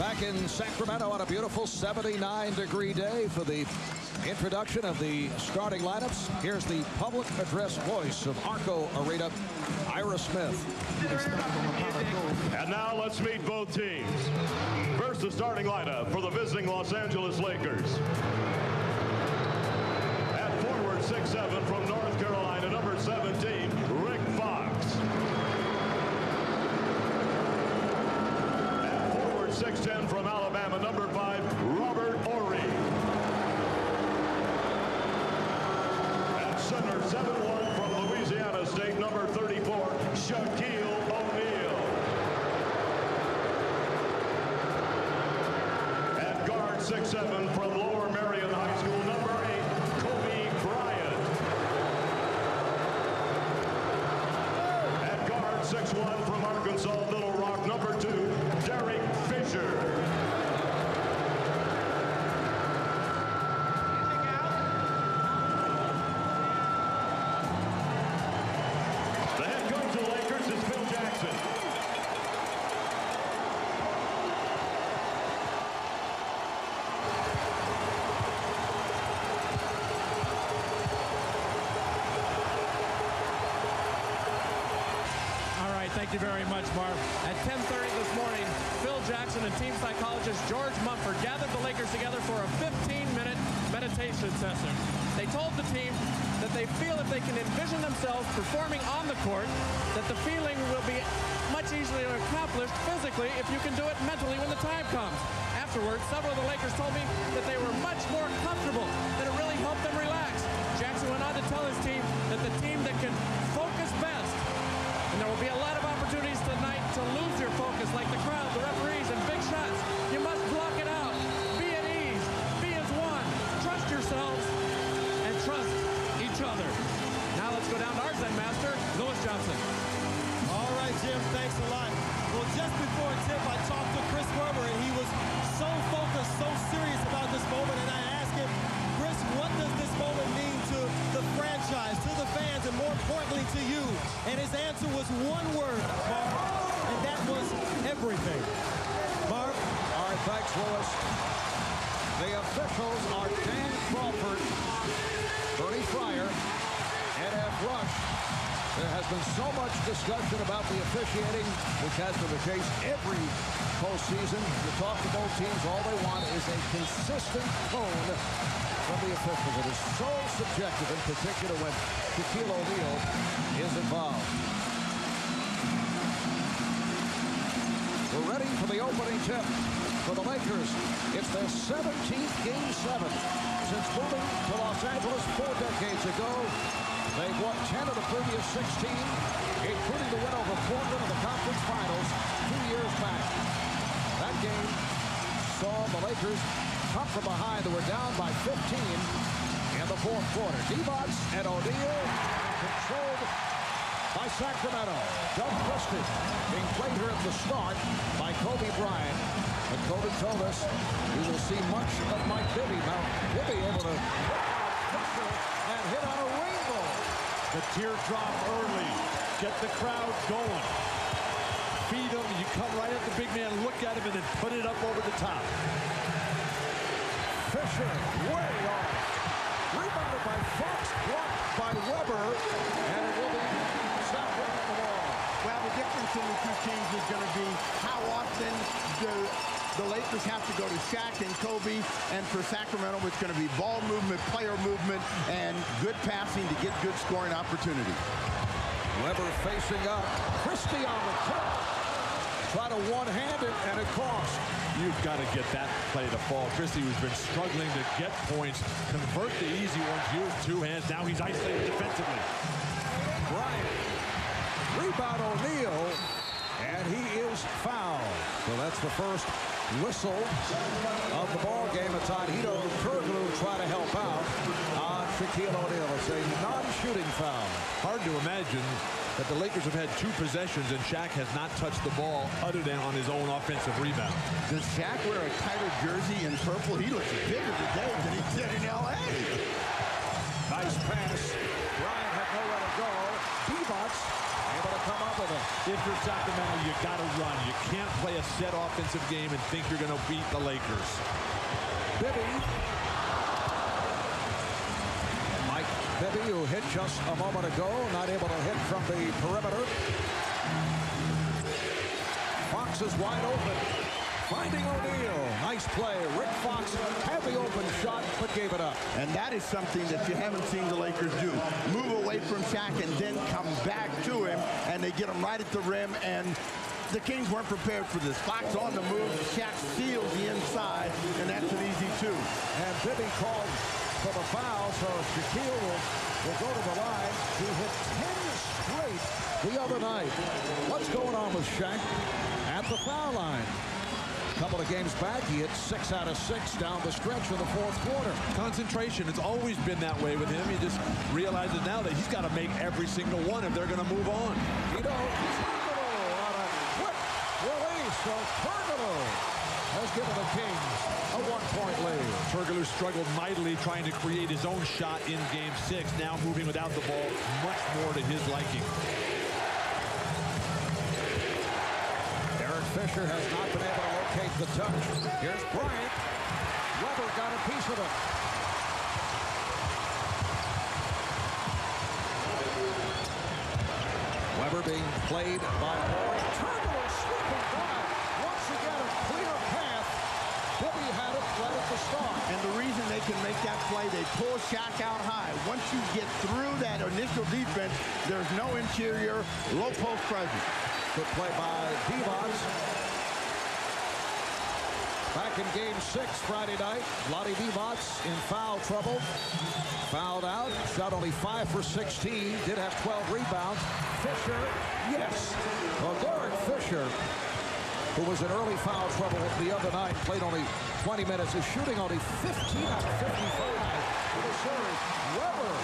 Back in Sacramento on a beautiful 79-degree day for the introduction of the starting lineups. Here's the public address voice of ARCO Arena, Ira Smith. And now let's meet both teams. First, the starting lineup for the visiting Los Angeles Lakers. At forward 6'7" from North Carolina, number 17, Rick Fox. At forward 6'10" from Alabama, number 5, Robert Horry. At center 7'1" from Louisiana State, number 34, Shaquille O'Neal. At guard 6'7" from Lower Merion High School, number 8, Kobe Bryant. At guard 6'1" from Arkansas Little Rock, number 2, Derek Fisher. The head coach of the Lakers is Phil Jackson. Thank you very much, Marv. At 10:30 this morning, Phil Jackson and team psychologist George Mumford gathered the Lakers together for a 15-minute meditation session. They told the team that they feel if they can envision themselves performing on the court, that the feeling will be much easier accomplished physically if you can do it mentally when the time comes. Afterwards, several of the Lakers told me that they were much more comfortable, that it really helped them relax. Jackson went on to tell his team that the team that can focus best, and there will be a lot of opportunities tonight to lose your focus, like the crowd, the referees, and big shots. You must block it out. Be at ease. Be as one. Trust yourselves and trust each other. Now let's go down to our Zen master, Louis Johnson. All right, Jim, thanks a lot. Well, just before tip, I talked to Chris Webber, and he was so focused, so serious about this moment, and I asked him, Chris, what does this moment mean to the franchise, to the fans, and more importantly to you? And his answer was one word, Marv, and that was everything. Marv? All right, thanks, Louis. The officials are Dan Crawford, Bernie Fryer, and F. Rush. There has been so much discussion about the officiating, which has been the case every postseason. You talk to both teams, all they want is a consistent tone from the officials. It is so subjective, in particular when Shaquille O'Neal is involved. We're ready for the opening tip for the Lakers. It's their 17th Game 7 since moving to Los Angeles 4 decades ago. They've won 10 of the previous 16, including the win over Portland in the conference finals 2 years back. That game saw the Lakers come from behind. They were down by 15 in the fourth quarter. D-Bots and O'Neal controlled by Sacramento. Doug Christie being played here at the start by Kobe Bryant. But Kobe told us we will see much of Mike Bibby. Now, Bibby able to and hit on a rainbow. The teardrop early. Get the crowd going. Feed him. You come right at the big man, look at him, and then put it up over the top. Fisher way off. Rebounded by Fox, blocked by Webber, and it will be Sacramento on the ball. Well, the difference in the two teams is going to be how often the Lakers have to go to Shaq and Kobe, and for Sacramento, it's going to be ball movement, player movement, and good passing to get good scoring opportunities. Webber facing up. Christie on the tip. Try to one-hand it, and it cost. You've got to get that play to fall. Christie, who's been struggling to get points, convert the easy ones, use two hands. Now he's isolated defensively. Bryant. Rebound O'Neal, and he is fouled. So that's the first whistle of the ball game. It's on Hedo Turkoglu trying to help out on Shaquille O'Neal. It's a non-shooting foul. Hard to imagine that the Lakers have had 2 possessions and Shaq has not touched the ball other than on his own offensive rebound. Does Shaq wear a tighter jersey in purple? He looks bigger today than he did in L.A. Nice pass. Bryant had nowhere to go. D-Bots able to come up with it. If you're Sacramento, you got to run. You can't play a set offensive game and think you're going to beat the Lakers. Bibby. Mike Bibby, who hit just a moment ago, not able to hit from the perimeter. Fox is wide open. Finding O'Neal. Nice play. Rick Fox had the open shot, but gave it up. And that is something that you haven't seen the Lakers do. Move away from Shaq and then come back to him, and they get him right at the rim, and the Kings weren't prepared for this. Fox on the move. Shaq seals the inside, and that's an easy two. And Bibby called for the foul, so Shaquille will go to the line. He hit 10 straight the other night. What's going on with Shaq at the foul line? A couple of games back, he hit 6 out of 6 down the stretch in the fourth quarter. Concentration. It's always been that way with him. He just realizes now that he's got to make every single one if they're going to move on. Turkoglu on a quick release. So Turkoglu has given the Kings a 1-point lead. Turkoglu struggled mightily trying to create his own shot in Game 6. Now moving without the ball, much more to his liking. Fisher has not been able to locate the touch. Here's Bryant. Weber got a piece of it. Weber being played by Moore. Turkoglu slipping by. Once again, a clear path. Bibby had it right at the start. And the reason they can make that play, they pull Shaq out high. Once you get through that initial defense, there's no interior, low post presence. Good play by Divac. Back in Game 6 Friday night, Vlade Divac in foul trouble. Fouled out, shot only 5 for 16, did have 12 rebounds. Fisher, yes. Well, Derek Fisher, who was in early foul trouble the other night, played only 20 minutes, is shooting only 15 out of 55 for the series. Weber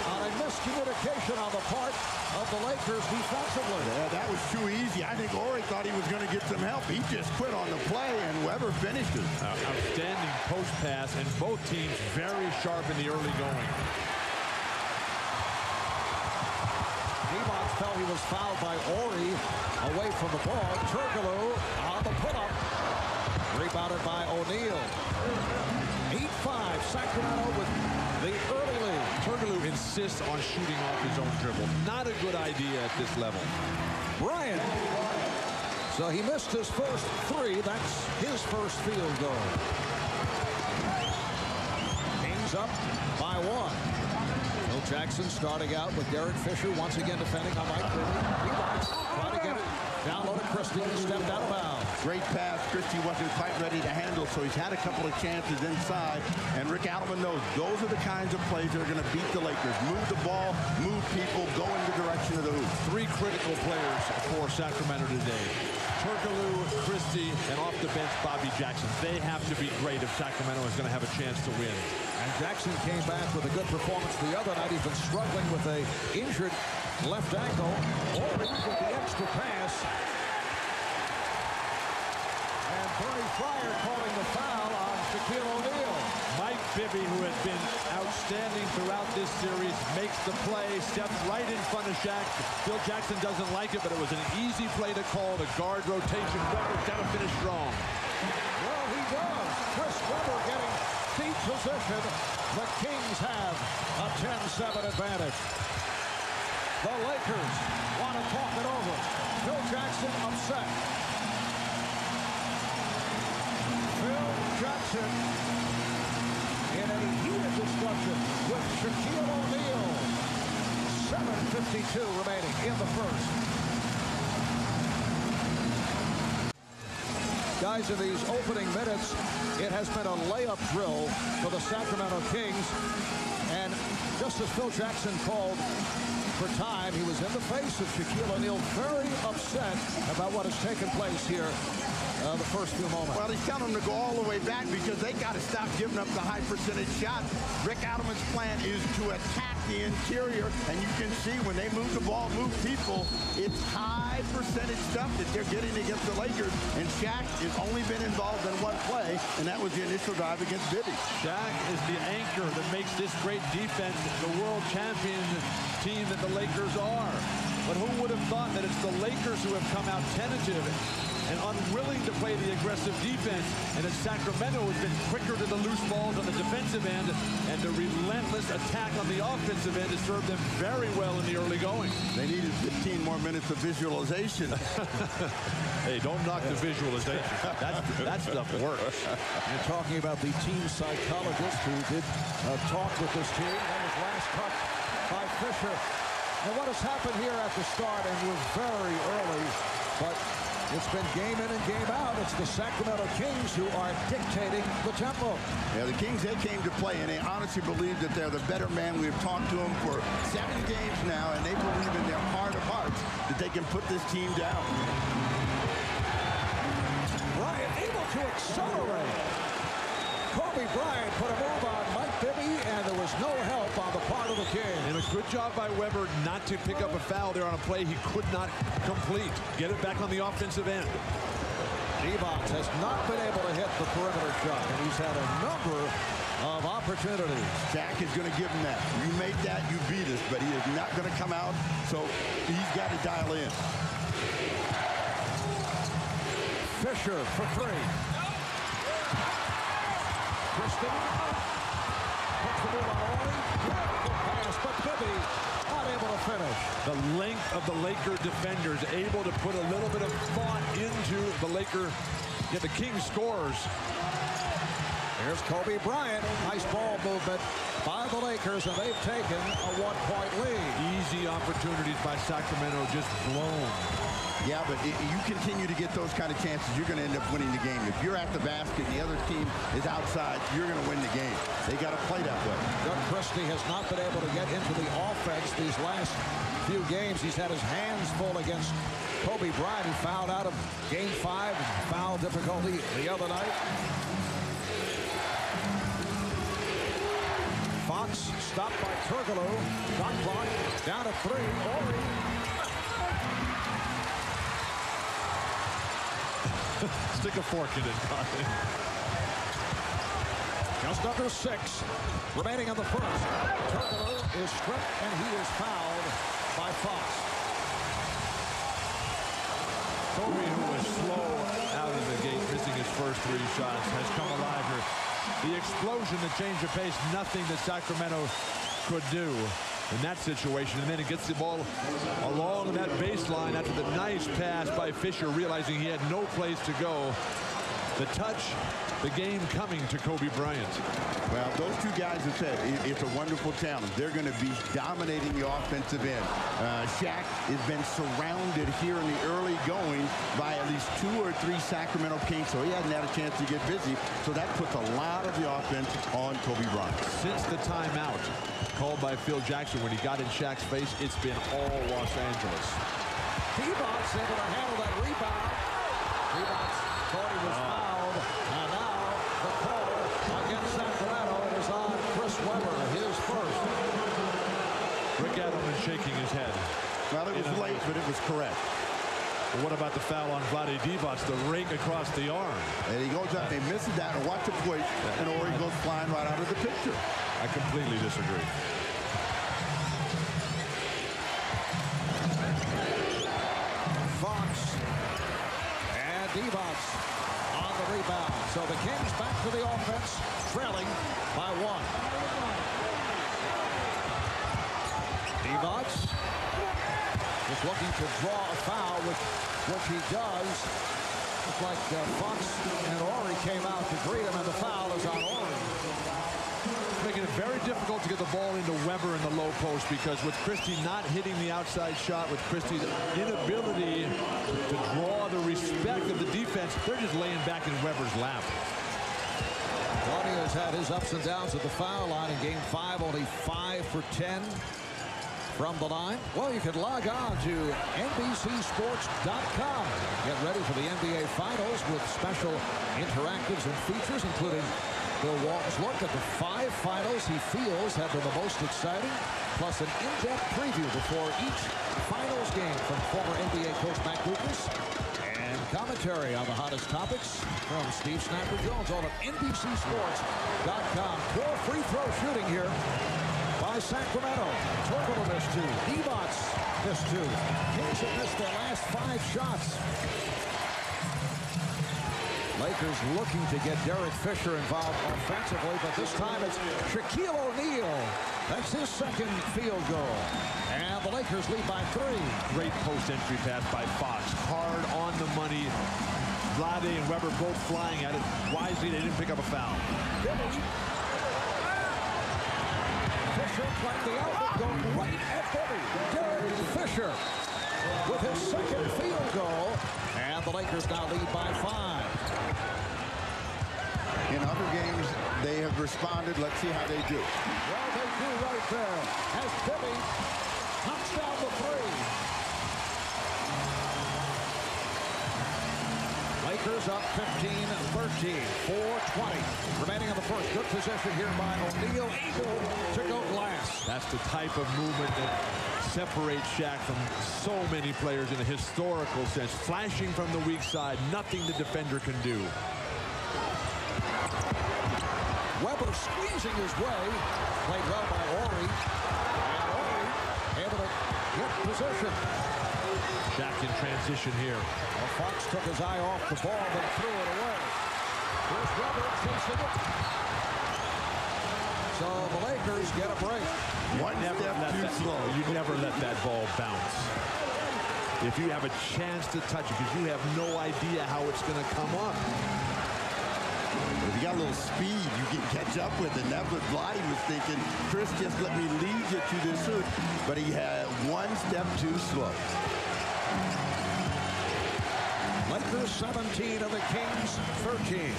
on a miscommunication on the part of the Lakers defensively. Yeah, that was too easy. I think Ori thought he was going to get some help. He just quit on the play, and Weber finished it. Outstanding post pass, and both teams very sharp in the early going. Divac felt he was fouled by Ori away from the ball. Turkoglu on the put-up. Rebounded by O'Neal. 8-5, Sacramento with the early lead. Turkoglu insists on shooting off his own dribble. Not a good idea at this level. Bryant. So he missed his first 3. That's his first field goal. Kings up by 1. Phil Jackson starting out with Derek Fisher once again defending on Mike Bibby. Trying to get it down low to Christie. Stepped out of bounds. Great pass. Christie wasn't quite ready to handle, so he's had a couple of chances inside. And Rick Adelman knows those are the kinds of plays that are going to beat the Lakers. Move the ball, move people, go in the direction of the hoop. 3 critical players for Sacramento today. Turkoglu, Christie, and off the bench, Bobby Jackson. They have to be great if Sacramento is going to have a chance to win. And Jackson came back with a good performance the other night. He's been struggling with a injured left ankle. Ori with the extra pass. And Bernie Fryer calling the foul on Shaquille O'Neal. Mike Bibby, who has been outstanding throughout this series, makes the play, steps right in front of Shaq. Phil Jackson doesn't like it, but it was an easy play to call. The guard rotation. Weber's got to finish strong. Well, he does. Chris Weber getting deep position. The Kings have a 10-7 advantage. The Lakers want to talk it over. Phil Jackson upset. Phil Jackson in a heated discussion with Shaquille O'Neal. 7:52 remaining in the first. Guys, in these opening minutes, it has been a layup drill for the Sacramento Kings. And just as Phil Jackson called for time, he was in the face of Shaquille O'Neal, very upset about what has taken place here the first few moments. Well, he's telling them to go all the way back because they got to stop giving up the high percentage shots. Rick Adelman's plan is to attack the interior, and you can see when they move the ball, move people, it's high percentage stuff that they're getting against the Lakers, and Shaq has only been involved in one play, and that was the initial drive against Bibby. Shaq is the anchor that makes this great defense the world champion team that the Lakers are. But who would have thought that it's the Lakers who have come out tentative and unwilling to play the aggressive defense, and that Sacramento has been quicker to the loose balls on the defensive end, and the relentless attack on the offensive end has served them very well in the early going. They needed 15 more minutes of visualization. Hey, don't knock the visualization. That stuff works. You're talking about the team psychologist who did talk with this team. That was last cut by Fisher. And what has happened here at the start, and we're very early, but it's been game in and game out. It's the Sacramento Kings who are dictating the tempo. Yeah, the Kings, they came to play, and they honestly believe that they're the better man. We've talked to them for 7 games now, and they believe in their heart of hearts that they can put this team down. Bryant able to accelerate. Kobe Bryant put a move on Mike Bibby, and there was no help on the part of the Kings. And a good job by Weber not to pick up a foul there on a play he could not complete. Get it back on the offensive end. Divac has not been able to hit the perimeter shot, and he's had a number of opportunities. Jack is going to give him that. You make that, you beat us, but he is not going to come out, so he's got to dial in. Fisher for three. Kristen puts the move on Ori. Pass, but Bibby not able to finish. The length of the Laker defenders able to put a little bit of thought into the Laker. Yeah, the Kings scores. Here's Kobe Bryant. Nice ball movement by the Lakers, and they've taken a 1-point lead. Easy opportunities by Sacramento, just blown. Yeah, but you continue to get those kind of chances, you're going to end up winning the game. If you're at the basket and the other team is outside, you're going to win the game. They got to play that way. Doug Christie has not been able to get into the offense these last few games. He's had his hands full against Kobe Bryant. He fouled out of Game 5, foul difficulty the other night. Fox stopped by Turkoglu. Shot clock down to 3. Ori. Stick a fork in it, Conley. Just under 6 remaining in the first. Turkoglu is stripped, and he is fouled by Fox. Kobe, who was slow out of the gate, missing his first 3 shots, has come alive here. The explosion, the change of pace, nothing that Sacramento could do in that situation. And then it gets the ball along that baseline after the nice pass by Fisher, realizing he had no place to go. The touch, the game coming to Kobe Bryant. Well, those two guys have said it's a wonderful challenge. They're going to be dominating the offensive end. Shaq has been surrounded here in the early going by at least 2 or 3 Sacramento Kings, so he hasn't had a chance to get busy. So that puts a lot of the offense on Kobe Bryant. Since the timeout called by Phil Jackson when he got in Shaq's face, it's been all Los Angeles. Divac able to handle that rebound. Divac thought he was fouled, and now the call against Sacramento is on Chris Weber, his first. Rick Adelman shaking his head. Well, it was late, but it was correct. But what about the foul on Vlade Divac, the rake across the arm? And he goes up and misses that, and watch the point, and Ori goes flying right out of the picture. I completely disagree. Fox and Divac on the rebound. So the Kings back to the offense, trailing by 1. Divac is looking to draw a foul, which he does. Looks like Fox and Ori came out to greet him, and the foul is on Ori. Making it very difficult to get the ball into Weber in the low post, because with Christie not hitting the outside shot, with Christie's inability to draw the respect of the defense, they're just laying back in Weber's lap. Claudio's had his ups and downs at the foul line in Game 5, only 5 for 10 from the line. Well, you can log on to NBCSports.com. Get ready for the NBA Finals with special interactives and features, including Bill Walton's look at the 5 finals he feels have been the most exciting, plus an in-depth preview before each finals game from former NBA coach Mac Lucas, and commentary on the hottest topics from Steve Snapper Jones, all at NBCSports.com. Poor free throw shooting here by Sacramento. Turkoglu missed 2. Divac missed 2. Kings have missed their last 5 shots. Lakers looking to get Derek Fisher involved offensively, but this time it's Shaquille O'Neal. That's his second field goal. And the Lakers lead by 3. Great post-entry pass by Fox. Hard on the money. Vlade and Weber both flying at it. Wisely, they didn't pick up a foul. Fisher playing the outlet, going right at Bibby. Derek Fisher with his second field goal. And the Lakers now lead by 5. In other games, they have responded. Let's see how they do. Well, they do right there as Bibby knocks down the 3. Lakers up 15-13, 4:20 remaining in the first. Good possession here by O'Neal, able to go glass. That's the type of movement that separates Shaq from so many players in a historical sense. Flashing from the weak side, nothing the defender can do. Weber squeezing his way, played well by Horry, and Horry able to get position. Shaq in transition here. Well, Fox took his eye off the ball, but threw it away. Here's Weber chasing it. So the Lakers get a break. One step too slow. You never let that ball bounce. If you have a chance to touch it, because you have no idea how it's going to come up. If you got a little speed, you can catch up with it. And that's what Vlade was thinking. Chris, just let me lead you to this hook. But he had one step too slow. Lakers 17 of the Kings 13.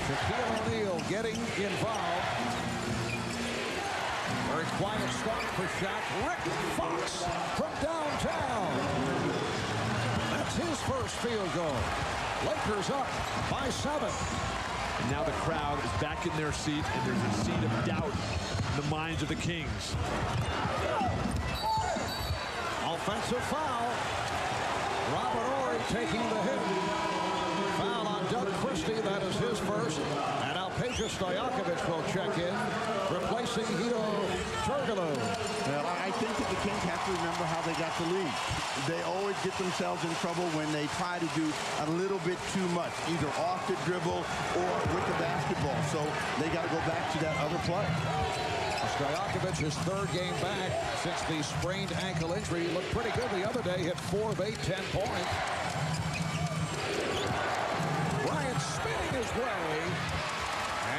Shaquille O'Neal getting involved. Very quiet start for Shaq. Rick Fox from downtown. That's his first field goal. Lakers up by 7. And now the crowd is back in their seat, and there's a seed of doubt in the minds of the Kings. Offensive foul. Robert Horry taking the hit. Foul on Doug Christie. That is his first. And now Peja Stojakovic will check in, replacing Hito Turkoglu. Well, I think that the Kings have to remember how they got the lead. They always get themselves in trouble when they try to do a little bit too much, either off the dribble or with the basketball. So they got to go back to that other play. Stojakovic, his 3rd game back since the sprained ankle injury. He looked pretty good the other day, hit 4 of 8, 10 points. Bryant spinning his way,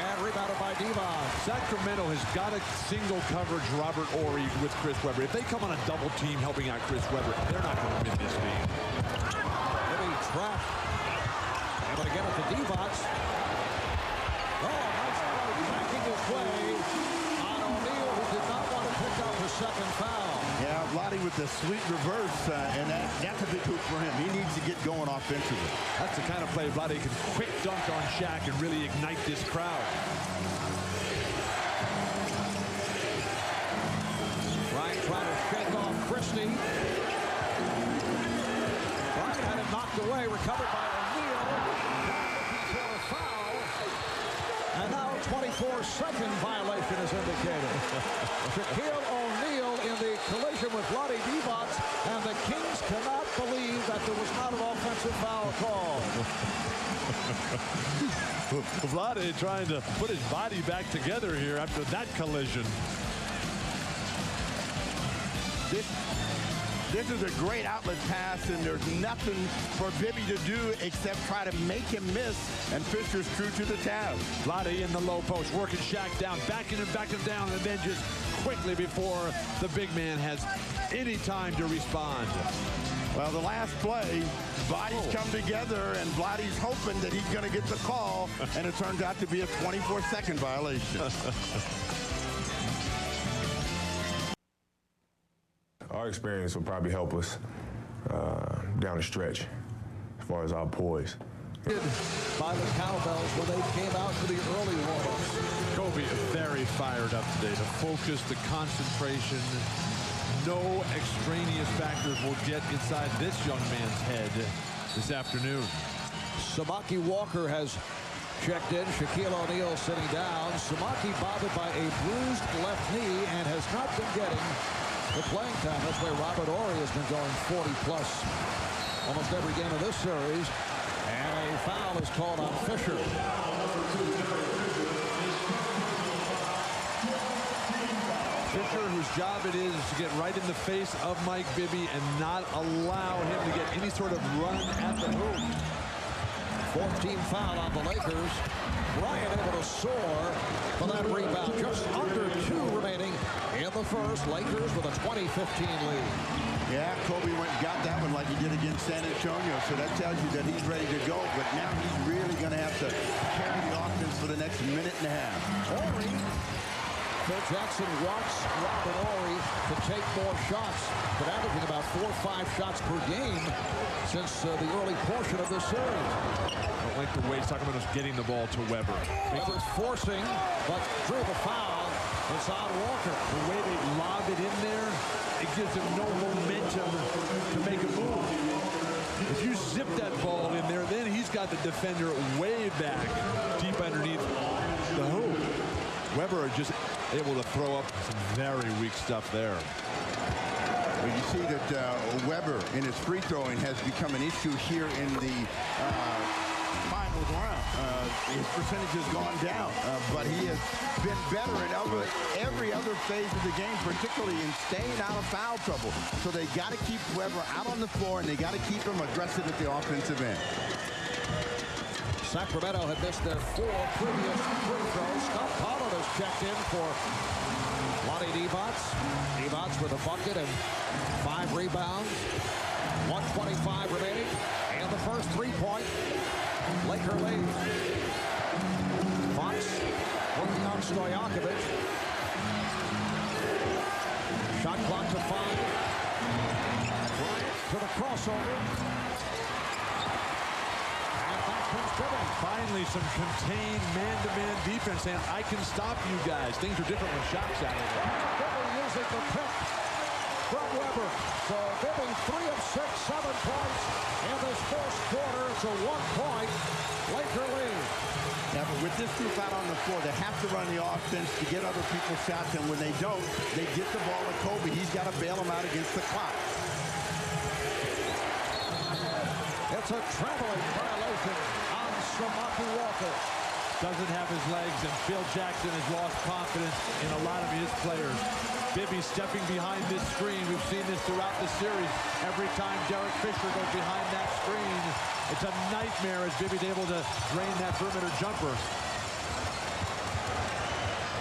and rebounded by Devon. Sacramento has got to single coverage Robert Horry with Chris Webber. If they come on a double team helping out Chris Webber, they're not going to win this game. Maybe trap. Able to get it to Devon. Oh, nice play, backing his way. Did not want to pick up his second foul. Yeah, Vlade with the sweet reverse, and that's a big hoop for him. He needs to get going offensively. That's the kind of play Vlade can quick dunk on Shaq and really ignite this crowd. Bryant trying to shake off Christie. Bryant had it knocked away, recovered by O'Neal. Looking for a foul. And now 24-second violation is indicated. Shaquille O'Neal in the collision with Vlade Divac, and the Kings cannot believe that there was not an offensive foul call. Vlade trying to put his body back together here after that collision. This is a great outlet pass, and there's nothing for Bibby to do except try to make him miss, and Fisher's true to the task. Vlade in the low post, working Shaq down, backing him down, and then just quickly before the big man has any time to respond. Well, the last play, bodies come together, and Vladdy's hoping that he's going to get the call, and it turns out to be a 24-second violation. Our experience will probably help us down the stretch as far as our poise. By the cowbells when they came out for the early warm-ups. Kobe very fired up today. The focus, the concentration, no extraneous factors will get inside this young man's head this afternoon. Samaki Walker has checked in. Shaquille O'Neal sitting down. Samaki bothered by a bruised left knee and has not been getting the playing time. That's why Robert Horry has been going 40-plus almost every game of this series. And a foul is called on Fisher. Fisher, whose job it is to get right in the face of Mike Bibby and not allow him to get any sort of run at the hoop. 14 foul on the Lakers. Bryant able to soar for that rebound. Just under 2 remaining in the first. Lakers with a 20-15 lead. Yeah, Kobe went and got that one like he did against San Antonio, so that tells you that he's ready to go, but now he's really going to have to carry the offense for the next minute and a half. Horry. Phil Jackson wants Robert Horry to take more shots, but averaging about 4 or 5 shots per game since the early portion of this series. I don't like the way Sacramento's getting the ball to Weber. Weber's forcing, but drew the foul. It's on Walker. The way they lob it in there, it gives him no momentum to make a move. If you zip that ball in there, then he's got the defender way back, deep underneath the hoop. Weber just able to throw up some very weak stuff there. Well, you see that Weber in his free throwing has become an issue here in the final round. His percentage has gone down, but he has been better in every other phase of the game, particularly in staying out of foul trouble. So they got to keep Weber out on the floor, and they got to keep him aggressive at the offensive end. Sacramento had missed their 4 previous free throws. Scott Pollard has checked in for Lonnie Divac. Divac with a bucket and 5 rebounds. 1:25 remaining. And the first 3-point Laker lead. Fox working on Stojakovic. Shot clock to 5. Bryant to the crossover. Finally, some contained man-to-man defense, and I can stop you guys. Things are different when shots out of there. Bibby using the pick from Weber. So Bibby 3 of 6, 7 points in this first quarter. It's a 1-point Laker lead. Yeah, but with this group out on the floor, they have to run the offense to get other people's shots, and when they don't, they get the ball to Kobe. He's got to bail them out against the clock. It's a traveling violation on Samaki Walker. Doesn't have his legs, and Phil Jackson has lost confidence in a lot of his players. Bibby stepping behind this screen. We've seen this throughout the series. Every time Derek Fisher goes behind that screen, it's a nightmare as Bibby's able to drain that perimeter jumper.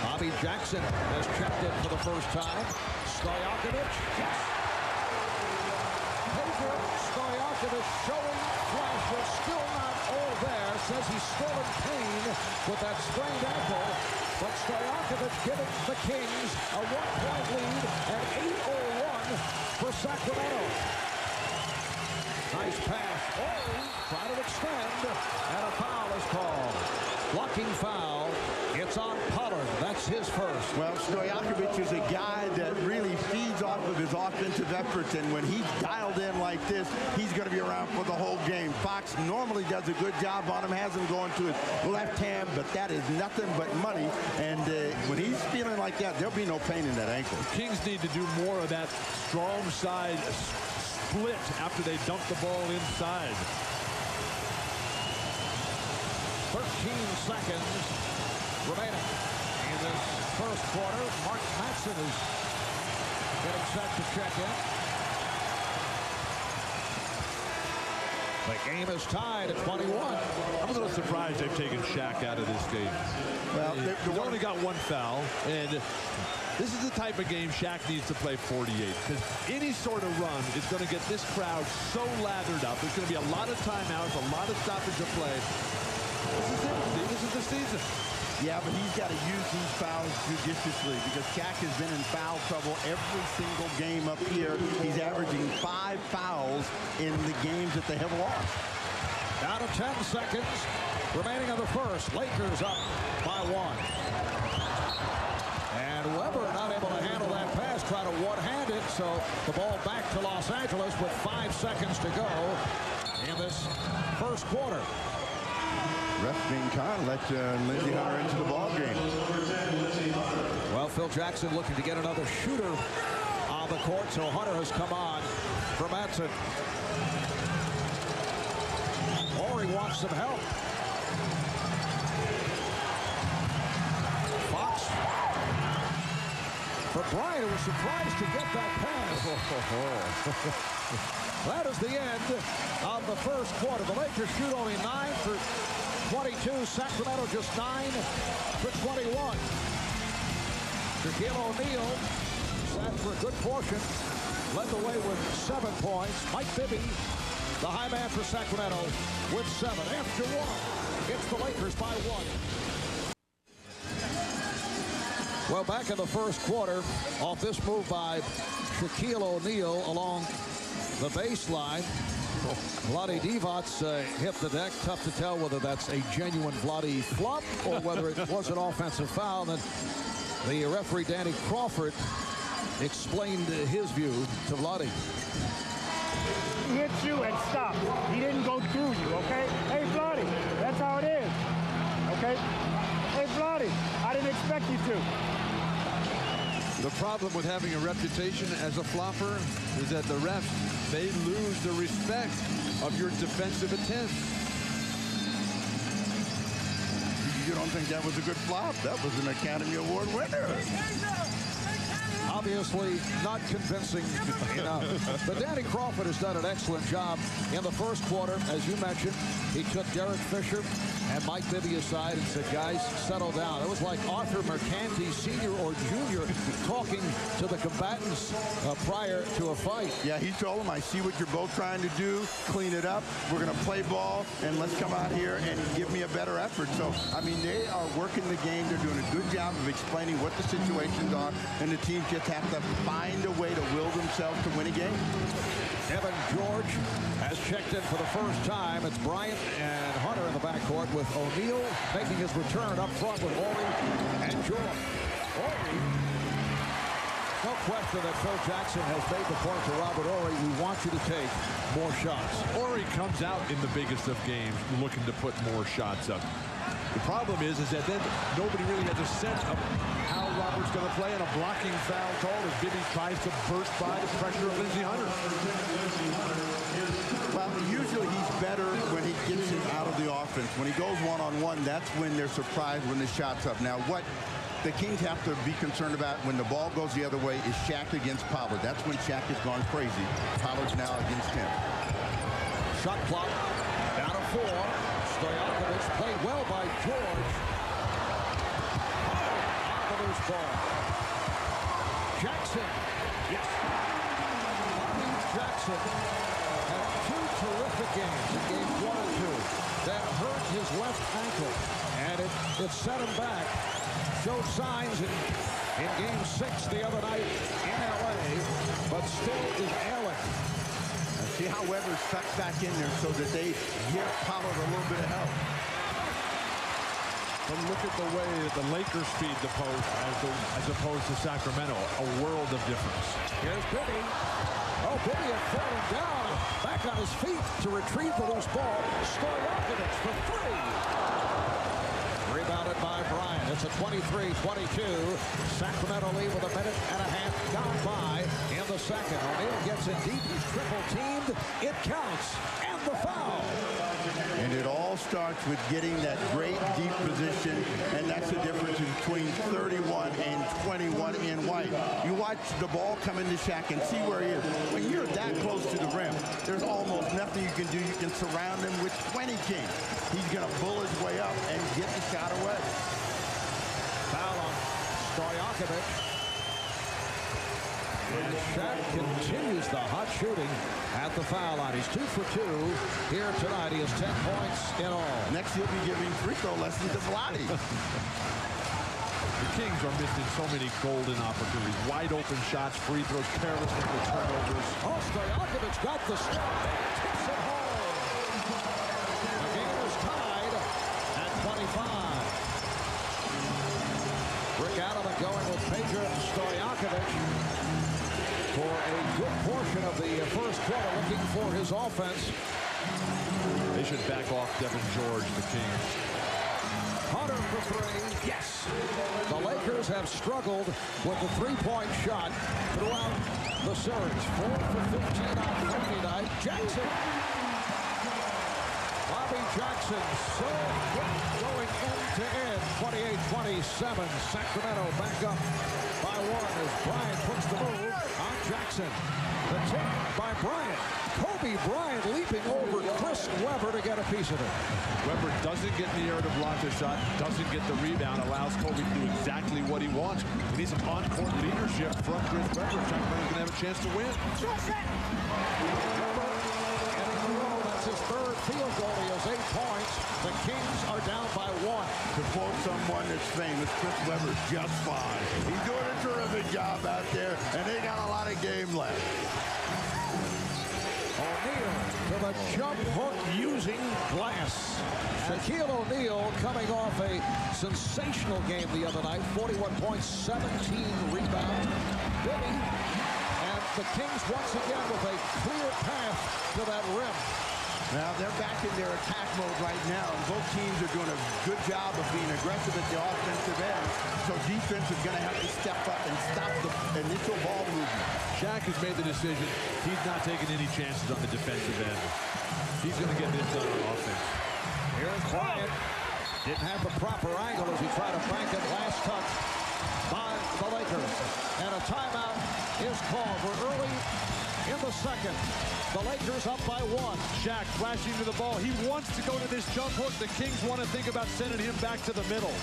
Bobby Jackson has checked in for the first time. Stojakovic. Yes. Stojakovic showing flashes, still not all there. Says he's still in pain with that sprained ankle. But Stojakovic giving the Kings a 1-point lead at 8:01 for Sacramento. Nice pass. Try to extend, and a foul is called. Blocking foul. It's on Pollard. That's his first. Well, Stojakovic is a guy that really feeds off of his offensive efforts, and when he's dialed in like this, he's going to be around for the whole game. Fox normally does a good job on him, has him going to his left hand, but that is nothing but money, and when he's feeling like that, there'll be no pain in that ankle. The Kings need to do more of that strong side split after they dump the ball inside. 13 seconds remaining in this first quarter. Mark Matson is getting set to check in. The game is tied at 21. I'm a little surprised they've taken Shaq out of this game. Well, He's only got 1 foul, and this is the type of game Shaq needs to play 48, because any sort of run is going to get this crowd so lathered up. There's going to be a lot of timeouts, a lot of stoppage of play. This is it, Steve. This is the season. Yeah, but he's got to use these fouls judiciously because Shaq has been in foul trouble every single game up here. He's averaging 5 fouls in the games that they have lost. Down to 10 seconds remaining in the first. Lakers up by 1. And Weber not able to handle that pass, try to one-hand it, so the ball back to Los Angeles with 5 seconds to go in this first quarter. Ref being kind, let Lindsey Hunter into the ball game. Well, Phil Jackson looking to get another shooter on the court, so Hunter has come on for Madsen. Horry wants some help. Fox. For Bryant, who was surprised to get that pass. That is the end of the first quarter. The Lakers shoot only 9 for 22. Sacramento just 9 for 21. Shaquille O'Neal sat for a good portion. Led the way with 7 points. Mike Bibby, the high man for Sacramento, with 7. After 1, it's the Lakers by 1. Well, back in the first quarter, off this move by Shaquille O'Neal along the baseline. Vlade Divac hit the deck. Tough to tell whether that's a genuine Vlade flop or whether it was an offensive foul. And the referee, Danny Crawford, explained his view to Vlade. He hit you and stopped. He didn't go through you, okay? Hey, Vlade, that's how it is, okay? Hey, Vlade, I didn't expect you to. The problem with having a reputation as a flopper is that the refs, they lose the respect of your defensive attempts. You don't think that was a good flop? That was an Academy Award winner. Obviously not convincing enough. But Danny Crawford has done an excellent job in the first quarter. As you mentioned, he took Derek Fisher and Mike Bibby aside and said, guys, settle down. It was like Arthur Mercanti, Sr. or Jr. talking to the combatants prior to a fight. Yeah, he told them, I see what you're both trying to do. Clean it up. We're going to play ball, and let's come out here and give me a better effort. So, I mean, they are working the game. They're doing a good job of explaining what the situations are, and the team just have to find a way to will themselves to win a game. Evan George has checked in for the first time. It's Bryant and Hunter in the backcourt with O'Neal making his return up front with Horry and George. Horry, no question that Phil Jackson has made the point to Robert Horry, we want you to take more shots. Horry comes out in the biggest of games looking to put more shots up. The problem is that then nobody really has a sense of how Robert's going to play, and a blocking foul called as Bibby tries to burst by the pressure of Lindsey Hunter. Well, usually he's better when he gets him out of the offense. When he goes one-on-one, that's when they're surprised when the shot's up. Now, what the Kings have to be concerned about when the ball goes the other way is Shaq against Pollard. That's when Shaq has gone crazy. Pollard's now against him. Shot clock down to 4. Stojakovic played well by George. On the loose ball. Jackson. Yes. Bobby Jackson had 2 terrific games in games 1 and 2 that hurt his left ankle, and it set him back. Showed signs in game 6 the other night in LA, but still is ailing. See how Weber's tucked back in there so that they give Pollard a little bit of help. But look at the way that the Lakers feed the post as opposed to Sacramento. A world of difference. Here's Bibby. Oh, Bibby had fallen down. Back on his feet to retrieve the loose ball. Stojakovic for 3. Rebounded by Bryant. It's a 23-22. Sacramento lead with a minute and a half gone by in the second. O'Neal gets in deep. He's triple teamed. It counts. And the foul. And it all starts with getting that great deep position, and that's the difference between 31 and 21 in white. You watch the ball come into Shaq and see where he is. When you're that close to the rim, there's almost nothing you can do. You can surround him with 20 Kings. He's going to bull his way up and get the shot away. Foul on Stojakovic. And Shaq continues the hot shooting at the foul line. He's 2 for 2 here tonight. He has 10 points in all. Next, he'll be giving free throw lessons to Vlade. The Kings are missing so many golden opportunities. Wide open shots, free throws, carelessness with turnovers. Oh, Stojakovic got the stop. Tips it home. The game is tied at 25. Rick Allen going with Peja Stojakovic for a good portion of the first quarter, looking for his offense. They should back off Devin George, the Kings. Hunter for 3. Yes. The Lakers have struggled with the three-point shot throughout the series. 4 for 15 on Friday night. Jackson. Bobby Jackson so quick going end to end. 28-27. Sacramento back up by 1 as Bryant puts the move on Jackson. The tip by Bryant. Kobe Bryant leaping over Chris Webber to get a piece of it. Webber doesn't get in the air to block the shot, doesn't get the rebound, allows Kobe to do exactly what he wants. He needs some on-court leadership from Chris Webber. Sacramento's going to have a chance to win. Webber getting the roll. That's his third field goal. He has 8 points. The Kings are down by 1. To quote someone that's famous, Chris Webber's just fine. He's doing a terrific job out there, and they got a lot of game left. O'Neal to the jump hook using glass. Shaquille O'Neal coming off a sensational game the other night. 41 points, 17 rebounds. Bibby and the Kings once again with a clear path to that rim. Now they're back in their attack mode right now, and both teams are doing a good job of being aggressive at the offensive end. So defense is going to have to step up and stop the initial ball movement. Shaq has made the decision. He's not taking any chances on the defensive end. He's going to get this done on offense. Here's Bryant. Didn't have the proper angle as he tried to bank it. Last touch by the Lakers. And a timeout is called. We're early in the second. The Lakers up by 1. Shaq flashing to the ball. He wants to go to this jump hook. The Kings want to think about sending him back to the middle.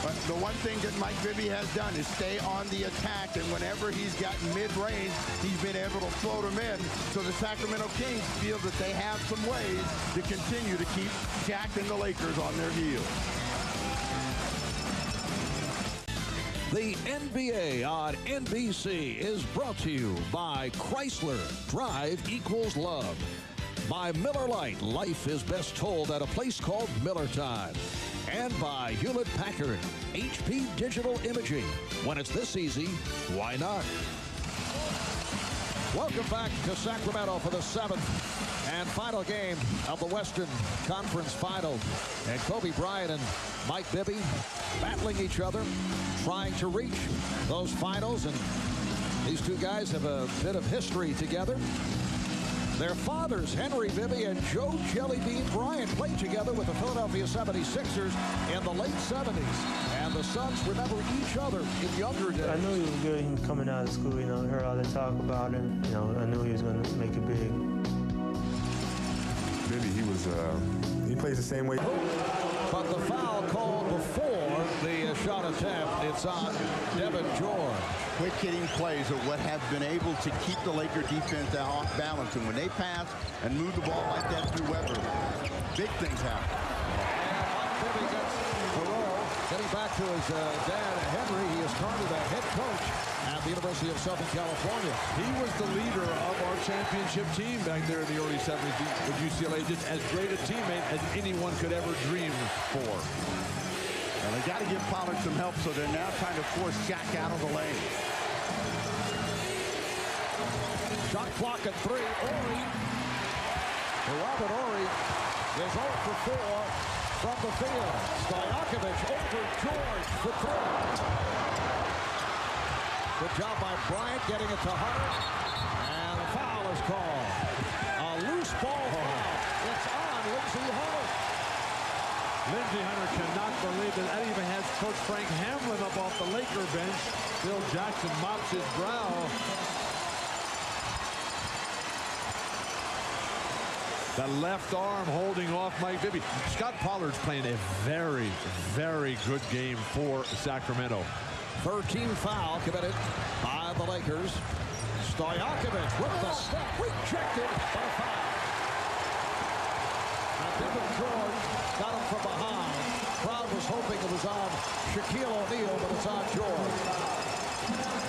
But the one thing that Mike Bibby has done is stay on the attack, and whenever he's gotten mid-range, he's been able to float them in. So the Sacramento Kings feel that they have some ways to continue to keep Shaq and the Lakers on their heels. The NBA on NBC is brought to you by Chrysler. Drive equals love. By Miller Lite. Life is best told at a place called Miller Time. And by Hewlett-Packard. HP Digital Imaging. When it's this easy, why not? Welcome back to Sacramento for the 7th and final game of the Western Conference Final. And Kobe Bryant and Mike Bibby battling each other, trying to reach those finals. And these two guys have a bit of history together. Their fathers, Henry Bibby and Joe Jellybean Bryant, played together with the Philadelphia 76ers in the late 70s. And the sons remember each other in younger days. I knew he was good. He was coming out of school, you know, heard all the talk about it. You know, I knew he was going to make it big. Bibby, he plays the same way. But the foul called before the shot attempt. It's on Devin George. Quick hitting plays are what have been able to keep the Laker defense off balance. And when they pass and move the ball like that through Webber, big things happen. And Bibby gets the roll. Getting back to his dad, Henry. He is currently the head coach at the University of Southern California. He was the leader of our championship team back there in the early 70s with UCLA. Just as great a teammate as anyone could ever dream for. Well, they got to give Pollard some help, so they're now trying to force Shaq out of the lane. Shot clock at 3. Horry. Robert Horry is 0 for 4 from the field. Stojakovic over George for 3. Good job by Bryant getting it to Hunter. And a foul is called. A loose ball foul. It's on Lindsey Hunter. Lindsey Hunter cannot believe that even has Coach Frank Hamlin up off the Laker bench. Phil Jackson mops his brow. That left arm holding off Mike Bibby. Scott Pollard's playing a very, very good game for Sacramento. 13 foul committed by the Lakers. Stojakovic with the step, rejected by foul. And Devin George got him from behind. Crowd was hoping it was on Shaquille O'Neal, but it's on George.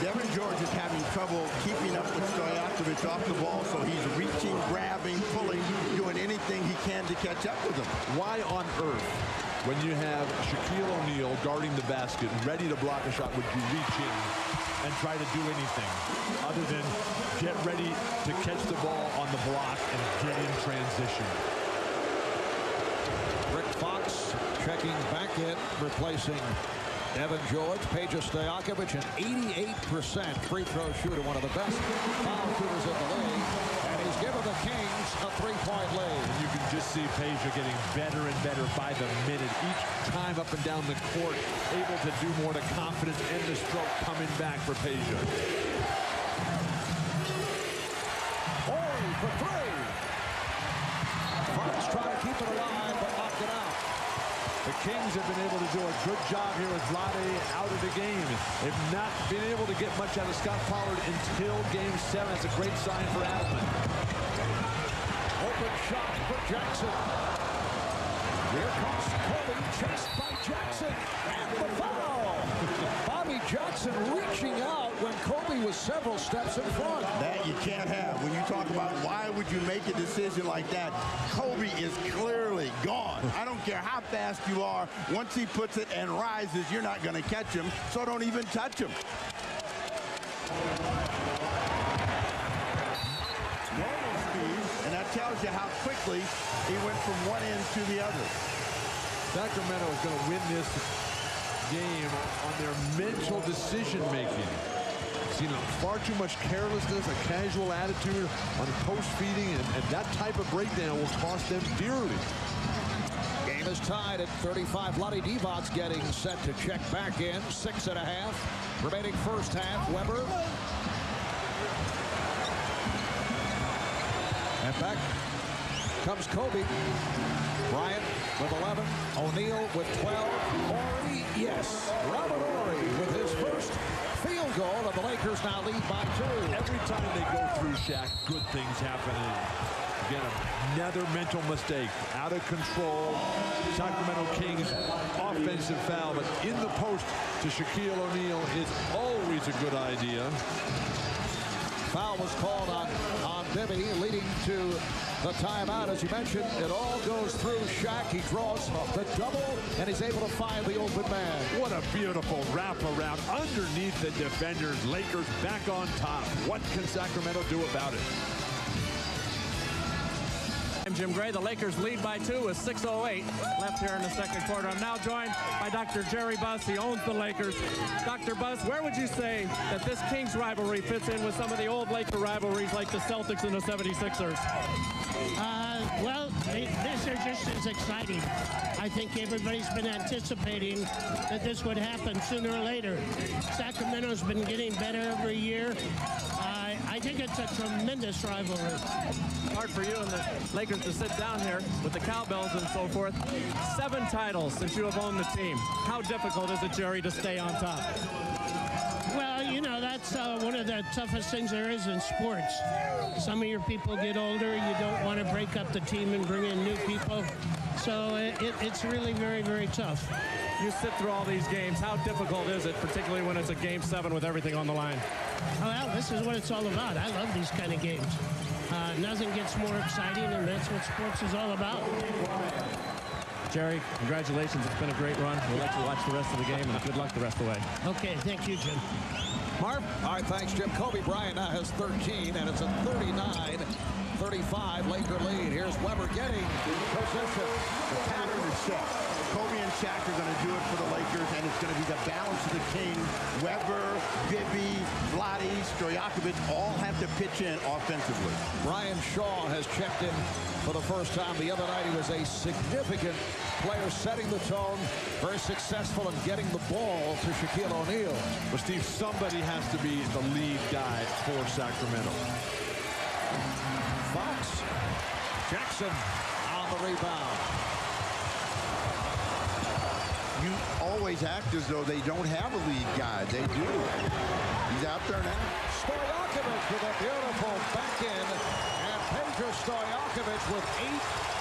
Devin George is having trouble keeping up with Stojakovic off the ball, so he's reaching, grabbing, pulling, doing anything he can to catch up with him. Why on earth, when you have Shaquille O'Neal guarding the basket, ready to block a shot, would you reach in and try to do anything other than get ready to catch the ball on the block and get in transition? Rick Fox checking back in, replacing Evan George, Peja Stojakovic, an 88% free throw shooter, one of the best foul shooters in the league. And he's given the Kings a 3-point lead. And you can just see Peja getting better and better by the minute. Each time up and down the court, able to do more. The confidence and the stroke coming back for Peja. Horry for three. Fox trying to keep it alive, but knocked it out. The Kings have been able to do a good job here with Vlade out of the game. They've not been able to get much out of Scott Pollard until Game 7. That's a great sign for Adelman. Open shot for Jackson. Here comes Kobe, chased by Jackson, and the foul. Bobby Jackson reaching out when Kobe was several steps in front. That you can't have. When you talk about why would you make a decision like that, Kobe is clearly gone. I don't care how fast you are. Once he puts it and rises, you're not going to catch him, so don't even touch him. Normal speed, and that tells you how quickly he went from one end to the other. Sacramento is going to win this game on their mental decision-making. Seen far too much carelessness, a casual attitude on post feeding, and that type of breakdown will cost them dearly. Game is tied at 35. Vlade Divac's getting set to check back in. 6.5 remaining first half. Weber. And back comes Kobe. Bryant with 11. O'Neal with 12. Horry, yes. Robert Horry with his first field goal, and the Lakers now lead by 2. Every time they go through Shaq, good things happen. Again, another mental mistake. Out of control. Sacramento Kings offensive foul, but in the post to Shaquille O'Neal is always a good idea. Foul was called on Bibby, leading to the timeout. As you mentioned, it all goes through Shaq. He draws the double, and he's able to find the open man. What a beautiful wraparound underneath the defenders. Lakers back on top. What can Sacramento do about it? I'm Jim Gray. The Lakers lead by 2 with 6:08 left here in the second quarter. I'm now joined by Dr. Jerry Buss. He owns the Lakers. Dr. Buss, where would you say that this Kings rivalry fits in with some of the old Laker rivalries like the Celtics and the 76ers? Well, this is just as exciting. I think everybody's been anticipating that this would happen sooner or later. Sacramento's been getting better every year. I think it's a tremendous rivalry. Hard for you and the Lakers to sit down here with the cowbells and so forth. 7 titles since you have owned the team. How difficult is it, Jerry, to stay on top? Well, you know, that's one of the toughest things there is in sports. Some of your people get older. You don't want to break up the team and bring in new people. So it's really very, very tough. You sit through all these games. How difficult is it, particularly when it's a Game 7 with everything on the line? Well, this is what it's all about. I love these kind of games. Nothing gets more exciting, and that's what sports is all about. Jerry, congratulations. It's been a great run. We'll let you watch the rest of the game, and good luck the rest of the way. Okay, thank you, Jim. Marv? All right, thanks, Jim. Kobe Bryant now has 13, and it's a 39-35 Laker lead. Here's Weber getting possession. The pattern is set. Kobe and Shaq are going to do it for the Lakers, and it's going to be the balance of the Kings. Weber, Bibby, Vlade, Stojakovic all have to pitch in offensively. Brian Shaw has checked in for the first time. The other night he was a significant player, setting the tone, very successful in getting the ball to Shaquille O'Neal. But Steve, somebody has to be the lead guy for Sacramento. Fox, Jackson on the rebound. You always act as though they don't have a lead guy. They do. He's out there now. Stojakovic with a beautiful back in, and Peja Stojakovic with 8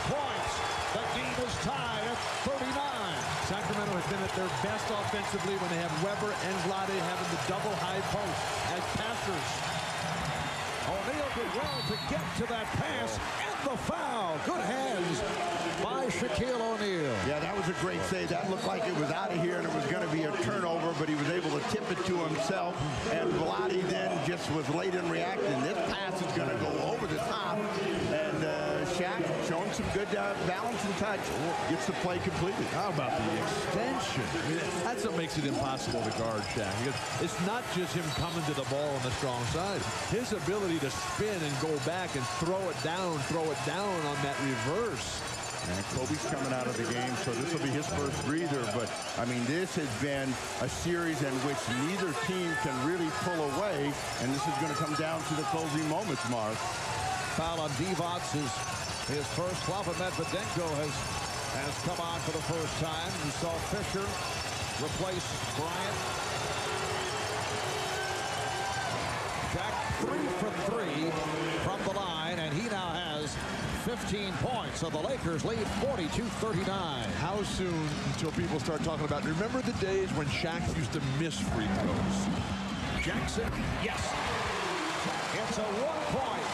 points. The game is tied at 39. Sacramento has been at their best offensively when they have Weber and Vlade having the double high post as passers. O'Neal did well to get to that pass, and the foul. Good hands by Shaquille O'Neal. Yeah, that was a great save. That looked like it was out of here, and it was going to be a turnover, but he was able to tip it to himself, and Vlade then just was late in reacting. This pass is going to go over the top, and Shaq showing some good balance and touch. Gets the play completed. How about the extension? I mean, that's what makes it impossible to guard Shaq. Because it's not just him coming to the ball on the strong side. His ability to spin and go back and throw it down on that reverse. And Kobe's coming out of the game, so this will be his first breather. But, I mean, this has been a series in which neither team can really pull away, and this is going to come down to the closing moments, Marv. Foul on Divac is his first. Slava Medvedenko has come on for the first time. You saw Fisher replace Bryant. Jack 3 for 3 from the line, and he now has 15 points, so the Lakers lead 42-39. How soon until people start talking about, remember the days when Shaq used to miss free throws? Jackson, yes. It's a 1-point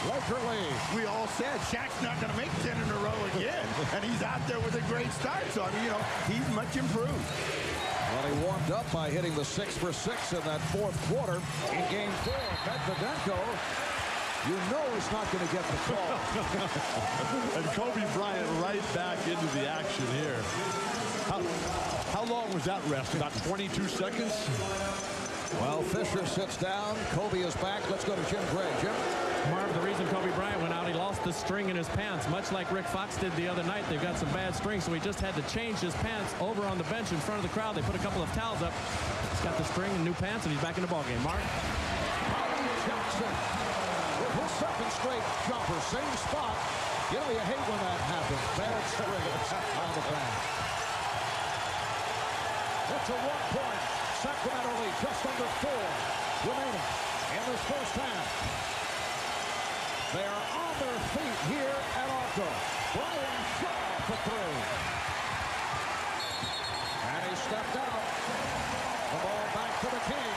Laker lead. We all said Shaq's not going to make 10 in a row again, and he's out there with a great start. So, I mean, you know, he's much improved. Well, he warmed up by hitting the 6 for 6 in that fourth quarter in Game 4. Medvedenko, you know he's not going to get the call. And Kobe Bryant right back into the action here. How long was that rest? About 22 seconds? Well, Fisher sits down. Kobe is back. Let's go to Jim Gray. Jim? Marv, the reason Kobe Bryant went out, he lost the string in his pants, much like Rick Fox did the other night. They've got some bad strings, so he just had to change his pants over on the bench in front of the crowd. They put a couple of towels up. He's got the string and new pants, and he's back in the ballgame. Mark? Jackson with his second straight jumper. Same spot. You know, you hate when that happens. Bad strings on the pants. It's a 1-point Sacramento lead, just under 4 remaining in this first half. They are on their feet here at ARCO. Brian Shaw for 3. And he stepped out. The ball back to the King.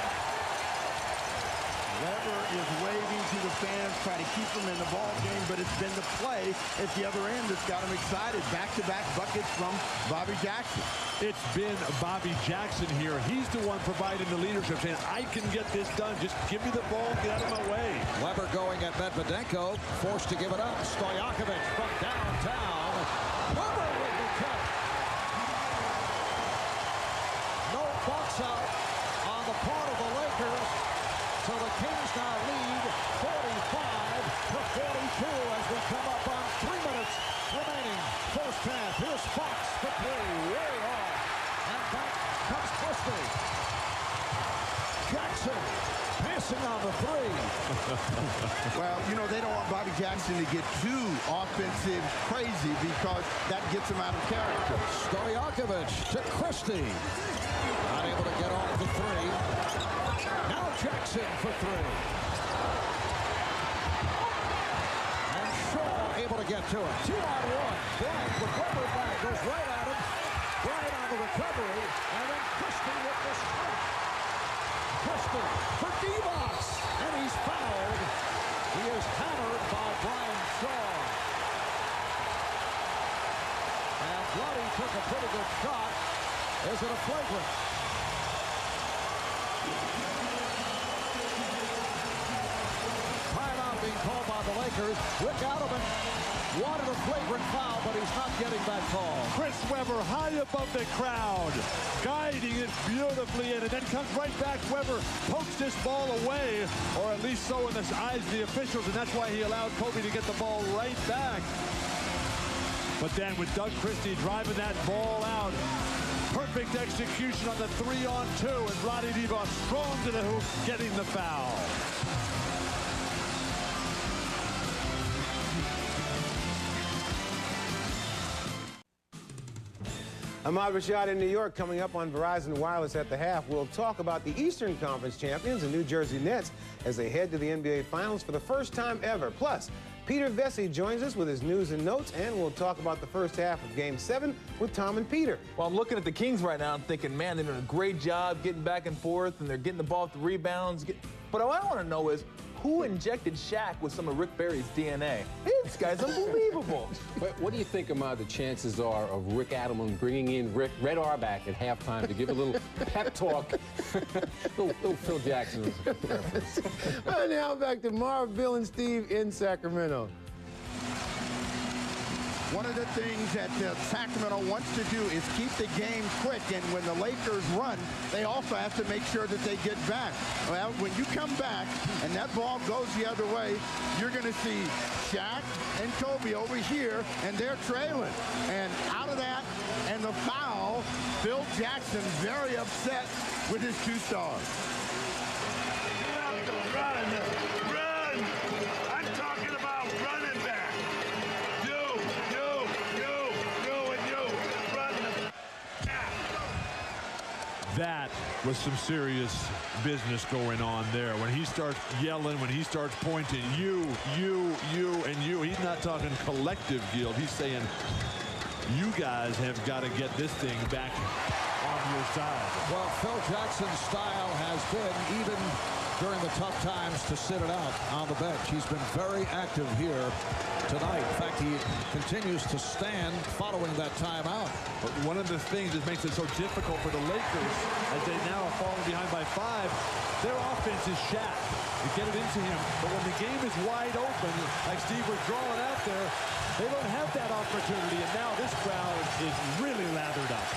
Weber is waving to the fans, try to keep them in the ball game, but it's been the play at the other end that's got them excited. Back-to-back buckets from Bobby Jackson. It's been Bobby Jackson here. He's the one providing the leadership, saying, I can get this done. Just give me the ball, get out of my way. Weber going at Medvedenko, forced to give it up. Stojakovic from downtown. Weber with the cut. No box out on the part of the Lakers. So the Kings now lead 45-42 as we come up on 3 minutes remaining. First half. Here's Fox for 3. Way off. And back comes Christie. Jackson passing on the 3. Well, you know, they don't want Bobby Jackson to get too offensive crazy because that gets him out of character. Stojakovic to Christie. Not able to get off the 3. Now Jackson for 3. And Shaw able to get to it. 2-on-1. Bryant with Weber back. Goes right at him. Bryant on the recovery. And then Christie with the strike. Christie for Divac. And he's fouled. He is hammered by Brian Shaw. And Bloody took a pretty good shot. Is it a flagrant? Timeout being called by the Lakers. Rick Adelman wanted a flagrant foul, but he's not getting that call. Chris Weber high above the crowd, guiding it beautifully in, and then comes right back. Weber pokes this ball away, or at least so in the eyes of the officials, and that's why he allowed Kobe to get the ball right back. But then with Doug Christie driving that ball out, perfect execution on the 3-on-2, and Roddy Divac strong to the hoop, getting the foul. I'm Rashad in New York. Coming up on Verizon Wireless at the half, we'll talk about the Eastern Conference champions, the New Jersey Nets, as they head to the NBA Finals for the first time ever. Plus, Peter Vesey joins us with his news and notes, and we'll talk about the first half of Game 7 with Tom and Peter. Well, I'm looking at the Kings right now and thinking, man, they're doing a great job getting back and forth, and they're getting the ball off the rebounds. But what I want to know is, who injected Shaq with some of Rick Barry's DNA? This guy's unbelievable. What do you think, Ahmad, the chances are of Rick Adelman bringing in Red Auerbach at halftime to give a little pep talk? little Phil Jackson reference. Well, now back to Marv, Bill, and Steve in Sacramento. one of the things that Sacramento wants to do is keep the game quick, and when the Lakers run, they also have to make sure that they get back. Well, when you come back and that ball goes the other way, you're going to see Shaq and Kobe over here, and they're trailing. And out of that, and the foul, Phil Jackson very upset with his two stars. Run! I'm talking about running back. You, and you. Run the back. That was some serious business going on there. When he starts yelling, when he starts pointing, you, and you. He's not talking collective guilt. He's saying, you guys have got to get this thing back on your side. Well, Phil Jackson's style has been, even during the tough times, to sit it out on the bench. He's been very active here tonight. In fact, he continues to stand following that timeout. But one of the things that makes it so difficult for the Lakers, as they now are falling behind by 5, their offense is Shaq. You get it into him. But when the game is wide open, like Steve was drawing out there, they don't have that opportunity. And now this crowd is really lathered up.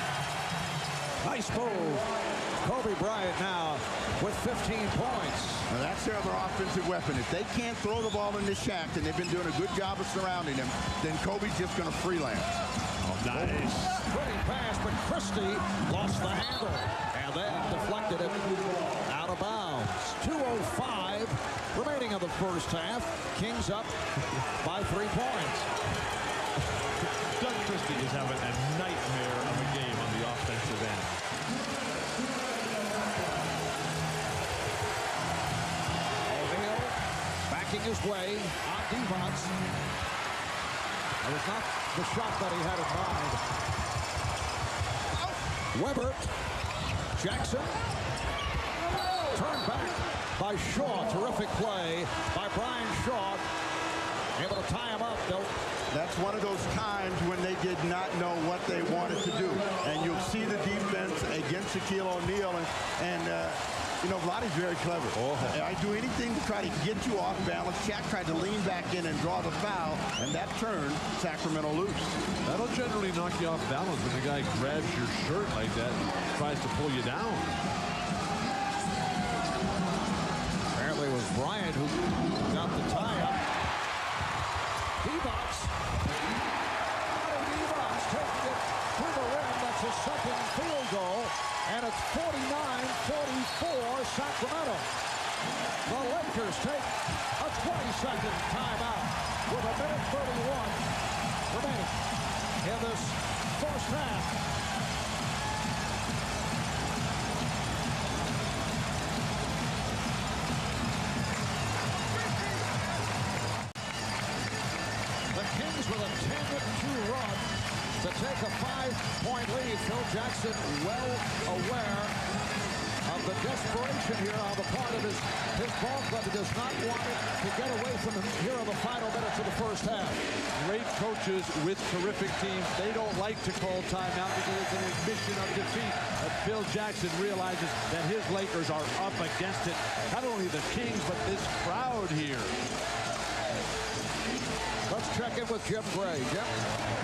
Nice move. Kobe Bryant now with 15 points. Well, that's their other offensive weapon. If they can't throw the ball into Shaq, and they've been doing a good job of surrounding him, then Kobe's just going to freelance. Oh, nice. Pretty pass, but Christie lost the handle. And then deflected it out of bounds. 2:05 remaining of the first half. Kings up by 3 points. Doug Christie is having a nightmare of a game on the offensive end. O'Neal backing his way on Devon's. That was not the shot that he had in mind. Weber. Jackson. Turned back by Shaw. Terrific play by Brian Shaw. Able to tie him up, though. That's one of those times when they did not know what they wanted to do. And you'll see the defense against Shaquille O'Neal. And you know, Vlade's very clever. I do anything to try to get you off balance. Shaq tried to lean back in and draw the foul, and that turned Sacramento loose. That'll generally knock you off balance when the guy grabs your shirt like that and tries to pull you down. Apparently it was Bryant who got the tie-up. Devon's taking it to the rim. That's his second field goal. And it's 49-44 Sacramento. The Lakers take a 20-second timeout with a minute 31 remaining in this first half. The Kings with a 10-2 run to take a 5-point lead. Phil Jackson well aware of the desperation here on the part of his ball club. He does not want it to get away from him here in the final minutes of the first half. Great coaches with terrific teams. They don't like to call timeout because it's an admission of defeat. But Phil Jackson realizes that his Lakers are up against it. Not only the Kings, but this crowd here. Let's check in with Jim Gray. Jim?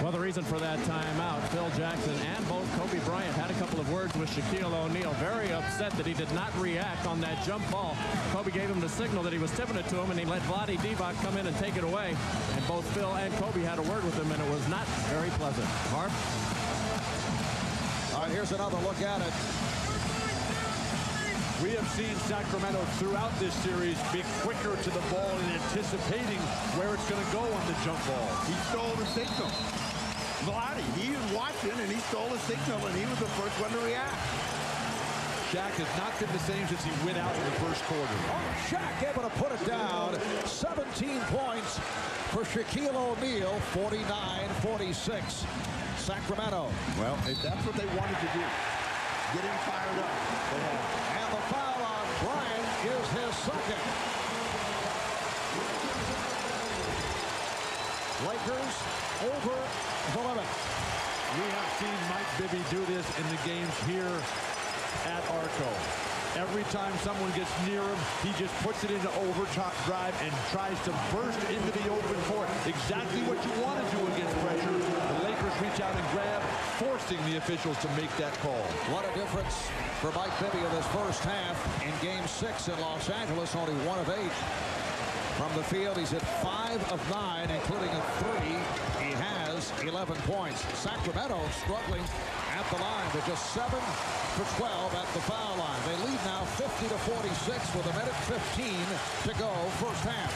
Well, the reason for that timeout, Phil Jackson and both Kobe Bryant had a couple of words with Shaquille O'Neal. Very upset that he did not react on that jump ball. Kobe gave him the signal that he was tipping it to him, and he let Vlade Divac come in and take it away. And both Phil and Kobe had a word with him, and it was not very pleasant. Harv? All right, here's another look at it. We have seen Sacramento throughout this series be quicker to the ball and anticipating where it's going to go on the jump ball. He stole the signal. Vlade, he was watching, and he stole the signal, and he was the first one to react. Shaq has not been the same since he went out in the first quarter. Oh, Shaq able to put it down. 17 points for Shaquille O'Neal, 49-46. Sacramento. Well, if that's what they wanted to do, get him fired up. They have. And the foul on Bryant is his second. Lakers over the limit. We have seen Mike Bibby do this in the games here at ARCO. Every time someone gets near him, he just puts it into overdrive and tries to burst into the open court. Exactly what you want to do against pressure. The Lakers reach out and grab, forcing the officials to make that call. What a difference for Mike Bibby in this first half. In Game 6 in Los Angeles, only 1 of 8 from the field. He's at 5 of 9, including a 3. He has 11 points. Sacramento struggling at the line. They're just 7 for 12 at the foul line. They lead now 50-46 with 1:15 to go first half.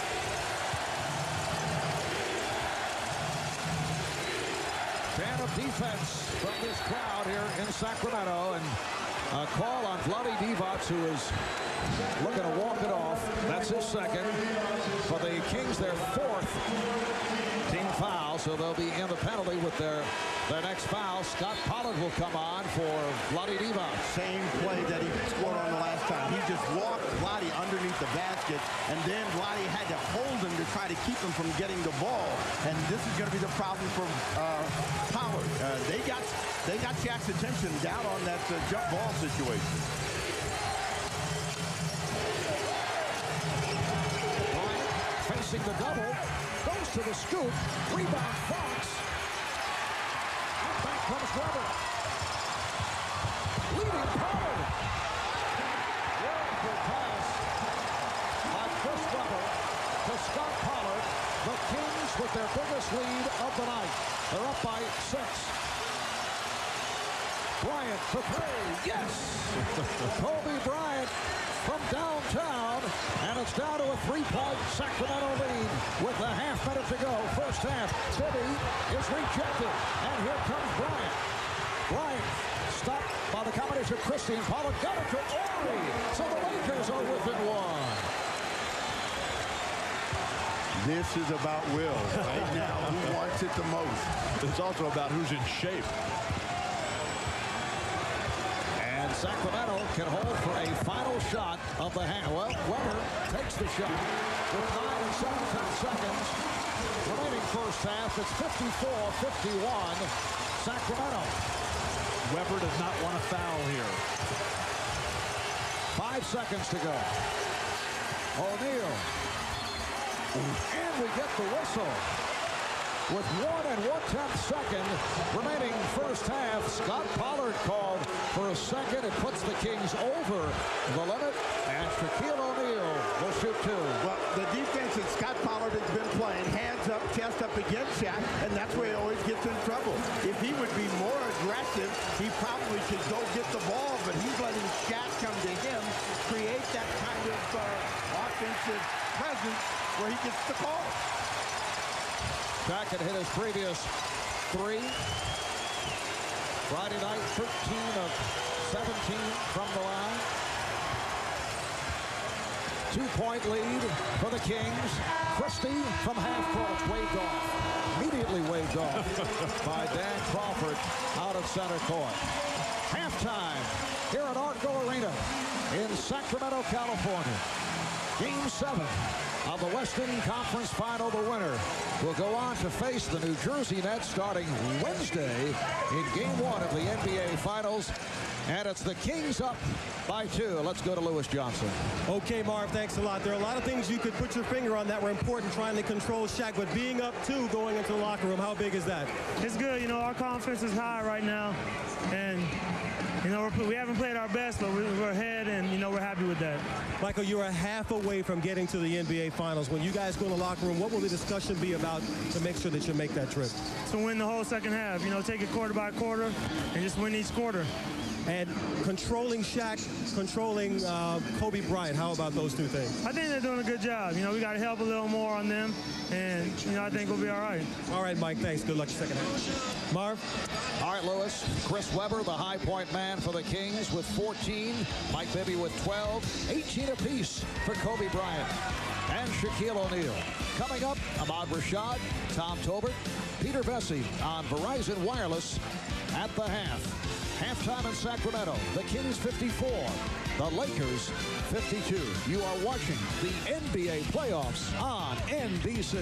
Fan of defense from this crowd here in Sacramento, and a call on Vlade Divac, who is looking to walk it off. That's his second. For the Kings, their 4th team foul, so they'll be in the penalty with their next foul. Scott Pollard will come on for Vlade Divac. Same play that he scored on the last time. He just walked Vlade underneath the basket, and then Vlade had to hold him to try to keep him from getting the ball. And this is going to be the problem for Pollard. They got Shaq's attention down on that jump ball situation. Bryant facing the double, goes to the scoop, rebound Fox. And back comes Weber. Leading Pollard. Wonderful pass by Chris Weber to Scott Pollard. The Kings with their biggest lead of the night. They're up by 6. Bryant for 3. Yes! Kobe Bryant from downtown, and it's down to a 3-point Sacramento lead with a half minute to go. First half, Bibby is rejected, and here comes Bryant. Bryant stopped by the combination of Christie and Pollard. Got it to Ori, so the Lakers are within 1. This is about will right now. Who wants it the most? It's also about who's in shape. And Sacramento can hold for a final shot of the half. Well, Weber takes the shot with 9 and 17 seconds remaining first half. It's 54-51 Sacramento. Weber does not want to foul here. 5 seconds to go. O'Neal. And we get the whistle. With 1 and 1/10 second remaining first half, Scott Pollard called for a second. It puts the Kings over the limit, and Shaquille O'Neal will shoot 2. Well, the defense that Scott Pollard has been playing, hands up, chest up against Shaq, and that's where he always gets in trouble. If he would be more aggressive, he probably should go get the ball, but he's letting Shaq come to him, create that kind of offensive presence where he gets the call. Shaq had hit his previous 3. Friday night, 13 of 17 from the line. 2-point lead for the Kings. Christie from half court waved off. Immediately waved off by Dan Crawford out of center court. Halftime here at ARCO Arena in Sacramento, California. Game 7 of the Western Conference Final. The winner will go on to face the New Jersey Nets starting Wednesday in Game 1 of the NBA Finals. And it's the Kings up by 2. Let's go to Lewis Johnson. Okay, Marv, thanks a lot. There are a lot of things you could put your finger on that were important trying to control Shaq, but being up 2 going into the locker room, how big is that? It's good. You know, our confidence is high right now. And, you know, we haven't played our best, but we're ahead, and, you know, we're happy with that. Michael, you're a half away from getting to the NBA Finals. When you guys go in the locker room, what will the discussion be about to make sure that you make that trip? To win the whole second half. You know, take it quarter by quarter and just win each quarter. And controlling Shaq, controlling Kobe Bryant, how about those 2 things? I think they're doing a good job. You know, we got to help a little more on them, and, you know, I think we'll be all right. All right, Mike, thanks. Good luck second half. Marv? All right, Lewis. Chris Weber, the high point man for the Kings with 14. Mike Bibby with 12. 18 apiece for Kobe Bryant and Shaquille O'Neal. Coming up, Ahmad Rashad, Tom Tolbert, Peter Vesey on Verizon Wireless at the half. Halftime in Sacramento, the Kings 54, the Lakers 52. You are watching the NBA playoffs on NBC.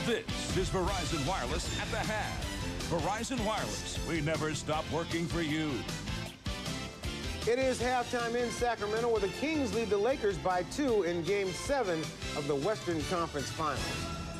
This is Verizon Wireless at the half. Verizon Wireless, we never stop working for you. It is halftime in Sacramento where the Kings lead the Lakers by 2 in Game 7 of the Western Conference Finals.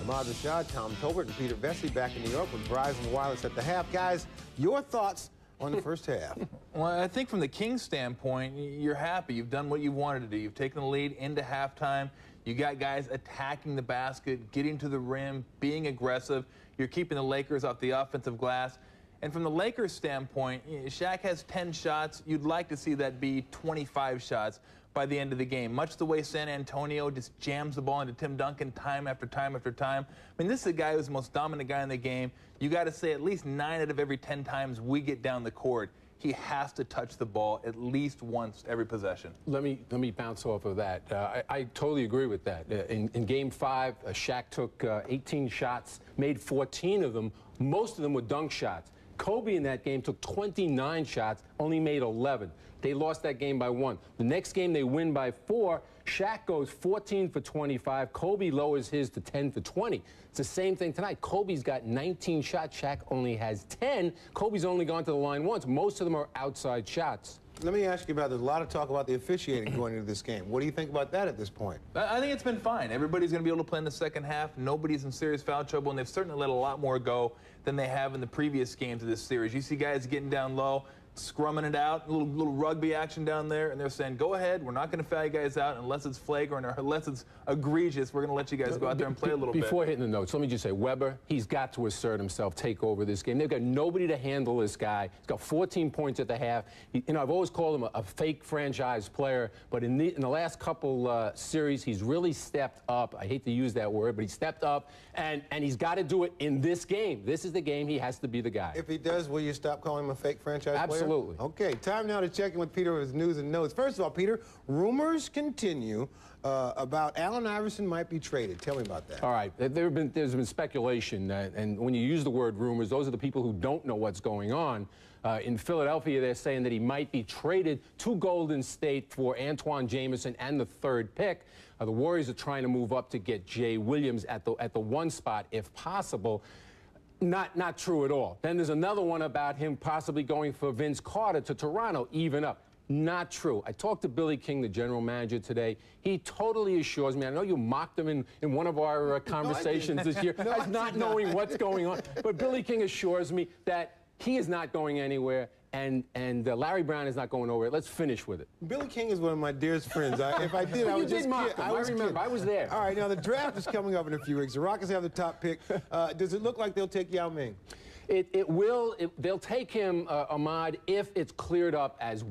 Ahmad Rashad, Tom Tolbert, and Peter Vesey back in New York with Verizon Wireless at the half. Guys, your thoughts on the first half? Well, I think from the Kings standpoint, you're happy. You've done what you wanted to do. You've taken the lead into halftime. You got guys attacking the basket, getting to the rim, being aggressive. You're keeping the Lakers off the offensive glass. And from the Lakers standpoint, Shaq has 10 shots. You'd like to see that be 25 shots by the end of the game, much the way San Antonio just jams the ball into Tim Duncan time after time after time. I mean, this is a guy who's the most dominant guy in the game. You got to say at least 9 out of every 10 times we get down the court, he has to touch the ball at least once every possession. Let me bounce off of that. I totally agree with that. In Game 5, Shaq took 18 shots, made 14 of them. Most of them were dunk shots. Kobe in that game took 29 shots, only made 11. They lost that game by 1. The next game they win by 4. Shaq goes 14 for 25. Kobe lowers his to 10 for 20. It's the same thing tonight. Kobe's got 19 shots. Shaq only has 10. Kobe's only gone to the line once. Most of them are outside shots. Let me ask you about, there's a lot of talk about the officiating going into this game. What do you think about that at this point? I think it's been fine. Everybody's going to be able to play in the second half. Nobody's in serious foul trouble, and they've certainly let a lot more go than they have in the previous games of this series. You see guys getting down low, scrumming it out, a little rugby action down there, and they're saying, go ahead, we're not going to foul you guys out unless it's flagrant or unless it's egregious. We're going to let you guys go out there and play a little bit. Before hitting the notes, let me just say, Weber, he's got to assert himself, take over this game. They've got nobody to handle this guy. He's got 14 points at the half. I've always called him a fake franchise player, but in the last couple series, he's really stepped up. I hate to use that word, but he stepped up, and he's got to do it in this game. This is the game. He has to be the guy. If he does, will you stop calling him a fake franchise player? Absolutely. Okay, time now to check in with Peter with his news and notes. First of all, Peter, rumors continue about Allen Iverson might be traded. Tell me about that. All right, there's been speculation, and when you use the word rumors, those are the people who don't know what's going on. In Philadelphia, they're saying that he might be traded to Golden State for Antoine Jamison and the 3rd pick. The Warriors are trying to move up to get Jay Williams at the 1 spot, if possible. Not true at all. Then there's another one about him possibly going for Vince Carter to Toronto, even up. Not true. I talked to Billy King, the general manager, today. He totally assures me, I know you mocked him in one of our conversations this year, as not knowing what's going on, but Billy King assures me that he is not going anywhere, and Larry Brown is not going nowhere. Let's finish with it. Billy King is one of my dearest friends. If I did, I would just mock him. I remember. I was there. All right, now the draft is coming up in a few weeks. The Rockets have the top pick. Does it look like they'll take Yao Ming? They'll take him, Ahmad, if it's cleared up as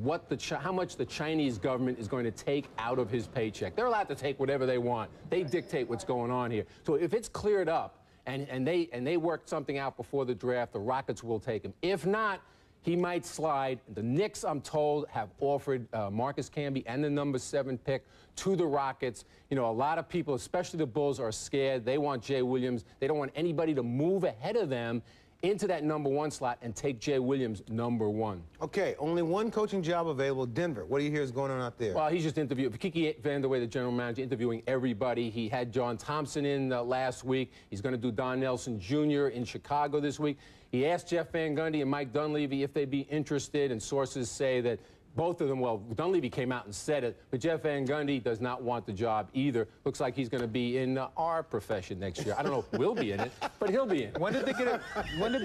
how much the Chinese government is going to take out of his paycheck. They're allowed to take whatever they want. They dictate what's going on here. So if it's cleared up and they worked something out before the draft, the Rockets will take him. If not, he might slide. The Knicks, I'm told, have offered Marcus Camby and the number 7 pick to the Rockets. You know, a lot of people, especially the Bulls, are scared. They want Jay Williams. They don't want anybody to move ahead of them into that number 1 slot and take Jay Williams number 1. Okay, only one coaching job available, Denver. What do you hear is going on out there? Well, he's just interviewing. Kiki Vandeweghe, the general manager, interviewing everybody. He had John Thompson in last week. He's going to do Don Nelson Jr. in Chicago this week. He asked Jeff Van Gundy and Mike Dunleavy if they'd be interested, and sources say that both of them, well, Dunleavy came out and said it, but Jeff Van Gundy does not want the job either. Looks like he's going to be in our profession next year. I don't know if we'll be in it, but he'll be in. When did they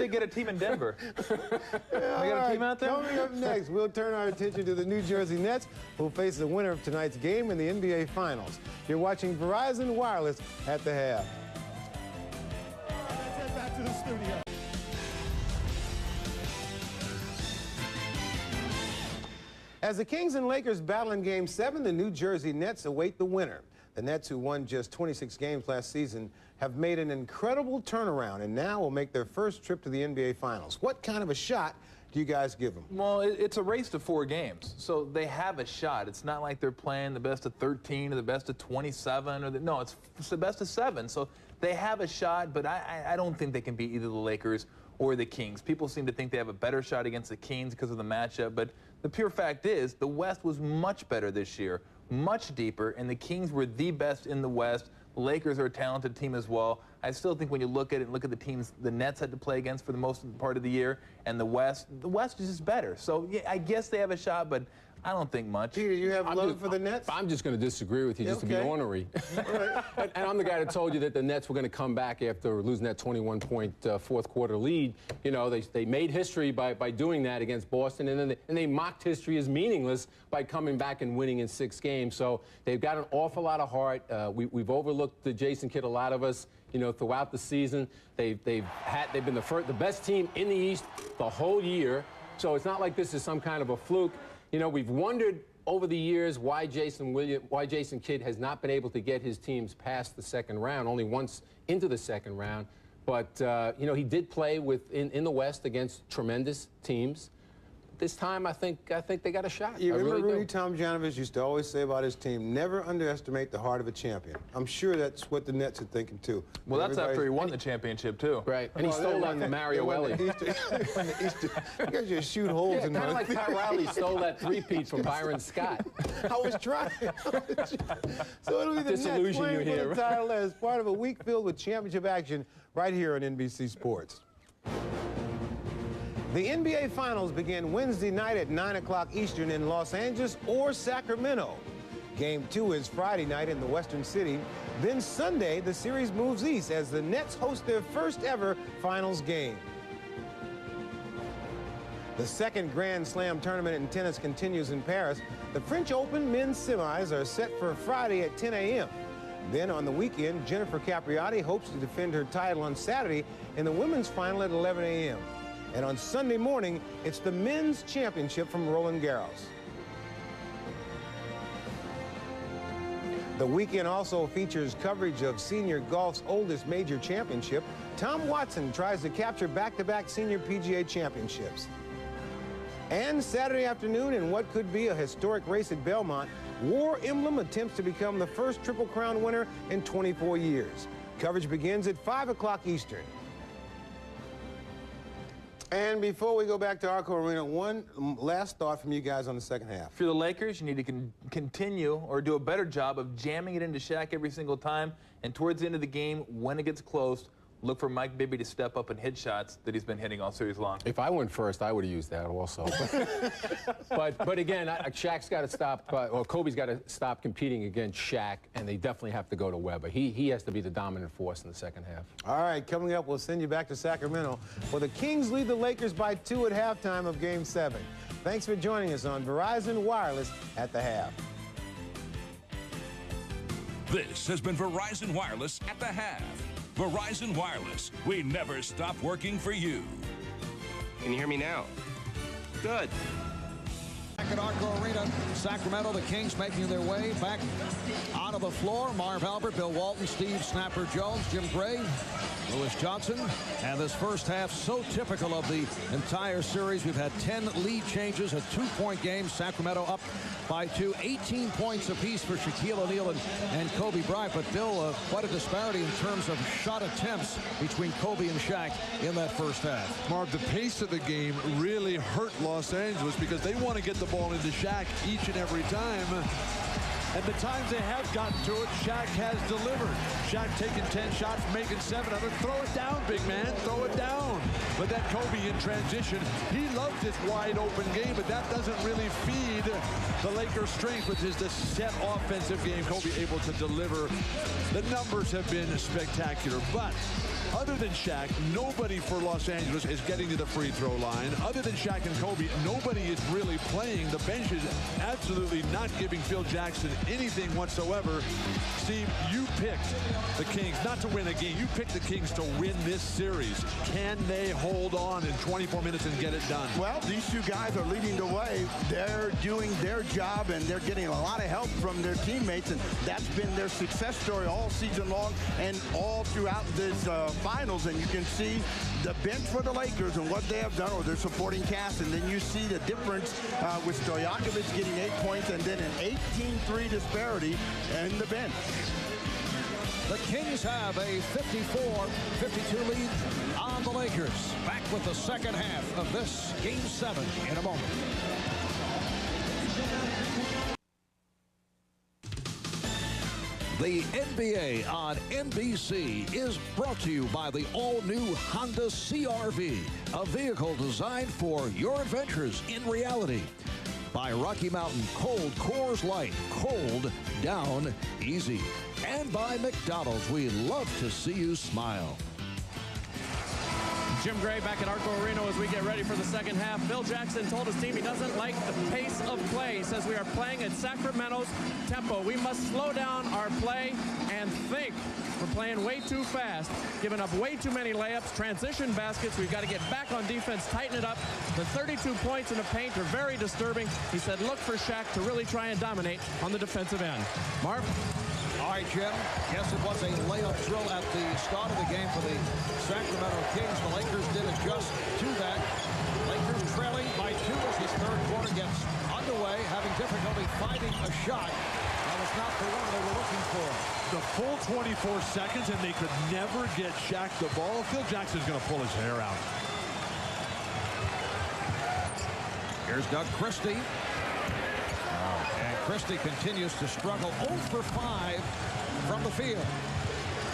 get a team in Denver? They got a team out there? Coming up next, we'll turn our attention to the New Jersey Nets, who face the winner of tonight's game in the NBA Finals. You're watching Verizon Wireless at the half. Let's head back to the studio. As the Kings and Lakers battle in Game 7, the New Jersey Nets await the winner. The Nets, who won just 26 games last season, have made an incredible turnaround and now will make their first trip to the NBA Finals. What kind of a shot do you guys give them? Well, it's a race to 4 games, so they have a shot. It's not like they're playing the best of 13 or the best of 27. No, it's the best of 7. So they have a shot, but I don't think they can beat either the Lakers or the Kings. People seem to think they have a better shot against the Kings because of the matchup, but the pure fact is the West was much better this year, much deeper, and the Kings were the best in the West Lakers are a talented team as well. I still think when you look at it, look at the teams the Nets had to play against for the most part of the year, and the West is just better. So yeah, I guess they have a shot, but I don't think much. Peter, you have love for the Nets? I'm just going to disagree with you just to be ornery. And I'm the guy that told you that the Nets were going to come back after losing that 21-point fourth quarter lead. You know, they made history by doing that against Boston, and then they mocked history as meaningless by coming back and winning in 6 games. So they've got an awful lot of heart. We've overlooked the Jason Kidd, a lot of us, you know, throughout the season. They've been the best team in the East the whole year. So it's not like this is some kind of a fluke. You know, we've wondered over the years why Jason Kidd has not been able to get his teams past the second round, only once into the second round. But, you know, he did play in the West against tremendous teams. This time, I think they got a shot. You remember Rudy Tomjanovich used to always say about his team, never underestimate the heart of a champion. I'm sure that's what the Nets are thinking, too. Well, that's after he won the championship, too. Right. And he stole that from Mario Elliott. You guys just shoot holes in kind of like Pat Riley stole that three-peat from Byron Scott. I was trying. So it'll be the Nets playing for the title as part of a week filled with championship action right here on NBC Sports. The NBA Finals begin Wednesday night at 9 o'clock Eastern in Los Angeles or Sacramento. Game 2 is Friday night in the Western City. Then Sunday, the series moves east as the Nets host their first ever Finals game. The second Grand Slam tournament in tennis continues in Paris. The French Open men's semis are set for Friday at 10 a.m. Then on the weekend, Jennifer Capriati hopes to defend her title on Saturday in the women's final at 11 a.m. And on Sunday morning, it's the men's championship from Roland Garros. The weekend also features coverage of senior golf's oldest major championship. Tom Watson tries to capture back-to-back senior PGA championships. And Saturday afternoon, in what could be a historic race at Belmont, War Emblem attempts to become the first Triple Crown winner in 24 years. Coverage begins at 5 o'clock Eastern. And before we go back to ARCO Arena, one last thought from you guys on the second half. If you're the Lakers, you need to continue or do a better job of jamming it into Shaq every single time. And towards the end of the game, when it gets close, look for Mike Bibby to step up and hit shots that he's been hitting all series long. If I went first, I would have used that also. but again, Shaq's got to stop, or Kobe's got to stop competing against Shaq, and they definitely have to go to Webber. He has to be the dominant force in the second half. All right, coming up, we'll send you back to Sacramento, where the Kings lead the Lakers by 2 at halftime of Game 7. Thanks for joining us on Verizon Wireless at the half. This has been Verizon Wireless at the half. Verizon Wireless, we never stop working for you. Can you hear me now? Good. Back at ARCO Arena, Sacramento, the Kings making their way back onto the floor. Marv Albert, Bill Walton, Steve Snapper Jones, Jim Gray, Lewis Johnson. And this first half, so typical of the entire series. We've had 10 lead changes, a 2-point game. Sacramento up by 2, 18 points apiece for Shaquille O'Neal and Kobe Bryant. But Bill, quite a disparity in terms of shot attempts between Kobe and Shaq in that first half. Marv, the pace of the game really hurt Los Angeles because they want to get the ball into Shaq each and every time. And the times they have gotten to it, Shaq has delivered. Shaq taking 10 shots, making 7 of them. Throw it down, big man. Throw it down. But that Kobe in transition, he loves this wide open game, but that doesn't really feed the Lakers' strength, which is the set offensive game. Kobe able to deliver. The numbers have been spectacular, but other than Shaq, nobody for Los Angeles is getting to the free throw line. Other than Shaq and Kobe, nobody is really playing. The bench is absolutely not giving Phil Jackson anything whatsoever. Steve, you picked the Kings not to win a game. You picked the Kings to win this series. Can they hold on in 24 minutes and get it done? Well, these two guys are leading the way. They're doing their job, and they're getting a lot of help from their teammates, and that's been their success story all season long and all throughout this finals. And you can see the bench for the Lakers and what they have done, or their supporting cast, and then you see the difference with Stojakovic getting 8 points and then an 18-3 disparity in the bench. The Kings have a 54-52 lead on the Lakers. Back with the second half of this Game 7 in a moment. The NBA on NBC is brought to you by the all-new Honda CR-V, a vehicle designed for your adventures in reality. By Rocky Mountain Cold Coors Light, cold down easy. And by McDonald's, we love to see you smile. Jim Gray back at ARCO Arena as we get ready for the second half. Phil Jackson told his team he doesn't like the pace of play. He says we are playing at Sacramento's tempo. We must slow down our play and think. We're playing way too fast, giving up way too many layups, transition baskets. We've got to get back on defense, tighten it up. The 32 points in the paint are very disturbing. He said look for Shaq to really try and dominate on the defensive end. Marv? All right, Jim. Yes, it was a layup drill at the start of the game for the Sacramento Kings. The Lakers did adjust to that. Lakers trailing by 2 as this third quarter gets underway, having difficulty finding a shot. That was not the one they were looking for. The full 24 seconds, and they could never get Shaq the ball. Phil Jackson's going to pull his hair out. Here's Doug Christie. And Christie continues to struggle 0 for 5 from the field.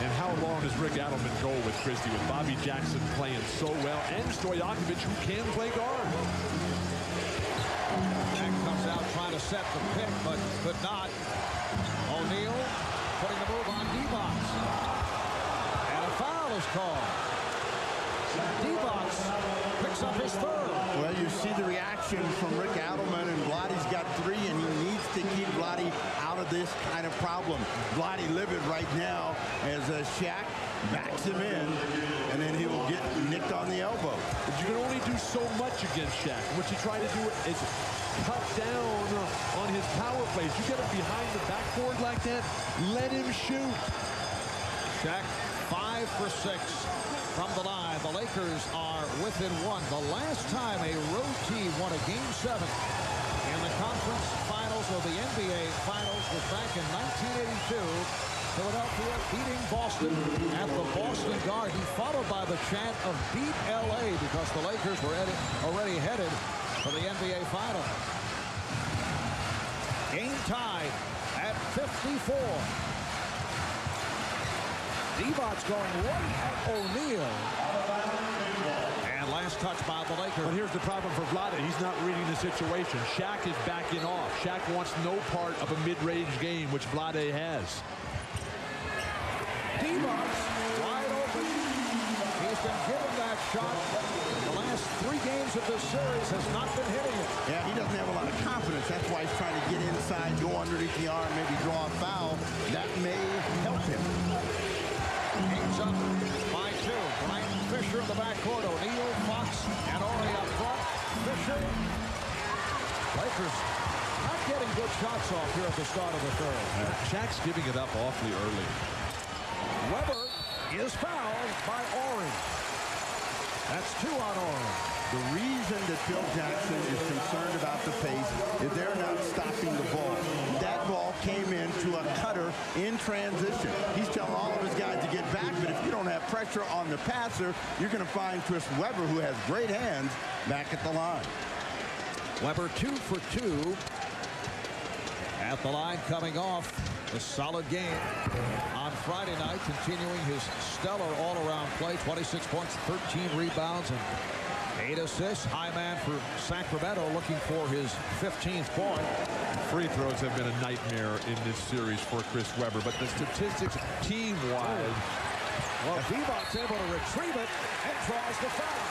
And how long does Rick Adelman go with Christie with Bobby Jackson playing so well and Stojakovic, who can play guard? Jack comes out trying to set the pick, but could not. O'Neal putting the move on D-Box. And a foul is called. D-Box picks up his third. Well, you see the reaction from Rick Adelman, and Vladdy's got 3, and he needs to keep Vladdy out of this kind of problem. Vladdy livid right now as Shaq backs him in, and then he will get nicked on the elbow. But you can only do so much against Shaq. What you try to do is cut down on his power plays. You get him behind the backboard like that, let him shoot. Shaq 5 for 6 from the line. The Lakers are within 1. The last time a road team won a Game 7 in the conference finals or the NBA finals was back in 1982. Philadelphia beating Boston at the Boston Garden, followed by the chant of beat LA because the Lakers were already headed for the NBA final. Game tied at 54. D-Bot's going right at O'Neal. And last touch by the Lakers. But here's the problem for Vlade. He's not reading the situation. Shaq is backing off. Shaq wants no part of a mid-range game, which Vlade has. D-Bot's wide open. He's been given that shot. The last 3 games of this series has not been hitting it. Yeah, he doesn't have a lot of confidence. That's why he's trying to get inside, go underneath the arm, maybe draw a foul. That may help him. Kings up by 2. Bryant Fisher in the backcourt. O'Neal, Fox, and Ori up front. Fisher. Lakers not getting good shots off here at the start of the third. Shaq's giving it up awfully early. Weber is fouled by Ori. That's 2 on Ori. The reason that Phil Jackson is concerned about the pace is they're not stopping the ball. That ball came into a cutter in transition. He's telling all of his guys to get back, but if you don't have pressure on the passer, you're going to find Chris Weber, who has great hands, back at the line. Weber 2 for 2 at the line, coming off a solid game on Friday night, continuing his stellar all-around play. 26 points, 13 rebounds, and 8 assists. High man for Sacramento, looking for his 15th point. Free throws have been a nightmare in this series for Chris Weber, but the statistics team-wide. Well, D-Bot's able to retrieve it and draws the foul.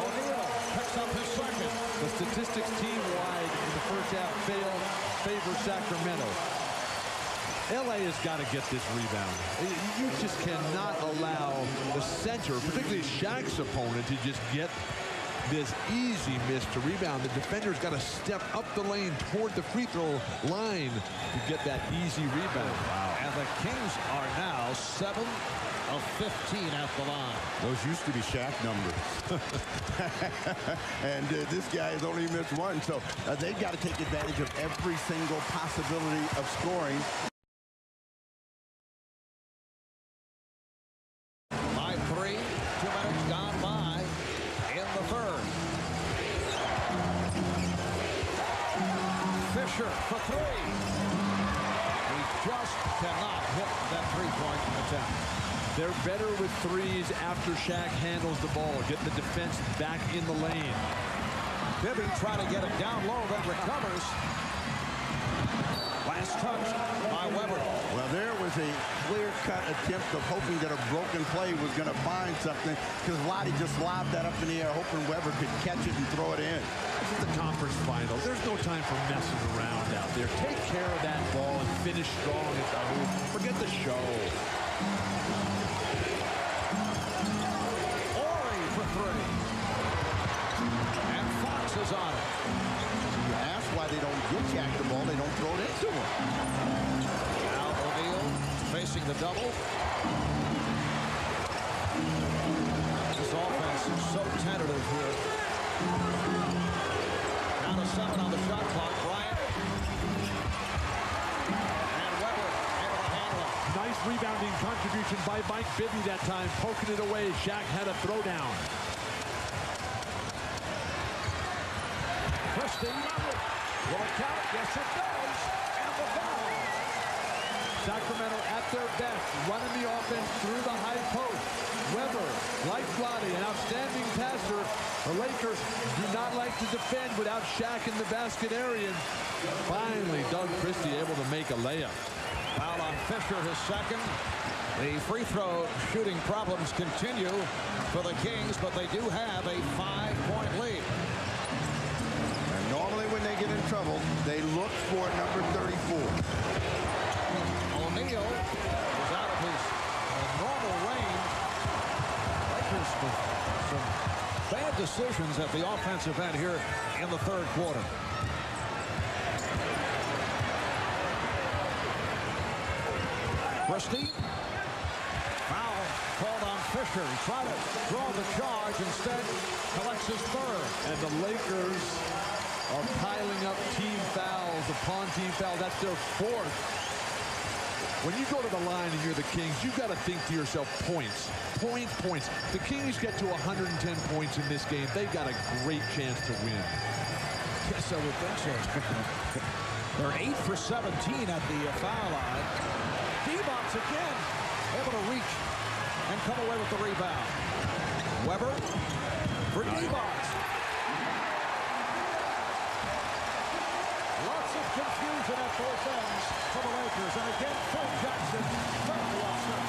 O'Neal picks up his second. The statistics team-wide in the first half favor Sacramento. LA has got to get this rebound. You just cannot allow the center, particularly Shaq's opponent, to just get this easy miss to rebound. The defender's got to step up the lane toward the free throw line to get that easy rebound. Wow. And the Kings are now 7 of 15 at the line. Those used to be Shaq numbers. And this guy has only missed 1, so they've got to take advantage of every single possibility of scoring. By 3, 2 minutes gone by in the third. Fisher for 3. just cannot hit that three-point attempt. They're better with threes after Shaq handles the ball, getting the defense back in the lane. Bibby trying to get it down low, then recovers. Last touch by Weber. Well, there was a clear-cut attempt of hoping that a broken play was going to find something, because Lottie just lobbed that up in the air, hoping Weber could catch it and throw it in. This is the conference finals. There's no time for messing around out there. Take care of that ball and finish strong at the hoop. Forget the show. Ori for three. And Fox is on it. You ask why they don't get Jack the ball, they don't throw it into him. Now O'Neal facing the double. This offense is so tentative here. Down to 7 on the shot clock. Bryant. And Weber able to handle it. Nice rebounding contribution by Mike Bibby that time, poking it away. Shaq had a throwdown. Christie. Will it count? Yes, it does. And the foul. Sacramento at their best, running the offense through the high post. Weber, like Vlade, an outstanding passer. The Lakers do not like to defend without Shaq in the basket area. Finally, Doug Christie able to make a layup. Foul on Fisher, his second. The free throw shooting problems continue for the Kings, but they do have a 5-point lead. And normally when they get in trouble, they look for number 34. O'Neal is out of his normal range. Lakers with some bad decisions at the offensive end here in the third quarter. Christie. Foul called on Fisher. He tried to draw the charge, instead collects his third. And the Lakers are piling up team fouls upon team fouls. That's their fourth. When you go to the line and you're the Kings, you've got to think to yourself, points. Points. The Kings get to 110 points in this game. They've got a great chance to win. Yes, I would think so. They're 8 for 17 at the foul line. D-Box again, able to reach and come away with the rebound. Weber for D-Box. Lots of confusion at both ends for the Lakers. And again, Phil Jackson firmly upset.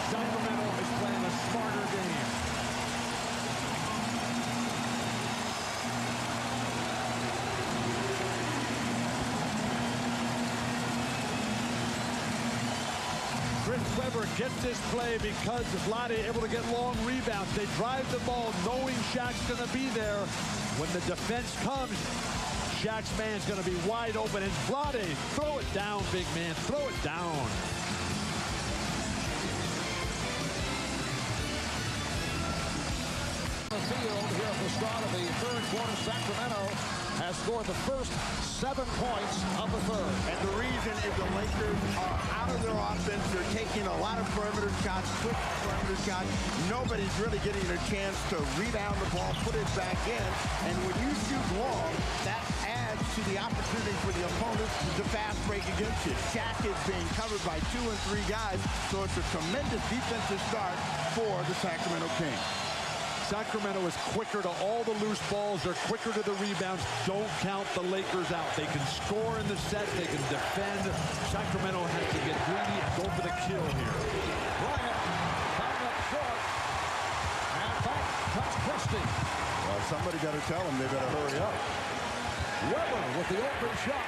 Sacramento is playing a smarter game. Chris Weber gets this play because Vlade able to get long rebounds. They drive the ball knowing Shaq's going to be there. When the defense comes, Shaq's man's going to be wide open. And Vlade, throw it down, big man. Throw it down. The field here at the start of the third quarter. Sacramento has scored the first 7 points of the third. And the reason is the Lakers are out of their offense. They're taking a lot of perimeter shots, quick perimeter shots. Nobody's really getting a chance to rebound the ball, put it back in. And when you shoot long, that adds to the opportunity for the opponents to fast break against you. Shaq is being covered by 2 and 3 guys, so it's a tremendous defensive start for the Sacramento Kings. Sacramento is quicker to all the loose balls. They're quicker to the rebounds. Don't count the Lakers out. They can score in the set. They can defend. Sacramento has to get greedy and go for the kill here. Bryant coming up short. And back comes Christie. Well, somebody got to tell them they better hurry up. Weber with the open shot.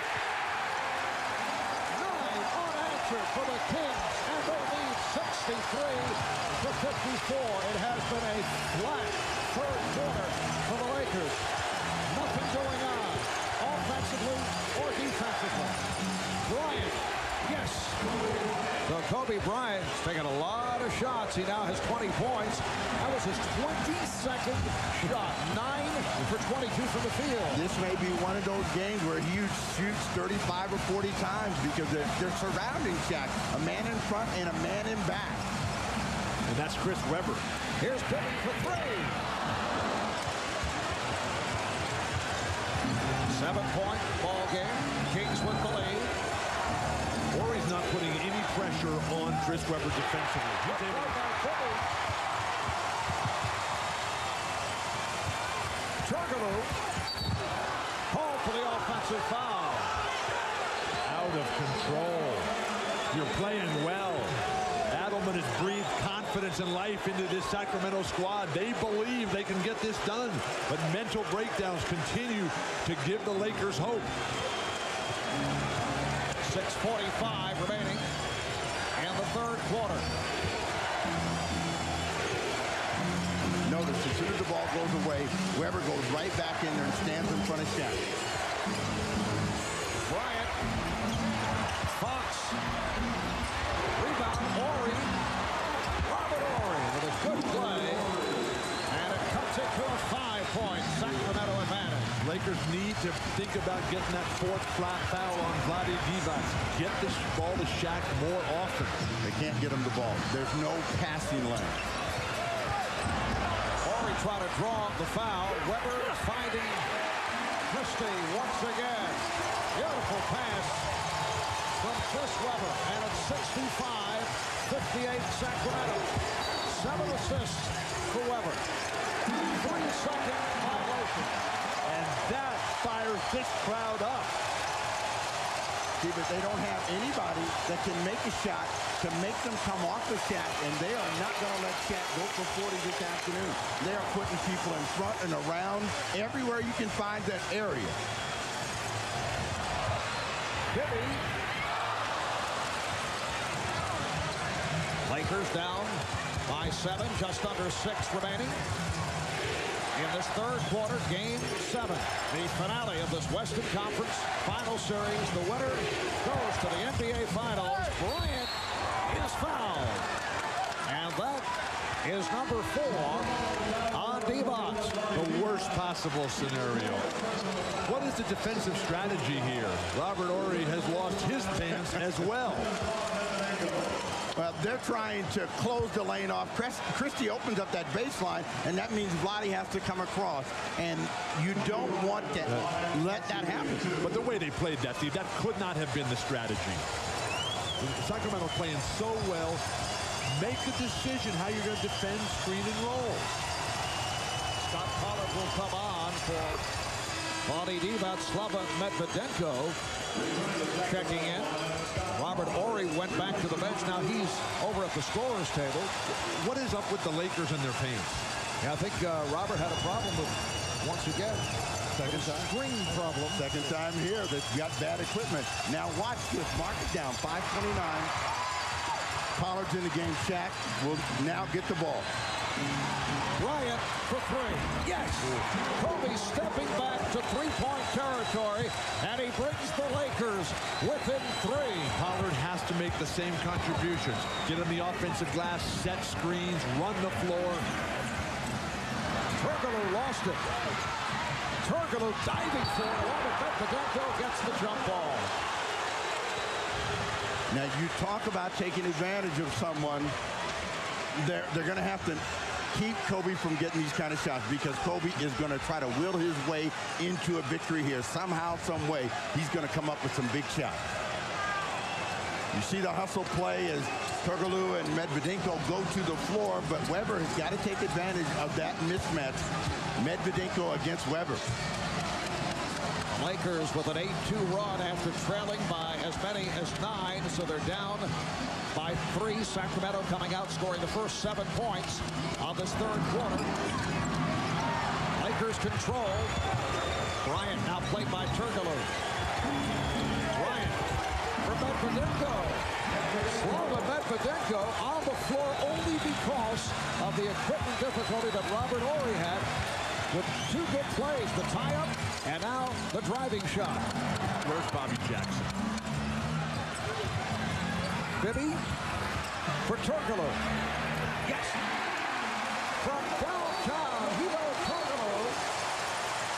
9 unanswered for the Kings. And they lead 63 to 54. It has been a flat third quarter for the Lakers. Nothing going on offensively or defensively. Bryant, yes. So Kobe Bryant's taking a lot of shots. He now has 20 points. That was his 22nd shot. 9 for 22 from the field. This may be one of those games where he shoots 35 or 40 times because they're surrounding Shaq. A man in front and a man in back. And that's Chris Weber. Here's Bibby for 3. 7-point ball game. Kings with the lead. Ori's not putting any pressure on Chris Webber defensively. He's able to... Turkoglu called for the offensive foul. Out of control. You're playing well. Adelman has breathed confidence and life into this Sacramento squad. They believe they can get this done, but mental breakdowns continue to give the Lakers hope. 6:45 remaining in the third quarter. Notice as soon as the ball goes away, Webber goes right back in there and stands in front of Shaq. Bryant. Fox. Rebound. Horry. Robert Horry with a good play. And it cuts it to a 5-point Sacramento advantage. Lakers need to think about getting that fourth flat foul on Vlade Divac. Get this ball to Shaq more often. They can't get him the ball. There's no passing lane. Horry trying to draw the foul. Webber finding Christie once again. Beautiful pass from Chris Webber. And it's 65-58 Sacramento. 7 assists for Webber. 3-second violation. And that fires this crowd up. See, but they don't have anybody that can make a shot to make them come off the Shaq, and they are not going to let Shaq go for 40 this afternoon. They are putting people in front and around everywhere you can find that area. Bibby. Lakers down by 7, just under 6 remaining. In this third quarter, game 7, the finale of this Western Conference Final Series. The winner goes to the NBA Finals. Bryant is fouled. And that is number 4 on Divac. The worst possible scenario. What is the defensive strategy here? Robert Horry has lost his pants as well. Well, they're trying to close the lane off. Christie opens up that baseline, and that means Vlade has to come across. And you don't want to let that happen. But the way they played that, Steve, that could not have been the strategy. Sacramento playing so well. Make a decision how you're going to defend, screen, and roll. Scott Pollard will come on for Vlade Divac. Slava Medvedenko checking in. Robert Horry went back to the bench. Now he's over at the scorer's table. What is up with the Lakers and their pains? Yeah, I think Robert had a problem with, once again, second time string problem. Second time here that's got bad equipment. Now watch this. Mark it down. 5:29. Pollard's in the game. Shaq will now get the ball. Bryant for 3. Yes! Kobe stepping back to 3-point territory, and he brings the Lakers within 3. Pollard has to make the same contributions. Get him the offensive glass, set screens, run the floor. Turkoglu lost it. Turkoglu diving for it. Medvedenko gets the jump ball. Now you talk about taking advantage of someone. They're going to have to keep Kobe from getting these kind of shots, because Kobe is going to try to will his way into a victory here. Somehow, some way, he's going to come up with some big shots. You see the hustle play as Turkoglu and Medvedenko go to the floor, but Webber has got to take advantage of that mismatch. Medvedenko against Webber. Lakers with an 8-2 run after trailing by as many as 9, so they're down by 3. Sacramento coming out, scoring the first 7 points of this third quarter. Lakers control. Bryant now played by Turkoglu. Bryant for Medvedenko. Slava Medvedenko on the floor only because of the equipment difficulty that Robert Horry had, with 2 good plays, the tie-up and now the driving shot. Where's Bobby Jackson? Bibby for Turkoglu. Yes. From downtown, Hito Turkoglu.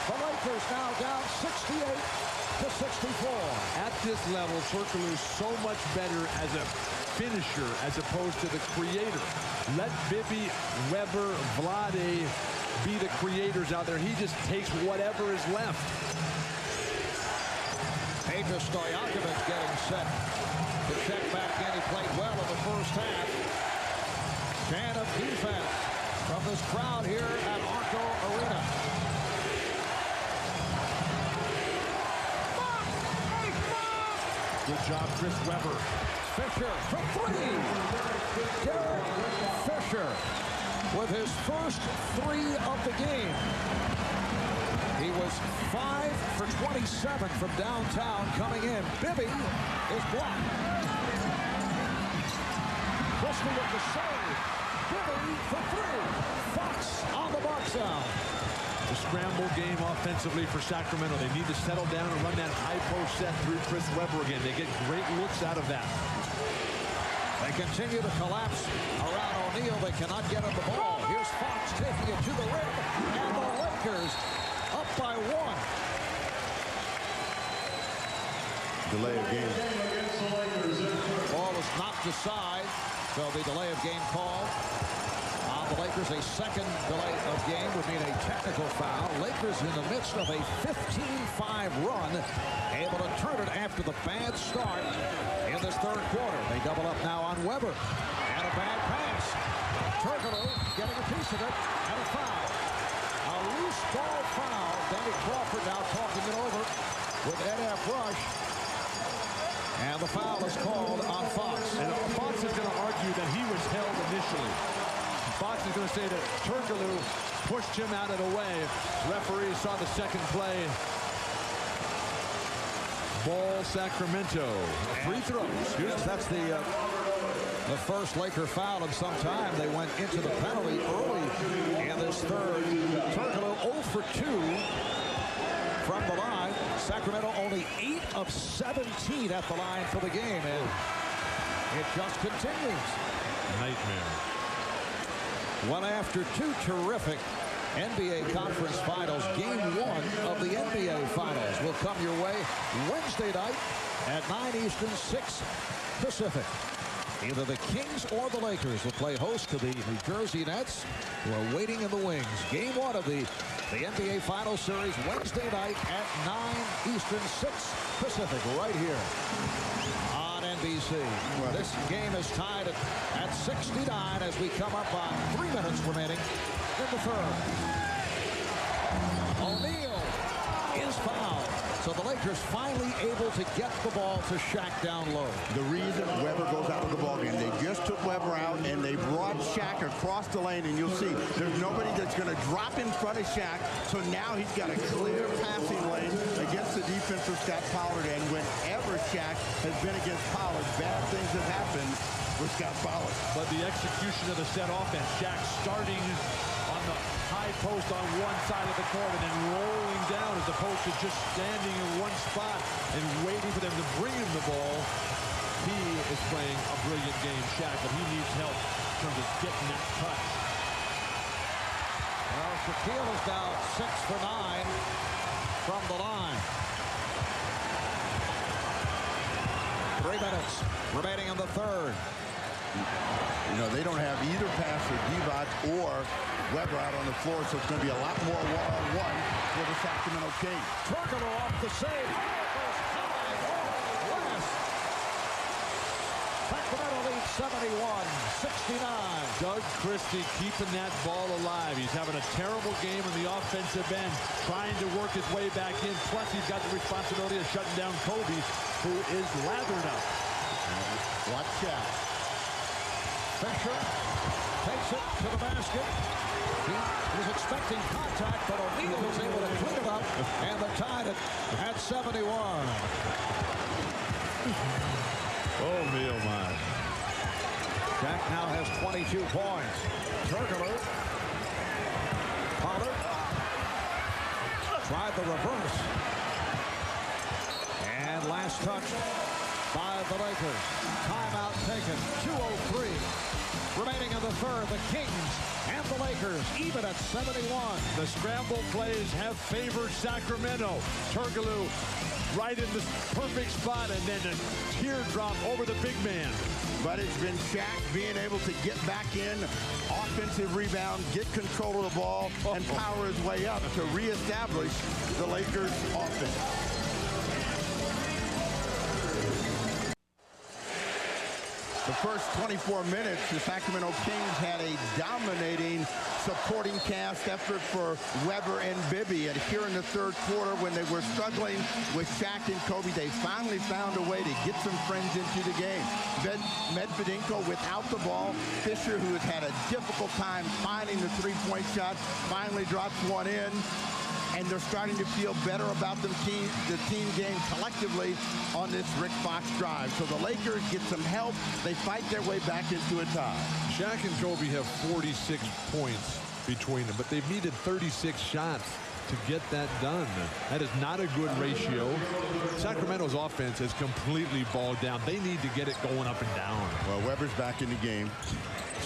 The Lakers now down 68-64. At this level, Turkoglu is so much better as a finisher as opposed to the creator. Let Bibby, Webber, Vlade be the creators out there. He just takes whatever is left. Peja Stojakovic getting set to check back in. He played well in the first half. Fan of defense from this crowd here at ARCO Arena. Good job, Chris Webber. Fisher for three. Derek Fisher with his first three of the game. He was 5 for 27 from downtown coming in. Bibby is blocked. Christie with the save. Bibby for three. Fox on the box out. The scramble game offensively for Sacramento. They need to settle down and run that high post set through Chris Webber again. They get great looks out of that. They continue to collapse around O'Neal. They cannot get him the ball. Here's Fox taking it to the rim. And the Lakers up by one. Delay of game. Ball is knocked aside. So the delay of game called. The Lakers, a second delay of game would mean a technical foul. Lakers in the midst of a 15-5 run, able to turn it after the bad start in this third quarter. They double up now on Webber. And a bad pass. Turkoglu getting a piece of it, and a foul. A loose ball foul. Danny Crawford now talking it over with Ed F. Rush. And the foul is called on Fox. And Fox is going to argue that he was held initially. Fox is going to say that Turkoglu pushed him out of the way. Referee saw the second play. Ball Sacramento. Free throws. Yes, that's the first Laker foul in some time. They went into the penalty early in this third. Turkoglu 0 for 2 from the line. Sacramento only 8 of 17 at the line for the game. And it just continues. Nightmare. Well, after two terrific NBA Conference Finals, Game 1 of the NBA Finals will come your way Wednesday night at 9 Eastern, 6 Pacific. Either the Kings or the Lakers will play host to the New Jersey Nets, who are waiting in the wings. Game 1 of the NBA Finals Series Wednesday night at 9 Eastern, 6 Pacific, right here on NBC. Well, this game is tied at 69 as we come up on 3 minutes remaining in the third. O'Neal is fouled. So the Lakers finally able to get the ball to Shaq down low. The reason Webber goes out of the ballgame, they just took Webber out and they brought Shaq across the lane, and you'll see there's nobody that's going to drop in front of Shaq. So now he's got a clear passing lane against the defense of Scott Pollard. And whenever Shaq has been against Pollard, bad things have happened with Scott Pollard. But the execution of the set offense, Shaq starting on the high post on one side of the court and then rolling down as opposed to just standing in one spot and waiting for them to bring him the ball. He is playing a brilliant game, Shaq, but he needs help in terms of getting that touch. Well, Shaquille is now 6 for 9 from the line. 3 minutes remaining in the third. You know, they don't have either passer, Divac or Webber out on the floor, so it's going to be a lot more one-on-one for the Sacramento Kings. Turkoglu off the save. Sacramento leads 71-69. Doug Christie keeping that ball alive. He's having a terrible game on the offensive end, trying to work his way back in. Plus, he's got the responsibility of shutting down Kobe, who is lathered up. Watch out. Fisher takes it to the basket. He was expecting contact, but O'Neal was able to clean it up, and the tie at 71. Oh, me, oh, my. Shaq now has 22 points. Turkoglu. Pollard tried the reverse. And last touch by the Lakers. Timeout taken. 2:03 remaining in the third. The Kings and the Lakers even at 71. The scramble plays have favored Sacramento. Turkoglu right in the perfect spot, and then a teardrop over the big man. But it's been Shaq being able to get back in, offensive rebound, get control of the ball, and power his way up to reestablish the Lakers' offense. The first 24 minutes, the Sacramento Kings had a dominating supporting cast effort for Weber and Bibby. And here in the third quarter, when they were struggling with Shaq and Kobe, they finally found a way to get some friends into the game. Medvedinko without the ball. Fisher, who has had a difficult time finding the three-point shot, finally drops one in. And they're starting to feel better about the team game collectively on this Rick Fox drive. So the Lakers get some help. They fight their way back into a tie. Shaq and Kobe have 46 points between them, but they've needed 36 shots to get that done. That is not a good ratio. Sacramento's offense is completely bogged down. They need to get it going up and down. Well, Weber's back in the game.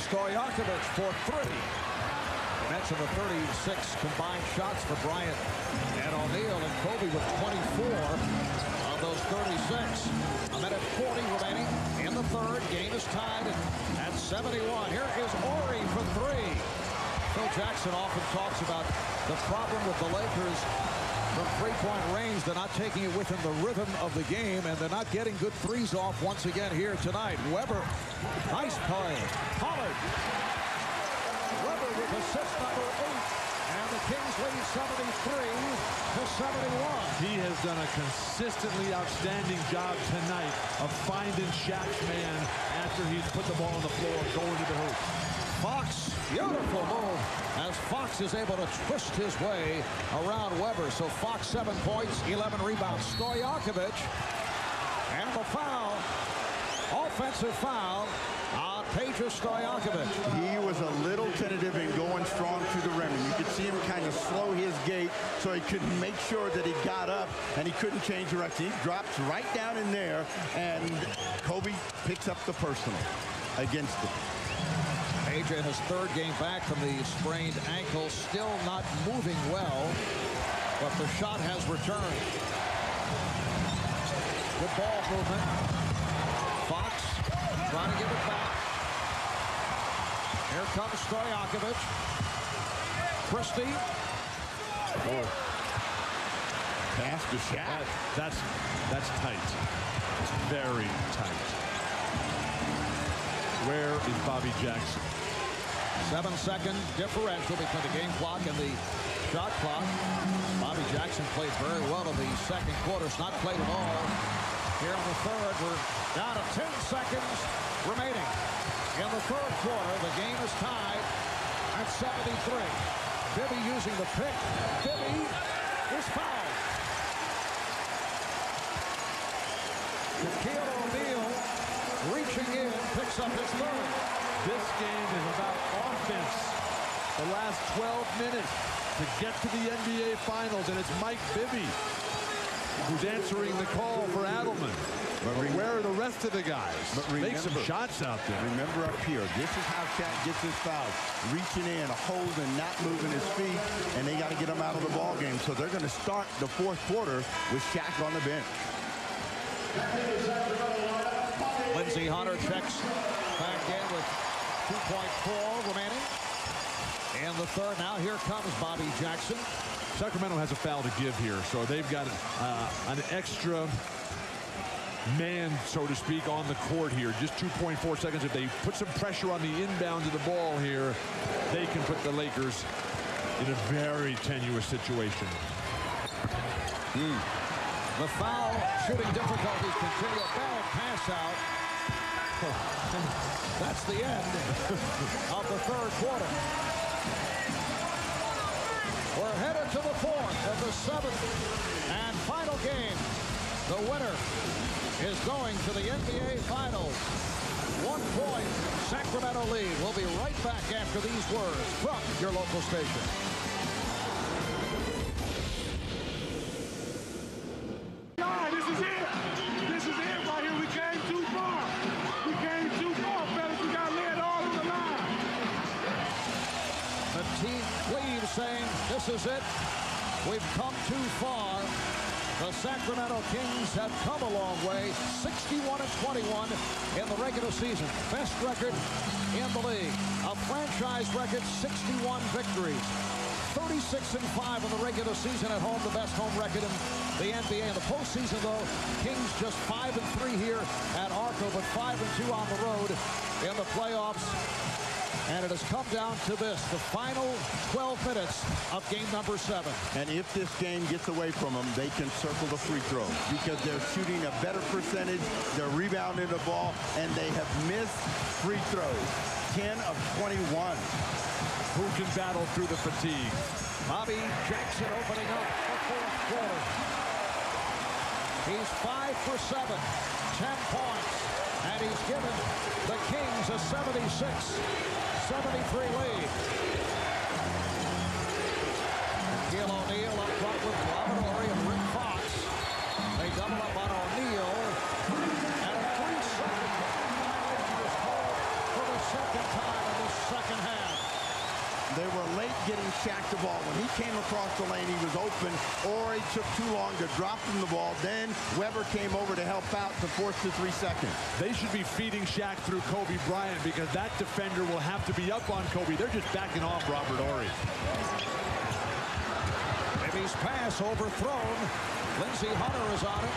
Stojakovic for three. Mention the 36 combined shots for Bryant and O'Neal, and Kobe with 24 of those 36. A minute 40 remaining in the third. Game is tied at 71. Here is Ori for three. Phil Jackson often talks about the problem with the Lakers from three-point range. They're not taking it within the rhythm of the game, and they're not getting good threes off once again here tonight. Weber, nice play. Pollard. Weber with assist number 8, and the Kings lead 73-71. He has done a consistently outstanding job tonight of finding Shaq's man after he's put the ball on the floor going to the hoop. Fox, beautiful move as Fox is able to twist his way around Weber. So Fox 7 points, 11 rebounds. Stojakovic, and the foul, offensive foul on Peja Stojakovic. He was a little tentative in going strong to the rim, and you could see him kind of slow his gait so he could make sure that he got up, and he couldn't change direction. He drops right down in there, and Kobe picks up the personal against him. Peja in his third game back from the sprained ankle, still not moving well, but the shot has returned. Good ball movement. Fox trying to give it back. Here comes Stojakovic. Christie. Oh. Pass to Shaq. That's tight. It's very tight. Where is Bobby Jackson? 7-second differential between the game clock and the shot clock. Bobby Jackson played very well in the second quarter. It's not played at all. Here in the third, we're down to 10 seconds remaining. In the third quarter, the game is tied at 73. Bibby using the pick. Bibby is fouled. Shaquille O'Neal reaching in, picks up his third. This game is about offense. The last 12 minutes to get to the NBA Finals, and it's Mike Bibby who's answering the call for Adelman. But where are the rest of the guys? Make some shots out there. Remember up here, this is how Shaq gets his fouls. Reaching in, holding, not moving his feet, and they got to get him out of the ball game. So they're going to start the fourth quarter with Shaq on the bench. Lindsey Hunter checks back in with 2.4 remaining. And the third, now here comes Bobby Jackson. Sacramento has a foul to give here, so they've got an extra man, so to speak, on the court here. Just 2.4 seconds. If they put some pressure on the inbound of the ball here, they can put the Lakers in a very tenuous situation. The foul shooting difficulties continue. A bad pass out. That's the end of the third quarter. We're headed to the fourth of the seventh and final game. The winner is going to the NBA Finals. 1 point Sacramento lead. We'll be right back after these words from your local station. This is it. This is it right here. We came too far. We came too far, fellas. We got to lay it all on the line. The team leaves saying, this is it. We've come too far. The Sacramento Kings have come a long way. 61-21 in the regular season. Best record in the league. A franchise record, 61 victories. 36-5 in the regular season at home. The best home record in the NBA. In the postseason, though, Kings just 5-3 here at ARCO, but 5-2 on the road in the playoffs. And it has come down to this, the final 12 minutes of game number 7. And if this game gets away from them, they can circle the free throw because they're shooting a better percentage, they're rebounding the ball, and they have missed free throws. 10 of 21. Who can battle through the fatigue? Bobby Jackson opening up the fourth quarter. He's 5 for 7, 10 points, and he's given the Kings a 76-73 lead. Gil O'Neal up front with Robert Horry and Rick Fox. They double up on O'Neal, and a 3-second violation is called for the second time in the second half. They were late getting Shaq the ball. When he came across the lane, he was open, or he took too long to drop him the ball. Then Weber came over to help out to force the 3 seconds. They should be feeding Shaq through Kobe Bryant because that defender will have to be up on Kobe. They're just backing off Robert Horry. His pass overthrown. Lindsey Hunter is on it.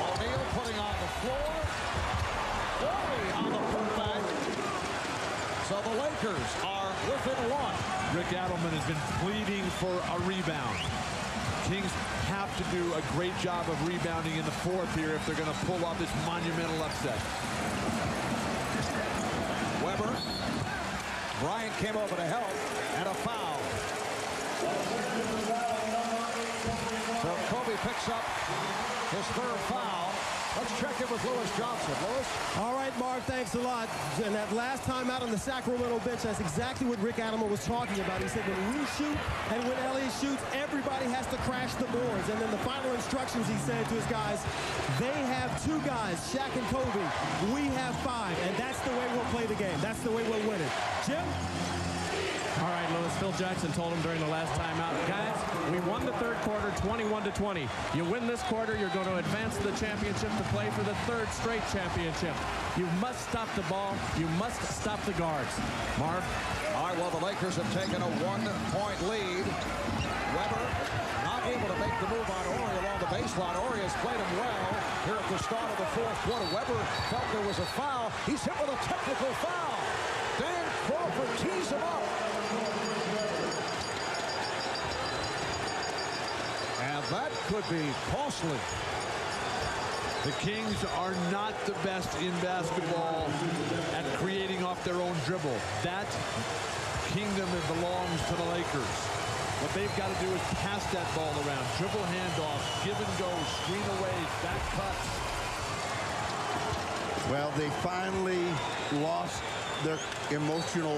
O'Neal putting on the floor. Horry on the putback. So the Lakers are within 1. Rick Adelman has been pleading for a rebound. Kings have to do a great job of rebounding in the fourth here if they're going to pull off this monumental upset. Weber. Bryant came over to help, and a foul. So Kobe picks up his 3rd foul. Let's check in with Lewis Johnson. Lewis? All right, Mark, thanks a lot. And that last time out on the Sacramento bench, that's exactly what Rick Adelman was talking about. He said when we shoot and when Elliott shoots, everybody has to crash the boards. And then the final instructions he said to his guys, they have 2 guys, Shaq and Kobe. We have 5, and that's the way we'll play the game. That's the way we'll win it. Jim? All right, Lewis. Phil Jackson told him during the last timeout, guys, we won the 3rd quarter 21-20. You win this quarter, you're going to advance to the championship to play for the 3rd straight championship. You must stop the ball. You must stop the guards. Marv? All right, well, the Lakers have taken a 1-point lead. Weber not able to make the move on Horry along the baseline. Horry has played him well here at the start of the 4th quarter. Weber felt there was a foul. He's hit with a technical foul. Dan Crawford tees him up. And that could be costly. The Kings are not the best in basketball at creating off their own dribble. That kingdom belongs to the Lakers. What they've got to do is pass that ball around, dribble handoff, give and go, screen away, back cuts. Well, they finally lost their emotional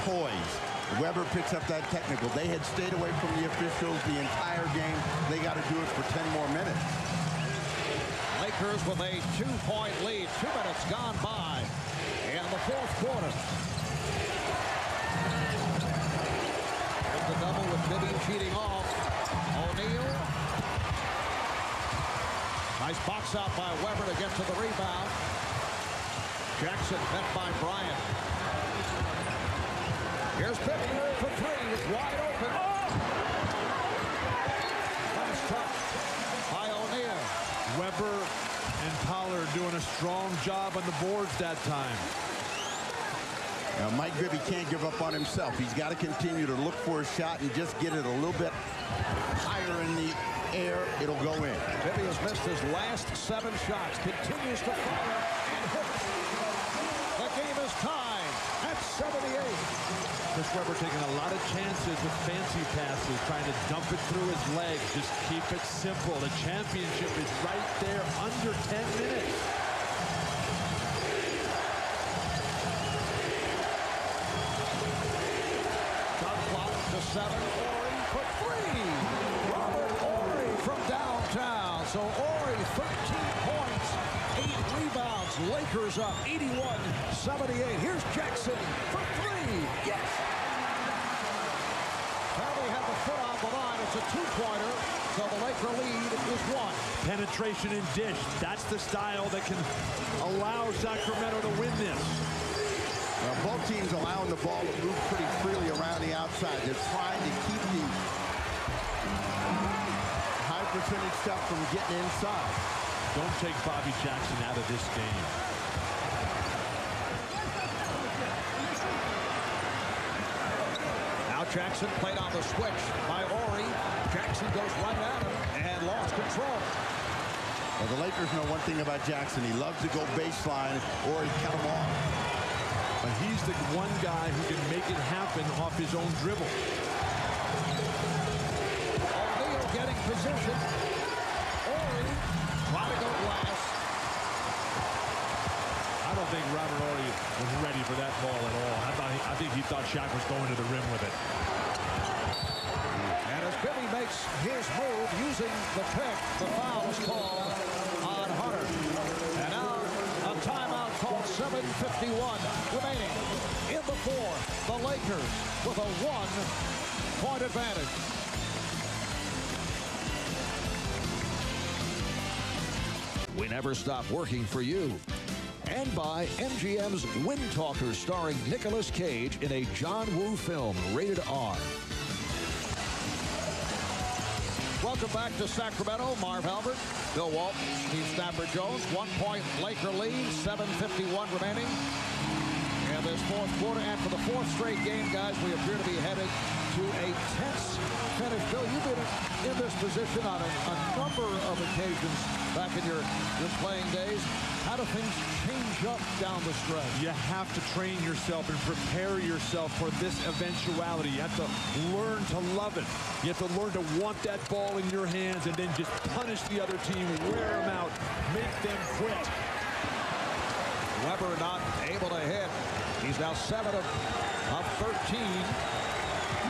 poise. Weber picks up that technical. They had stayed away from the officials the entire game. They got to do it for 10 more minutes. Lakers with a 2-point lead. 2 minutes gone by in the 4th quarter. With the double with Bibby cheating off. O'Neal. Nice box out by Weber to get to the rebound. Jackson met by Bryant. Here's Bibby for 3. It's wide open. Oh! Nice touch by O'Neal. Weber and Pollard doing a strong job on the boards that time. Now, Mike Bibby can't give up on himself. He's got to continue to look for a shot and just get it a little bit higher in the air. It'll go in. Bibby has missed his last 7 shots. Continues to fire and hits. The game is tied at 78. Chris Weber taking a lot of chances with fancy passes, trying to dump it through his legs. Just keep it simple. The championship is right there, under 10 minutes. Shot clock to 7. Horry for 3. Robert Horry from downtown. So Horry, 13 points, 8 rebounds. Lakers up 81-78. Here's Jackson for 3. Yes! Harvey had the foot on the line. It's a 2-pointer. So the Laker lead is 1. Penetration and dish. That's the style that can allow Sacramento to win this. Well, both teams allowing the ball to move pretty freely around the outside. They're trying to keep the high percentage stuff from getting inside. Don't take Bobby Jackson out of this game. Now Jackson played on the switch by Ori. Jackson goes right at him and lost control. Well, the Lakers know one thing about Jackson. He loves to go baseline or he cut him off. But he's the one guy who can make it happen off his own dribble. O'Neal getting position. Ori trying to go glass. I don't think Robert Horry was ready for that ball at all. I think he thought Shaq was going to the rim with it. And as Bibby makes his move using the pick, the foul is called on Hunter. And now a timeout called, 7:51 remaining in the fourth. The Lakers with a 1-point advantage. We never stop working for you. And by MGM's Wind Talkers, starring Nicolas Cage in a John Woo film, rated R. Welcome back to Sacramento. Marv Albert, Bill Walton, Steve Stafford-Jones. 1-point Laker lead, 7:51 remaining in this fourth quarter. And for the fourth straight game, guys, we appear to be headed to a tense finish. Bill, you've been in this position on a number of occasions back in your playing days. How do things change up down the stretch? You have to train yourself and prepare yourself for this eventuality. You have to learn to love it. You have to learn to want that ball in your hands and then just punish the other team, wear them out, make them quit. Weber not able to hit. He's now 7 of 13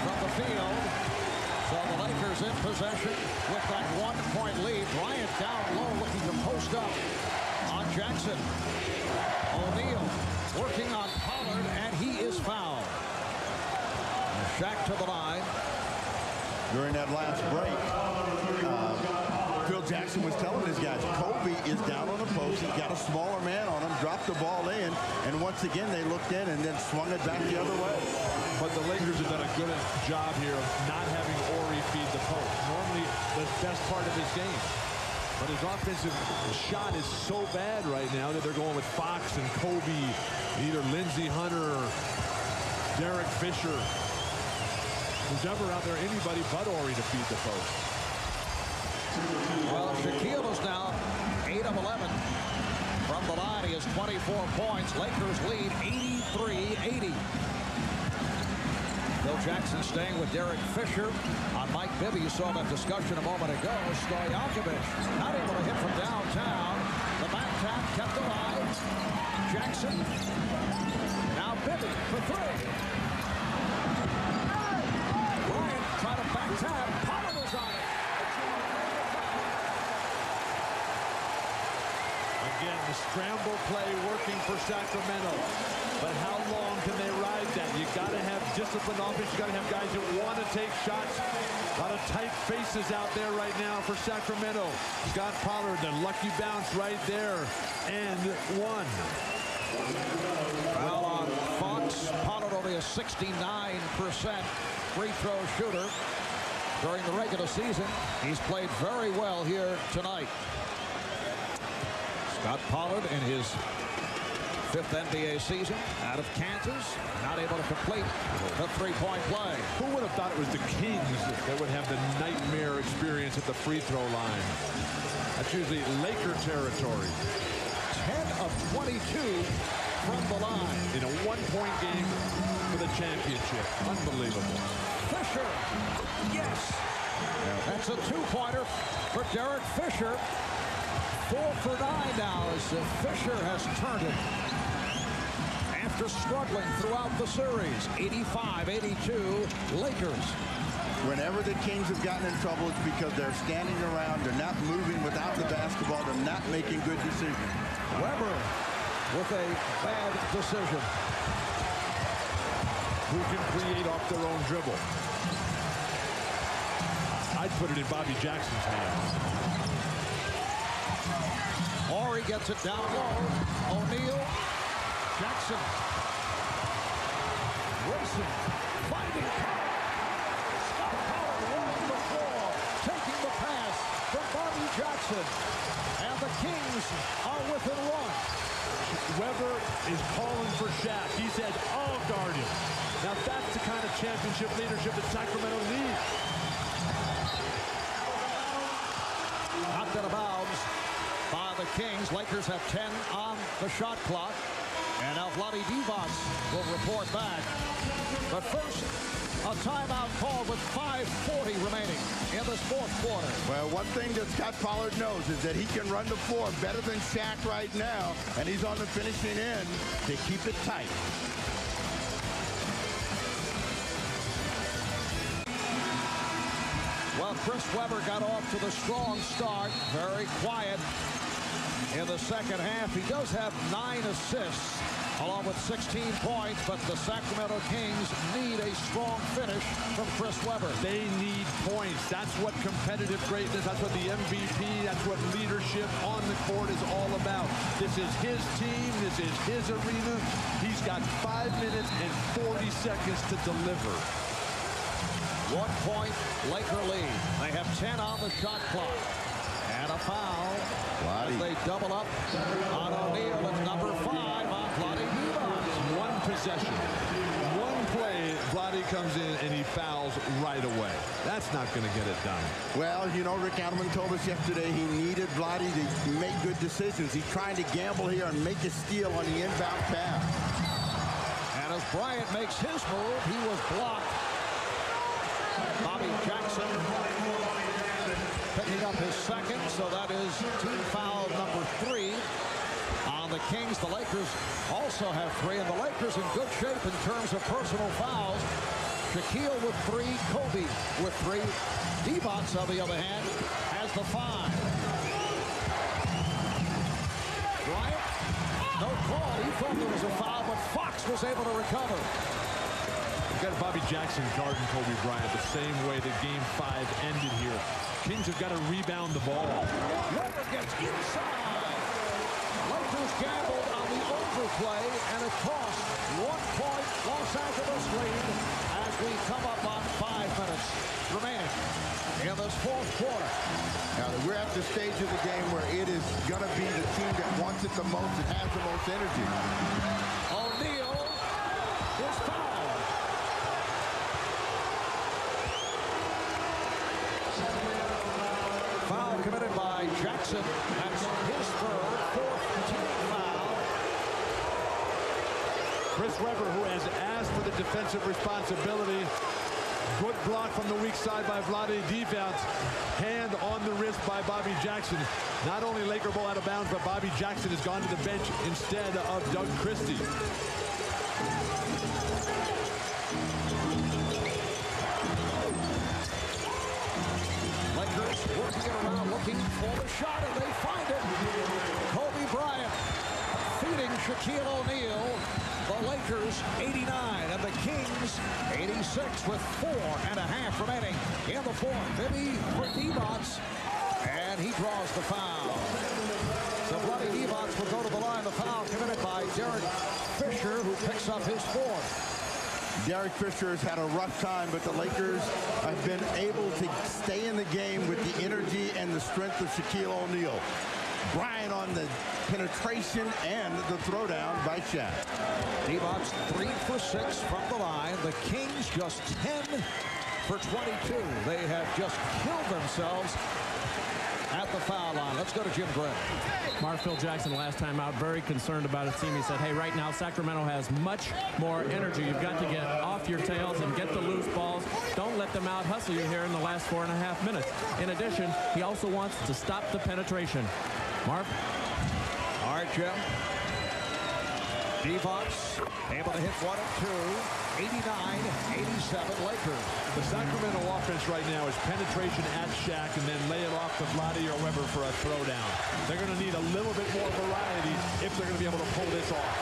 from the field. So the Lakers in possession with that 1-point lead. Bryant down low looking to post up on Jackson. O'Neal working on Pollard, and he is fouled. Shaq to the line. During that last break, Phil Jackson was telling his guys, Kobe is down on the post. He's got a smaller man on him, dropped the ball in, and once again they looked in and then swung it back the other way. But the Lakers have done a good job here of not having Ori feed the post. Normally the best part of his game. But his offensive shot is so bad right now that they're going with Fox and Kobe, either Lindsey Hunter or Derek Fisher. Who's ever out there anybody but Ori to feed the post. Well, Shaquille is now 8 of 11 from the line. He has 24 points. Lakers lead 83-80. Phil Jackson staying with Derek Fisher on Mike Bibby. You saw that discussion a moment ago. Stojakovic not able to hit from downtown. The back tap kept alive. Jackson. Now Bibby for 3. Bryant trying to back tap. Pollard is on it. Again, the scramble play working for Sacramento. But how long can they ride that? You got to have disciplined offense. You got to have guys that want to take shots. A lot of tight faces out there right now for Sacramento. Scott Pollard, the lucky bounce right there, and 1. Well, on Fox, Pollard only a 69% free throw shooter during the regular season. He's played very well here tonight. Scott Pollard in his 5th NBA season out of Kansas, not able to complete the three-point play. Who would have thought it was the Kings that would have the nightmare experience at the free throw line? That's usually Laker territory. 10 of 22 from the line. In a 1-point game for the championship. Unbelievable. Fisher, yes. That's a 2-pointer for Derek Fisher. 4 for 9 now as Fisher has turned it. After struggling throughout the series, 85-82 Lakers. Whenever the Kings have gotten in trouble, it's because they're standing around, they're not moving without the basketball, they're not making good decisions. Weber with a bad decision. Who can create off their own dribble? I'd put it in Bobby Jackson's hands. Ori gets it down low. O'Neal. Jackson. racing, finding power. Scott Pollard rolling the floor, taking the pass from Bobby Jackson. And the Kings are within one. Weber is calling for Shaq. He said, I'll guard him. Now that's the kind of championship leadership that Sacramento needs. Knocked out of bounds by the Kings. Lakers have 10 on the shot clock. And now Vlade Divac will report back. But first, a timeout call with 5:40 remaining in this fourth quarter. Well, one thing that Scott Pollard knows is that he can run the floor better than Shaq right now, and he's on the finishing end to keep it tight. Well, Chris Weber got off to the strong start, very quiet in the second half. He does have 9 assists, along with 16 points, but the Sacramento Kings need a strong finish from Chris Weber. They need points. That's what competitive greatness, that's what the MVP, that's what leadership on the court is all about. This is his team. This is his arena. He's got 5 minutes and 40 seconds to deliver. 1 point Laker lead. They have 10 on the shot clock. And a foul. As they double up on O'Neal. It's number 5 on Vlade Divac. One possession. One play, Vlade comes in and he fouls right away. That's not going to get it done. Well, you know, Rick Adelman told us yesterday he needed Vlade to make good decisions. He's trying to gamble here and make a steal on the inbound pass. And as Bryant makes his move, he was blocked. Bobby Jackson picking up his second, so that is team foul number 3 on the Kings. The Lakers also have 3, and the Lakers in good shape in terms of personal fouls. Shaquille with 3, Kobe with 3. Divac, on the other hand, has the 5. Bryant, no call. He thought there was a foul, but Fox was able to recover. Got Bobby Jackson guarding Kobe Bryant the same way that Game 5 ended here. Kings have got to rebound the ball. Weber gets inside. Lakers gambled on the overplay, and it cost 1 point Los Angeles lead as we come up on 5 minutes remaining in this fourth quarter. Now, we're at the stage of the game where it is going to be the team that wants it the most and has the most energy. O'Neal is fouled. Foul committed by Jackson. That's his third, 4th team foul. Chris Weber, who has asked for the defensive responsibility. Good block from the weak side by Vlade Divac. Hand on the wrist by Bobby Jackson. Not only Laker ball out of bounds, but Bobby Jackson has gone to the bench instead of Doug Christie. Lakers working it around, looking for the shot, and they find it. Kobe Bryant feeding Shaquille O'Neal. The Lakers 89 and the Kings 86 with 4.5 remaining in the fourth. Bibby for Divac, and he draws the foul. So Vlade Divac will go to the line. The foul committed by Derek Fisher, who picks up his 4th. Derek Fisher has had a rough time, but the Lakers have been able to stay in the game with the energy and the strength of Shaquille O'Neal. Bryant on the penetration and the throwdown by Shaq. Divac 3 for 6 from the line. The Kings just 10 for 22. They have just killed themselves at the foul line. Let's go to Jim Grant. Phil Jackson last time out, very concerned about his team. He said, hey, right now Sacramento has much more energy. You've got to get off your tails and get the loose balls. Don't let them out hustle you here in the last 4.5 minutes. In addition, he also wants to stop the penetration. Marv? All right, Jim. Divac able to hit 1 and 2. 89-87 Lakers. The Sacramento offense right now is penetration at Shaq and then lay it off to Vlade or Weber for a throwdown. They're going to need a little bit more variety if they're going to be able to pull this off.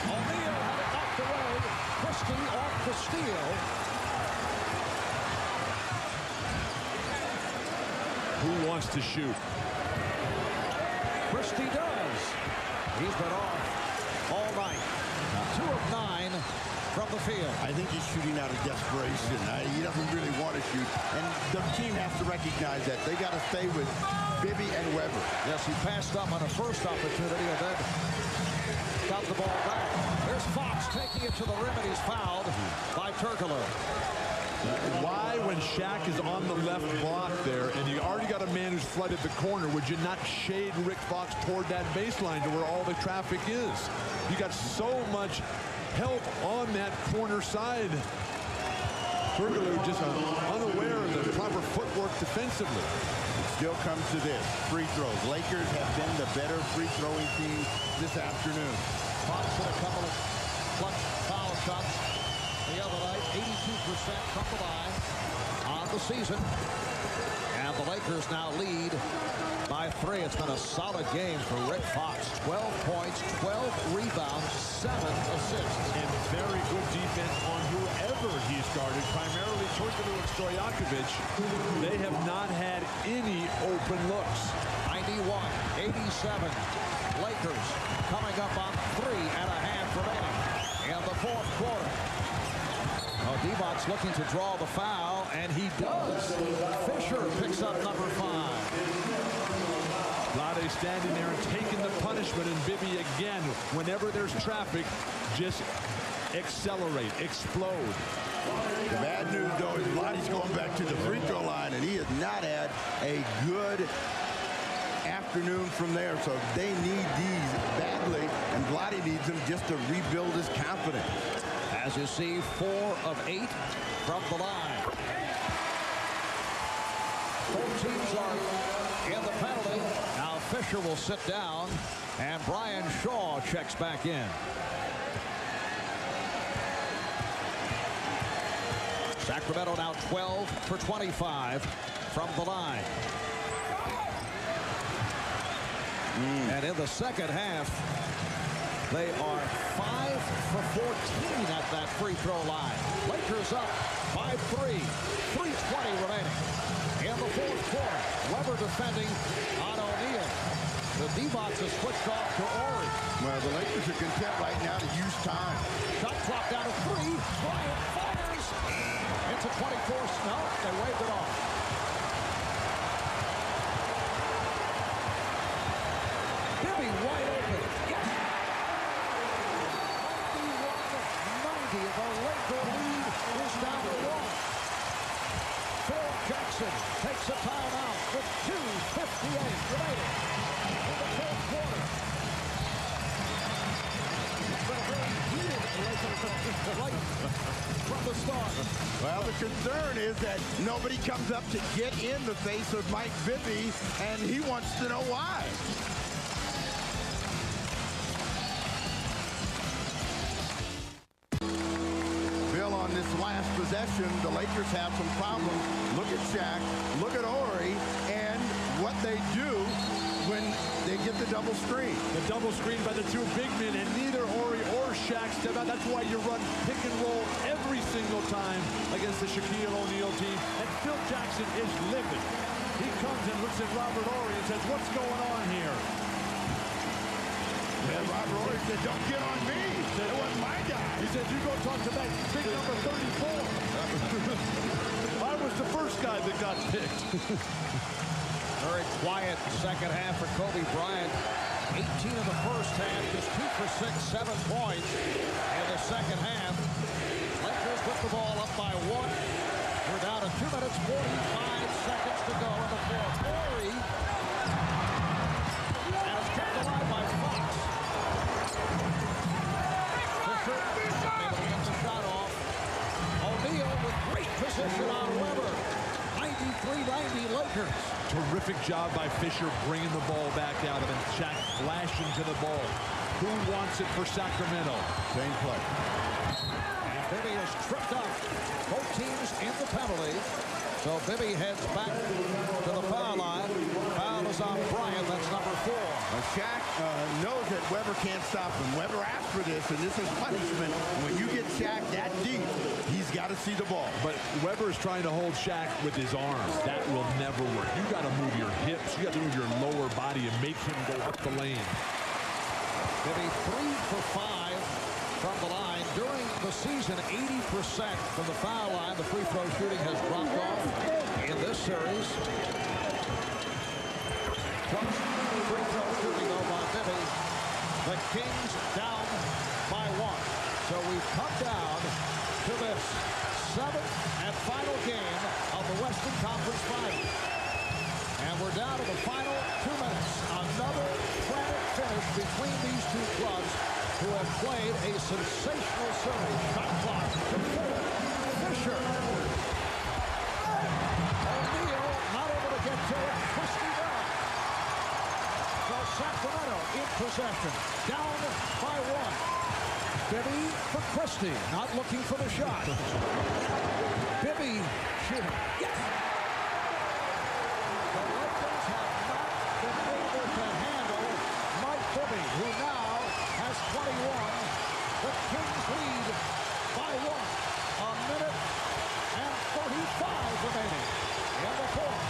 O'Neal had it knocked away. Christie off the steal. Who wants to shoot? Christie does. is. He's been off all night. 2 of 9 from the field. I think he's shooting out of desperation. He doesn't really want to shoot. And the team has to recognize that. They got to stay with Bibby and Weber. Yes, he passed up on a first opportunity and then got the ball back. There's Fox taking it to the rim, and he's fouled by Turkoglu. Why, when Shaq is on the left block there, and you already got a man who's flooded the corner, would you not shade Rick Fox toward that baseline to where all the traffic is? You got so much help on that corner side. Turkoglu just unaware of the proper footwork defensively. Still comes to this. Free throws. Lakers have been the better free-throwing team this afternoon. Fox with a couple of clutch foul shots the other night. 82% from the line on the season. And the Lakers now lead by 3. It's been a solid game for Rick Fox. 12 points, 12 rebounds, 7 assists. And very good defense on whoever he's guarded, primarily Turkoglu and Stojakovic. They have not had any open looks. 91-87. Lakers coming up on 3.5 remaining in the 4th quarter. Divot's looking to draw the foul, and he does. Fisher picks up number 5. Vlade standing there and taking the punishment, and Bibby again, whenever there's traffic, just accelerate, explode. The bad news, though, is Vlade's going back to the free throw line, and he has not had a good afternoon from there, so they need these badly, and Vlade needs them just to rebuild his confidence. As you see, 4 of 8 from the line. Both teams are in the penalty. Now Fisher will sit down, and Brian Shaw checks back in. Sacramento now 12 for 25 from the line. And in the second half, they are 5 for 14 at that free throw line. Lakers up by 3. 3:20 remaining in the 4th quarter. Weber defending on O'Neal. The Divots has switched off to Ori. Well, the Lakers are content right now to use time. Shot clock down to 3. Bryant fires into 24. No, they waved it off. Bibby wide open. Yes. 91-90. The Laker lead is down to 1. Phil Jackson takes a timeout with 2:58 remaining in the 4th quarter. It's been a very heated Lakers right from the start. Well, the concern is that nobody comes up to get in the face of Mike Bibby, and he wants to know why. Bill, on this last possession, the Lakers have some problems. Look at Shaq, look at Ori, and what they do when they get the double screen. The double screen by the 2 big men, and neither Ori or Shaq step out. That's why you run pick and roll every single time against the Shaquille O'Neal team. And Phil Jackson is livid. He comes and looks at Robert Ori and says, "What's going on here?" And Robert Ori said, "Don't get on me. That wasn't my guy." He said, "You go talk to that big number 34. I was the first guy that got picked." Very quiet second half for Kobe Bryant. 18 in the first half, just 2 for 6, 7 points in the second half. Lakers put the ball up by 1. We're down to 2 minutes, 45 seconds to go in the 4th. Ori, and it's kept alive by Fox. Fisher able to get the shot off. O'Neal with great position on Weber. 93-90 Lakers. Terrific job by Fisher bringing the ball back out of him. Shaq flashing to the ball. Who wants it for Sacramento? Same play. And Bibby is tripped up. Both teams in the penalty. So Bibby heads back to the foul line. Foul is on Bryant. That's number 4. Shaq knows that Weber can't stop him. Weber asked for this, and this is punishment. When you get Shaq that deep, he's got to see the ball. But Weber is trying to hold Shaq with his arms. That will never work. You got to move your hips. You got to move your lower body and make him go up the lane. Bibby 3 for 5 from the line. During the season, 80% from the foul line. The free throw shooting has dropped off in this series. Free throw shooting though by Bibby. The Kings down by 1. So we've come down to this 7th and final game of the Western Conference Finals. And we're down to the final 2 minutes. Another frantic finish between these two clubs who have played a sensational series. Shot clock to Fisher. O'Neal not able to get to it. Christie down. So Sacramento in possession. Down by 1. Bibby for Christie, not looking for the shot. Bibby shooting. Yes! The Lakers have not been able to handle Mike Bibby, who now has 21. The Kings lead by 1. A minute and 45 remaining in the fourth.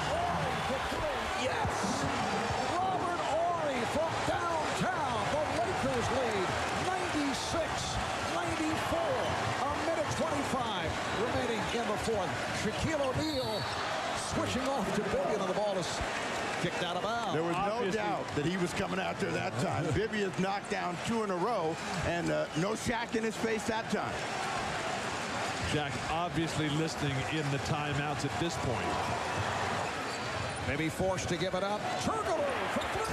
Horry for 3. Yes! Robert Horry from downtown. Lakers lead 96-94. A minute 25 remaining in the fourth. Shaquille O'Neal switching off to Bibby, and the ball is kicked out of bounds. There was no doubt that he was coming out there that time. Bibby has knocked down 2 in a row, and no Shaq in his face that time. Shaq obviously listening in the timeouts at this point. Maybe forced to give it up. Turkoglu for 3.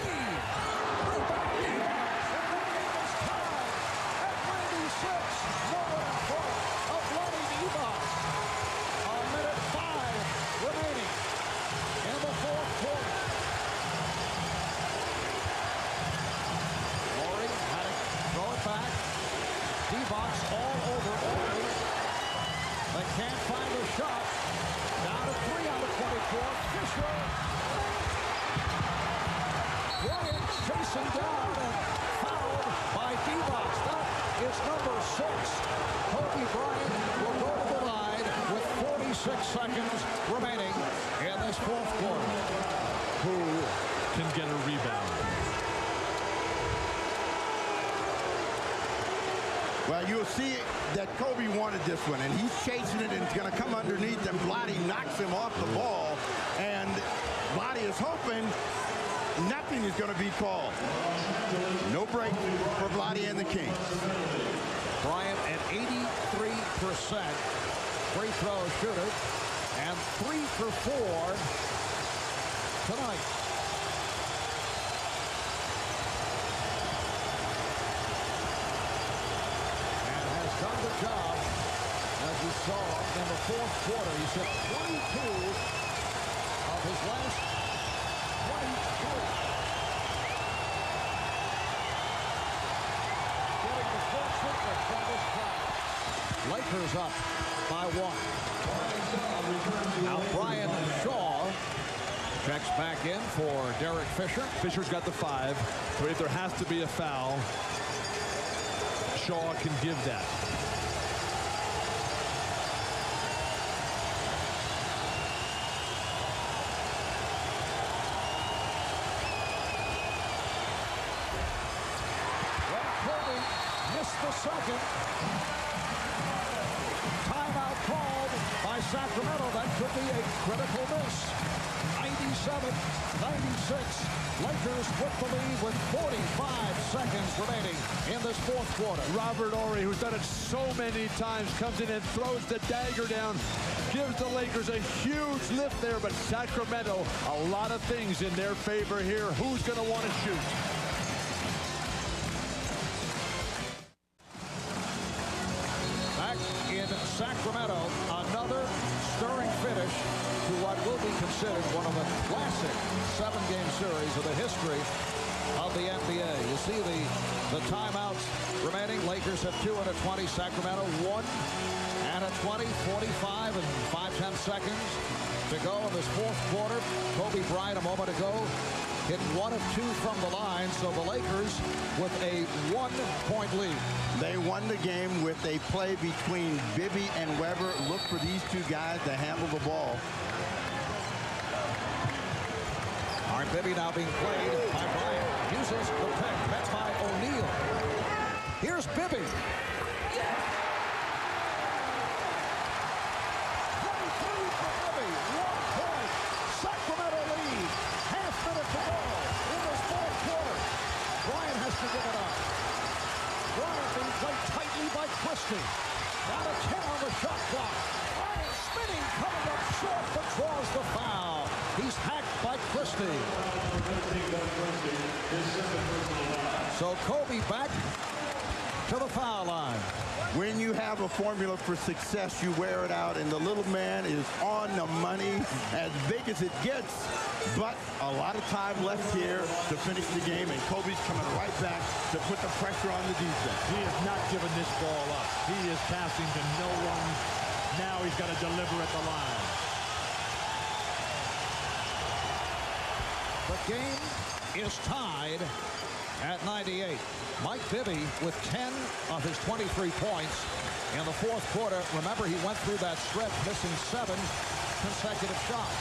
D-box all over Horry. They can't find the shot. Down to 3 on the 24. Fisher. Bryant chasing down and fouled by D-box. That is number 6. Kobe Bryant will go to the line with 46 seconds remaining in this fourth quarter. Who can get a rebound? Well, you'll see that Kobe wanted this one, and he's chasing it, and it's going to come underneath, and Vlade knocks him off the ball, and Vlade is hoping nothing is going to be called. No break for Vlade and the Kings. Bryant at 83% free throw shooter, and 3 for 4 tonight. Done the job, as you saw in the fourth quarter. He's hit 22 of his last 23. Getting the full treatment from this crowd. Lakers up by 1. Now Brian Shaw checks back in for Derek Fisher. Fisher's got the 5, so if there has to be a foul, Shaw can give that. Well, Kobe missed the second. Timeout called by Sacramento. That could be a critical miss. 97-96. Lakers with the lead with 45 seconds remaining in this fourth quarter. Robert Horry, who's done it so many times, comes in and throws the dagger down, gives the Lakers a huge lift there, but Sacramento, a lot of things in their favor here. Who's going to want to shoot? Back in Sacramento, another stirring finish to what will be considered one of the classic 7-game series of the history of the NBA. You see the timeouts remaining. Lakers have 2 and a 20. Sacramento 1 and a 20. 45 and 5/10 seconds to go in this fourth quarter. Kobe Bryant a moment ago hit 1 of 2 from the line. So the Lakers with a 1-point lead. They won the game with a play between Bibby and Weber. Look for these 2 guys to handle the ball. Bibby now being played by Bryant. uses the pick. Met by O'Neal. Here's Bibby. 23 for Bibby. 1 point. Sacramento lead. Half minute to go in this fourth quarter. Bryant has to give it up. Bryant being played tightly by Christie. Down to 10 on the shot clock. Bryant spinning, coming up short, but draws the foul. He's hacked by Christie. So Kobe back to the foul line. When you have a formula for success, you wear it out, and the little man is on the money, as big as it gets, but a lot of time left here to finish the game, and Kobe's coming right back to put the pressure on the defense. He has not given this ball up. He is passing to no one. Now he's got to deliver at the line. The game is tied at 98. Mike Bibby with 10 of his 23 points in the fourth quarter. Remember, he went through that stretch missing 7 consecutive shots.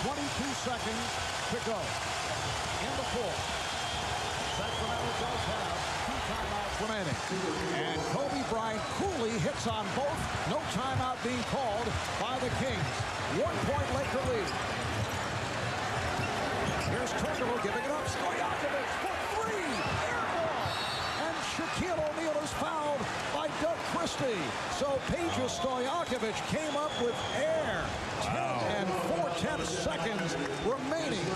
22 seconds to go in the fourth. Sacramento does have 2 timeouts remaining. And Kobe Bryant coolly hits on both. No timeout being called by the Kings. 1-point Laker lead. Here's Turkoglu giving it up. Stojakovic for 3. Air ball. And Shaquille O'Neal is fouled by Doug Christie. So Peja Stojakovic came up with air. 10 and 4/10 seconds remaining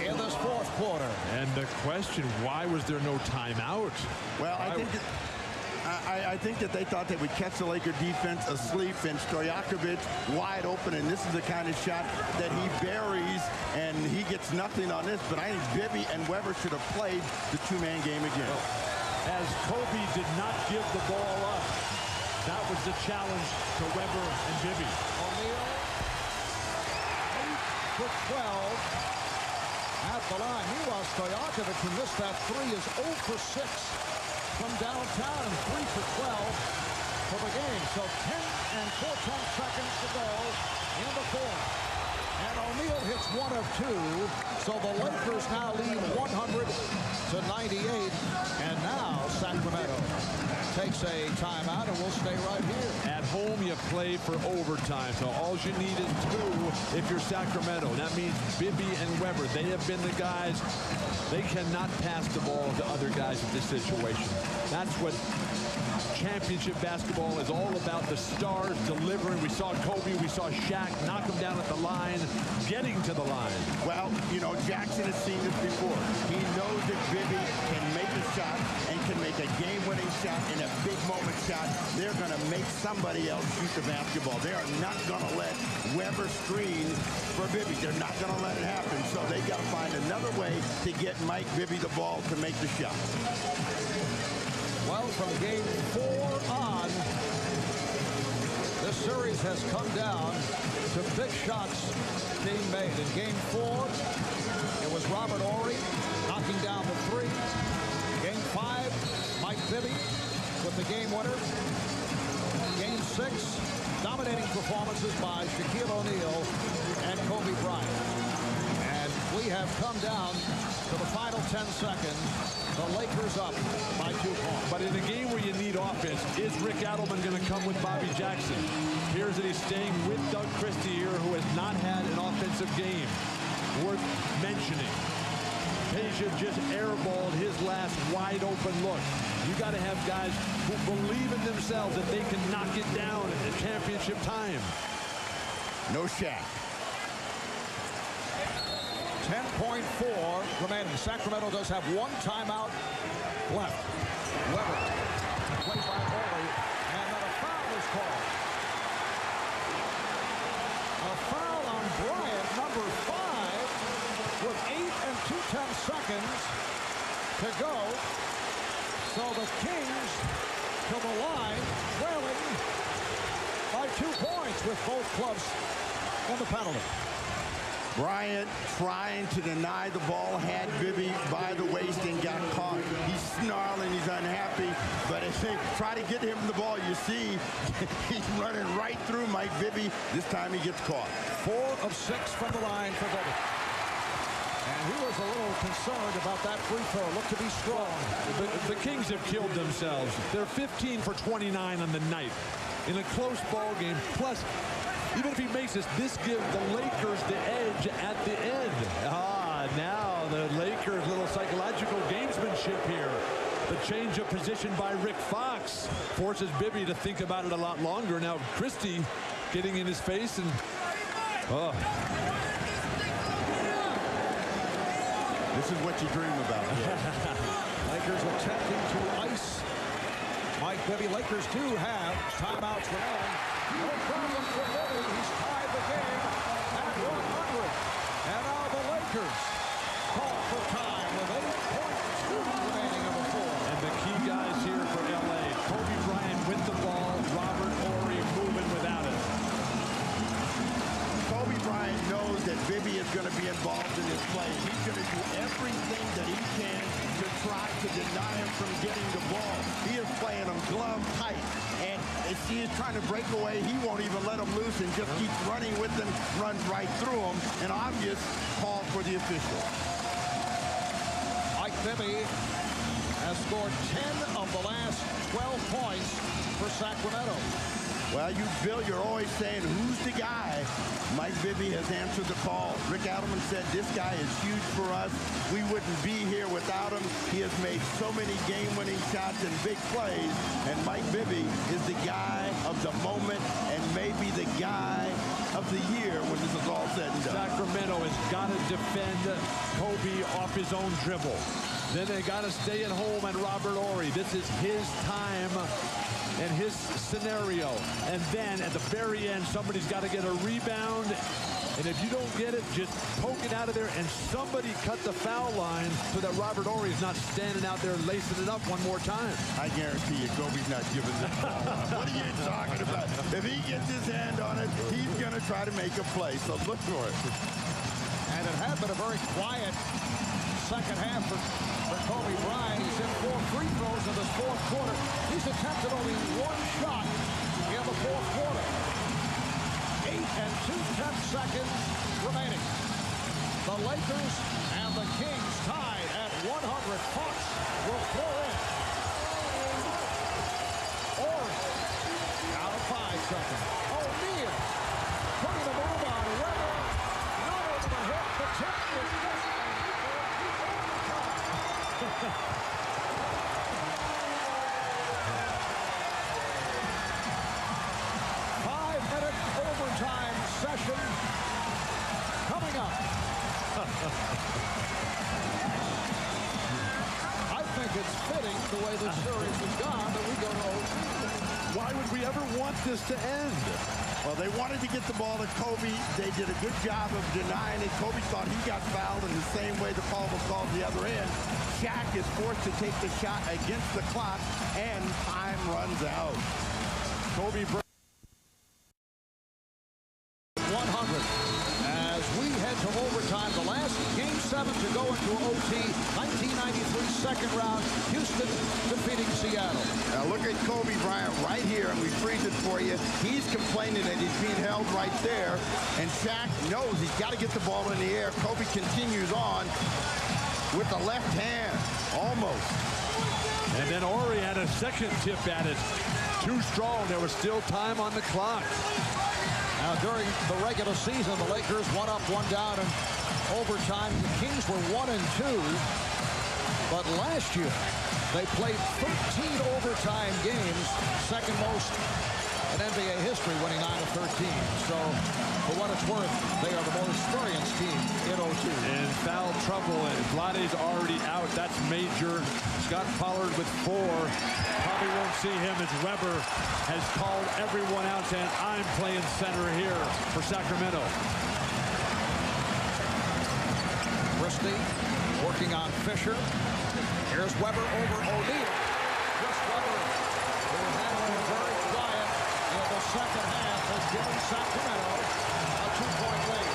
in this fourth quarter. And the question, why was there no timeout? Well, I think that they thought they would catch the Laker defense asleep, and Stojakovic wide open, and this is the kind of shot that he buries, and he gets nothing on this. But I think Bibby and Weber should have played the 2-man game again. As Kobe did not give the ball up, that was the challenge to Weber and Bibby. O'Neal, 8 for 12 at the line. Meanwhile, Stojakovic, who missed that 3, is 0 for 6 from downtown and 3 for 12 for the game. So 10 and 4/10 seconds to go in the fourth. And O'Neal hits 1 of 2. So the Lakers now lead 100 to 98. And now Sacramento takes a timeout, and we'll stay right here. At home, you play for overtime, so all you need is 2 if you're Sacramento. That means Bibby and Weber, they have been the guys. They cannot pass the ball to other guys in this situation. That's what championship basketball is all about, the stars delivering. We saw Kobe, we saw Shaq knock him down at the line, getting to the line. Well, you know, Jackson has seen this before. He knows that Bibby can make a shot and can make a game-winning shot and a big moment shot. They're going to make somebody else shoot the basketball. They are not going to let Weber screen for Bibby. They're not going to let it happen. So they got to find another way to get Mike Bibby the ball to make the shot. Well, from game 4 on, this series has come down to big shots being made. In game 4, it was Robert Horry knocking down the 3. Game 5, Mike Bibby with the game winner. Game 6, dominating performances by Shaquille O'Neal and Kobe Bryant. And we have come down to the final 10 seconds. The Lakers up by 2 points. But in a game where you need offense, is Rick Adelman going to come with Bobby Jackson? Appears that he's staying with Doug Christie here, who has not had an offensive game worth mentioning. Peja just airballed his last wide open look. You got to have guys who believe in themselves that they can knock it down at championship time. No Shaq. 10.4 remaining. Sacramento does have 1 timeout left. Weber played by Horry, and then a foul is called. A foul on Bryant, number 5, with 8 and 2/10 seconds to go. So the Kings to the line, trailing by 2 points with both clubs on the penalty. Bryant trying to deny the ball, had Bibby by the waist and got caught. He's snarling, he's unhappy, but if they try to get him the ball, you see he's running right through Mike Bibby. This time he gets caught. 4 of 6 from the line for Bibby. And he was a little concerned about that free throw. Looked to be strong. The Kings have killed themselves. They're 15 for 29 on the night in a close ball game. Plus, even if he makes this gives the Lakers the edge at the end. Now the Lakers, little psychological gamesmanship here. The change of position by Rick Fox forces Bibby to think about it a lot longer. Now Christie getting in his face and this is what you dream about. Lakers attempting to ice Mike Bibby. Lakers do have timeouts remaining. No problem for Bibby. He's tied the game at 100. And now the Lakers call for time with 8.2 remaining in the fourth. And the key guys here for LA. Kobe Bryant with the ball. Robert Horry moving without it. Kobe Bryant knows that Bibby is going to be involved in this play. He's going to do everything that he can to try to deny him from getting the ball. He is playing him glove tight. And as he is trying to break away, he won't even let him loose and just keeps running with him, runs right through him. An obvious call for the official. Mike Bibby has scored 10 of the last 12 points for Sacramento. Well, Bill, you're always saying, who's the guy? Mike Bibby has answered the call. Rick Adelman said, this guy is huge for us. We wouldn't be here without him. He has made so many game-winning shots and big plays. And Mike Bibby is the guy of the moment and maybe the guy of the year when this is all said and done. Sacramento has got to defend Kobe off his own dribble. Then they got to stay at home on Robert Horry. This is his time and his scenario. And then at the very end, somebody's got to get a rebound. And if you don't get it, just poke it out of there and somebody cut the foul line so that Robert Horry is not standing out there lacing it up one more time. I guarantee you, Kobe's not giving this ball up. What are you talking about? If he gets his hand on it, he's going to try to make a play. So look for it. And it had been a very quiet second half for Kobe Bryant. He's hit 4 free throws in this fourth quarter. He's attempted only 1 shot in the fourth quarter. 8 and 2/10 seconds remaining. The Lakers and the Kings tied at 100. Fox will throw in. Horry out of 5 seconds. O'Neal putting the move on Weber. Not over the hit. The tip is missed. 5-minute overtime session coming up. I think it's fitting the way the series has gone that we go to OT. Why would we ever want this to end? Well, they wanted to get the ball to Kobe. They did a good job of denying it. Kobe thought he got fouled in the same way the call was called the other end. Shaq is forced to take the shot against the clock, and time runs out. Kobe 100 as we head to overtime. The last game 7 to go into OT. 1993 second round. Houston defeating Seattle. Now look at Kobe Bryant right here, and we freeze it for you. He's complaining that he's being held right there, and Shaq knows he's got to get the ball in the air. Kobe continues on with the left hand, almost. And then Horry had a second tip at it. Too strong. There was still time on the clock. Now, during the regular season, the Lakers 1 up, 1 down in overtime. The Kings were 1 and 2. But last year, they played 13 overtime games, second most in NBA history, winning 9 of 13. So, for what it's worth, they are the more experienced team in OT. In foul trouble, and Vlade's already out. That's major. Scott Pollard with 4. Probably won't see him as Weber has called everyone out, saying, I'm playing center here for Sacramento. Christie working on Fisher. Here's Weber over O'Neal. Chris Weber, who had been very quiet in the second half, has given Sacramento a 2-point lead.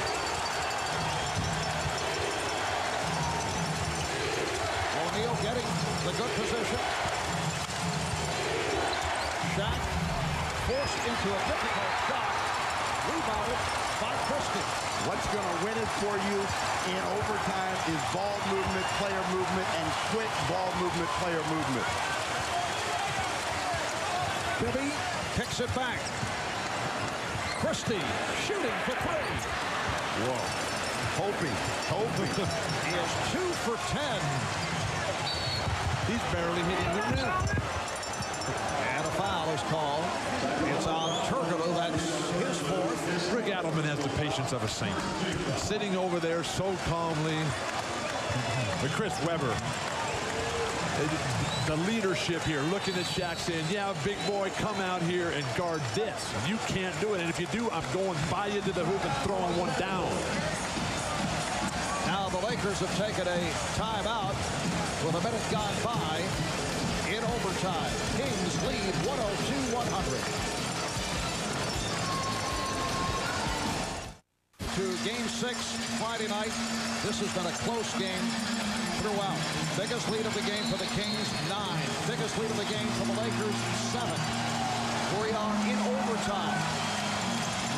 O'Neal getting the good position. Shaq forced into a difficult shot. Rebounded by Christie. What's going to win it for you in overtime is ball movement, player movement, and quick ball movement, player movement. Bibby kicks it back. Christie shooting for three. Whoa. Hoping. He is 2 for 10. He's barely hitting the rim. And a foul is called. It's on Turkoglu. That's his fourth. Rick Adelman has the patience of a saint. Sitting over there so calmly. But Chris Webber, the leadership here, looking at Shaq saying, yeah, big boy, come out here and guard this. You can't do it. And if you do, I'm going by you to the hoop and throwing one down. Now the Lakers have taken a timeout with a minute gone by in overtime. Kings lead 102-100. To Game 6 Friday night. This has been a close game throughout. Biggest lead of the game for the Kings, 9. Biggest lead of the game for the Lakers, 7. We are in overtime.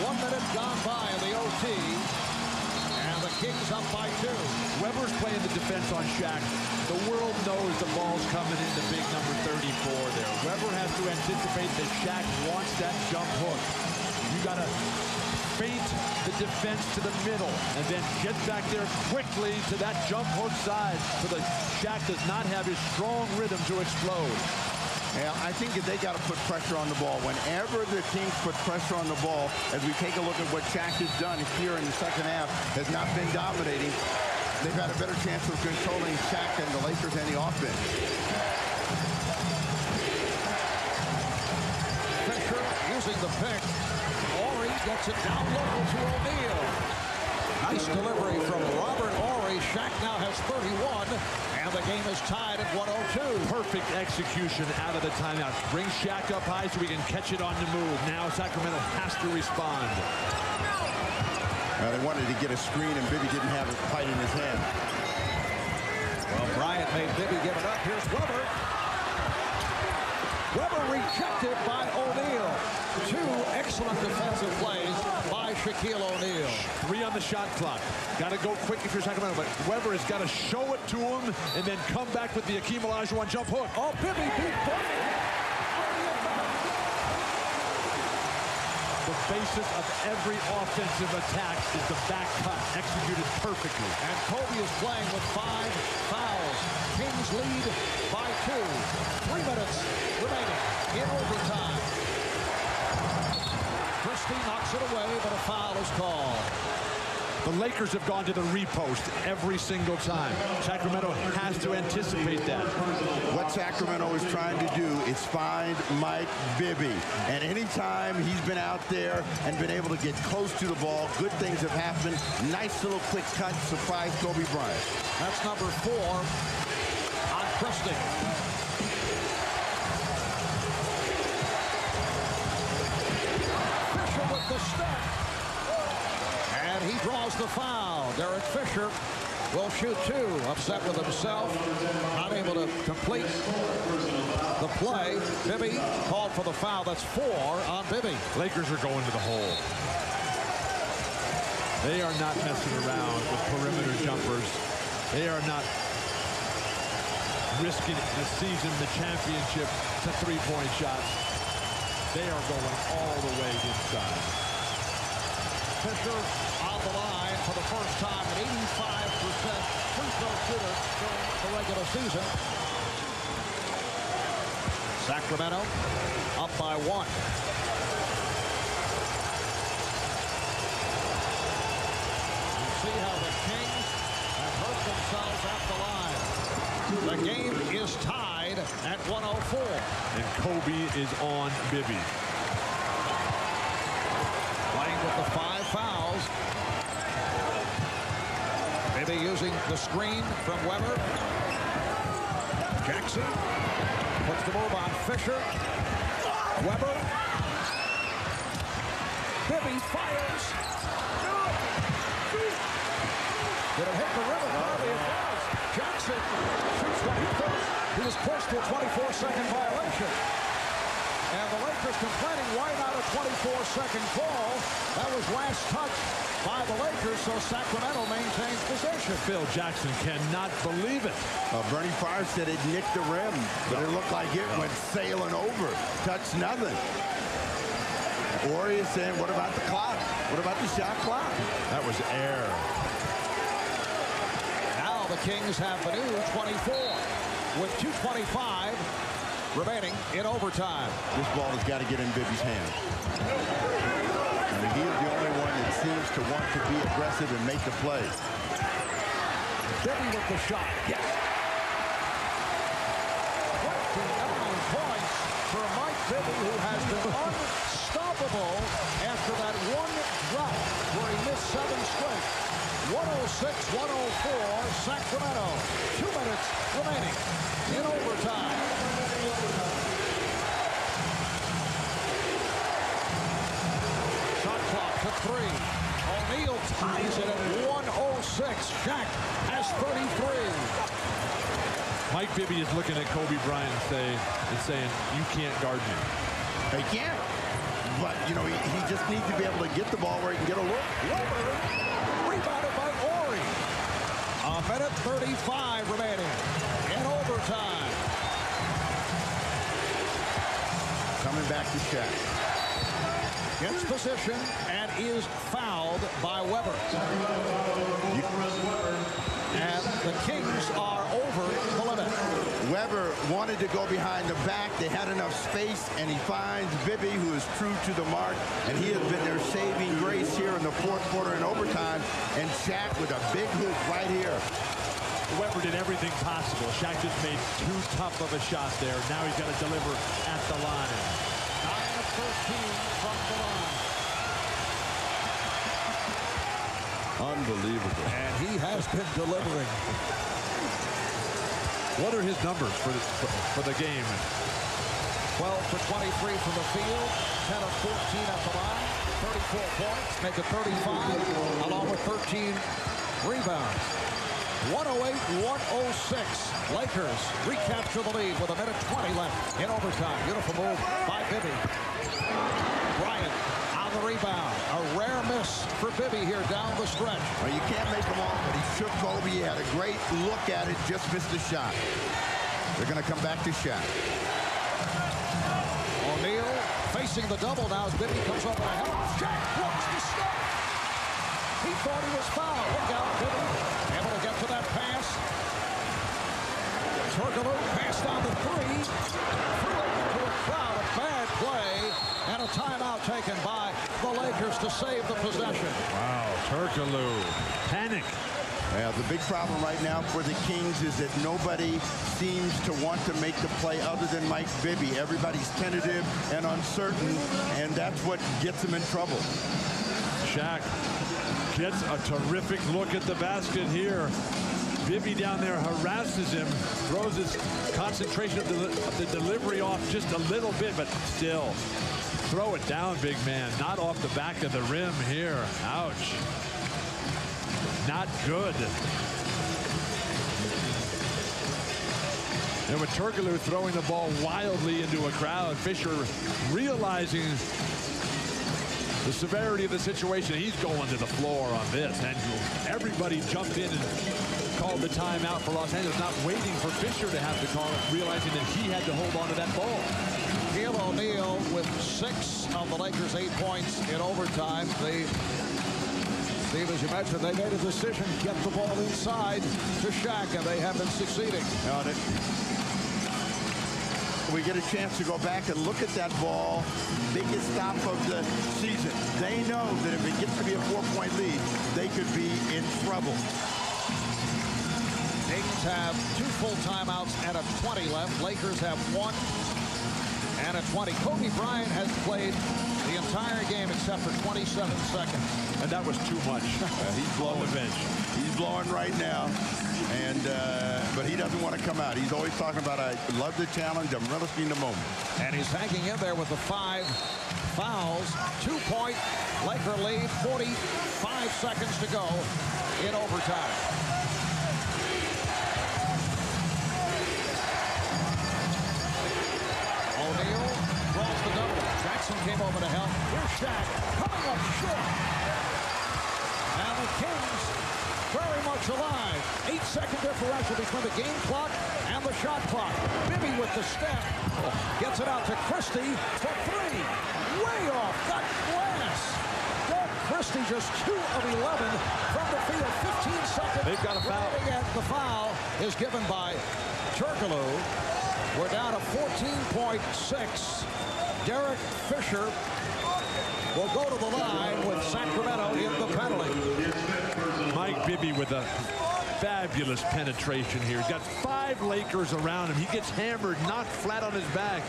1 minute gone by in the OT. And the Kings up by 2. Webber's playing the defense on Shaq. The world knows the ball's coming into big number 34 there. Webber has to anticipate that Shaq wants that jump hook. You got to feint the defense to the middle and then get back there quickly to that jump hook side so that Shaq does not have his strong rhythm to explode. Yeah, I think that they got to put pressure on the ball. Whenever the Kings put pressure on the ball, as we take a look at what Shaq has done here in the second half, has not been dominating. They've had a better chance of controlling Shaq and the Lakers and the offense. Fisher using the pick. Horry gets it down low to O'Neal. Nice delivery from Robert Horry. Shaq now has 31. And the game is tied at 102. Perfect execution out of the timeout. Bring Shaq up high so we can catch it on the move. Now Sacramento has to respond. They wanted to get a screen, and Bibby didn't have it quite in his hand. Well, Bryant made Bibby give it up. Here's Webber. Webber rejected by O'Neal. 2 excellent defensive plays by Shaquille O'Neal. 3 on the shot clock. Got to go quick if you're Sacramento, but Webber has got to show it to him and then come back with the Akeem Olajuwon jump hook. Oh, Bibby beat Bibby. The basis of every offensive attack is the back cut, executed perfectly. And Kobe is playing with 5 fouls. Kings lead by 2. 3 minutes remaining in overtime. Christie knocks it away, but a foul is called. The Lakers have gone to the repost every single time. Sacramento has to anticipate that. What Sacramento is trying to do is find Mike Bibby. And anytime he's been out there and been able to get close to the ball, good things have happened. Nice little quick cut, surprise Kobe Bryant. That's number 4 on Christie. Fisher with the step. And he draws the foul. Derek Fisher will shoot 2. Upset with himself. Not able to complete the play. Bibby called for the foul. That's 4 on Bibby. Lakers are going to the hole. They are not messing around with perimeter jumpers. They are not risking the season, the championship, to 3-point shots. They are going all the way inside. Fisher on the line for the first time, an 85% free throw shooter during the regular season. Sacramento up by 1. You see how the Kings have hurt themselves at the line. The game is tied at 104. And Kobe is on Bibby. Playing with the 5 fouls. Bibby using the screen from Webber. Jackson puts the move on Fisher. Webber. Bibby fires. Did it hit the rim? Probably it does. Jackson shoots what he thinks. He was pushed to a 24-second violation. And the Lakers complaining, why not a 24-second call. That was last touch by the Lakers, so Sacramento maintains possession. Phil Jackson cannot believe it. Bernie Farr said it nicked the rim, but it looked like it went sailing over. Touched nothing. Ori is saying, what about the clock? What about the shot clock? That was air. Now the Kings have the new 24 with 2:25 remaining in overtime. This ball has got to get in Bibby's hand. I mean, he is the only one that seems to want to be aggressive and make the play. Bibby with the shot. Yes. 29 points for Mike Bibby, who has been unstoppable after that one drop where he missed 7 straight. 106-104, Sacramento. 2 minutes remaining in overtime. Shot clock to 3. O'Neal ties it at 106. Shaq has 33. Mike Bibby is looking at Kobe Bryant and saying, you can't guard me. He can't. But, you know, he just needs to be able to get the ball where he can get a look. Weber, rebounded by Ori. A minute 35 remaining in overtime. Coming back to Shaq. Gets position and is fouled by Weber. And the Kings are over the limit. Weber wanted to go behind the back. They had enough space, and he finds Bibby, who is true to the mark, and he has been their saving grace here in the fourth quarter in overtime. And Shaq with a big hoop right here. Weber did everything possible. Shaq just made too tough of a shot there. Now he's got to deliver at the line. 9 of 13 from the line. Unbelievable. And he has been delivering. What are his numbers for the game? 12 for 23 from the field, 10 of 14 at the line, 34 points, make it 35, along with 13 rebounds. 108-106. Lakers recapture the lead with a minute 20 left in overtime. Beautiful move by Bibby. Bryant on the rebound. A rare miss for Bibby here down the stretch. Well, you can't make them off, but he shook Kobe. He had a great look at it, just missed the shot. They're going to come back to Shaq. O'Neal facing the double now as Bibby comes over the help. Shaq blocks the step. He thought he was fouled. Look out, Bibby. Able to get to that pass. Turkoglu passed down the 3. Threw it into a crowd. A bad play. And a timeout taken by the Lakers to save the possession. Wow, Turkoglu. Panic. Yeah, the big problem right now for the Kings is that nobody seems to want to make the play other than Mike Bibby. Everybody's tentative and uncertain, and that's what gets them in trouble. Shaq gets a terrific look at the basket here. Bibby down there harasses him, throws his concentration of the delivery off just a little bit, but still. Throw it down, big man. Not off the back of the rim here. Ouch. Not good. And with Turkoglu throwing the ball wildly into a crowd, Fisher realizing the severity of the situation, he's going to the floor on this. And everybody jumped in and called the timeout for Los Angeles, not waiting for Fisher to have to call it, realizing that he had to hold on to that ball. Shaquille O'Neal with 6 of the Lakers' 8 points in overtime. Steve, as you mentioned, they made a decision to get the ball inside to Shaq, and they have been succeeding. We get a chance to go back and look at that ball. Biggest stop of the season. They know that if it gets to be a 4-point lead, they could be in trouble. Kings have 2 full timeouts and a 20 left. Lakers have 1 and a 20. Kobe Bryant has played the entire game except for 27 seconds. And that was too much. He's blowing the bench. He's blowing right now. And but he doesn't want to come out. He's always talking about, I love the challenge. I'm relishing the moment. And he's hanging in there with the 5 fouls. 2-point Laker lead. 45 seconds to go in overtime. O'Neal draws the double. Jackson Jackson came over to help. Here's Shaq coming up short. And the Kings very much alive. 8-second differential between the game clock and the shot clock. Bibby with the step. Gets it out to Christie for three. Way off. Got glass. Doug Christie just 2 of 11 from the field. 15 seconds. They've got a foul. The foul is given by Turkoglu. We're down to 14.6. Derek Fisher will go to the line with Sacramento in the penalty. Mike Bibby with a fabulous penetration here. He's got 5 Lakers around him. He gets hammered, knocked flat on his back.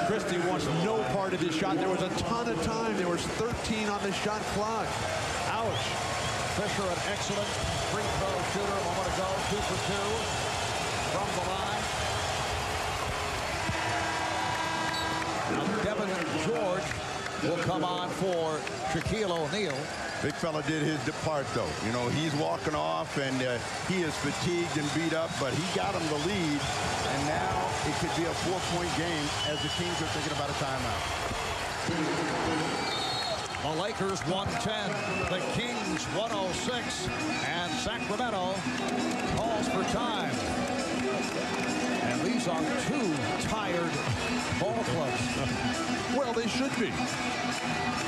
Christie wants no part of his shot. There was a ton of time. There was 13 on the shot clock. Ouch. Fisher, an excellent free throw shooter. A moment ago, 2 for 2 from the line. Now Devin George will come on for Shaquille O'Neal. Big fella did his part, though. You know, he's walking off, and he is fatigued and beat up, but he got him the lead, and now it could be a 4-point game as the Kings are thinking about a timeout. The Lakers 110, the Kings 106, and Sacramento calls for time. And these are 2 tired ball clubs. Well, they should be.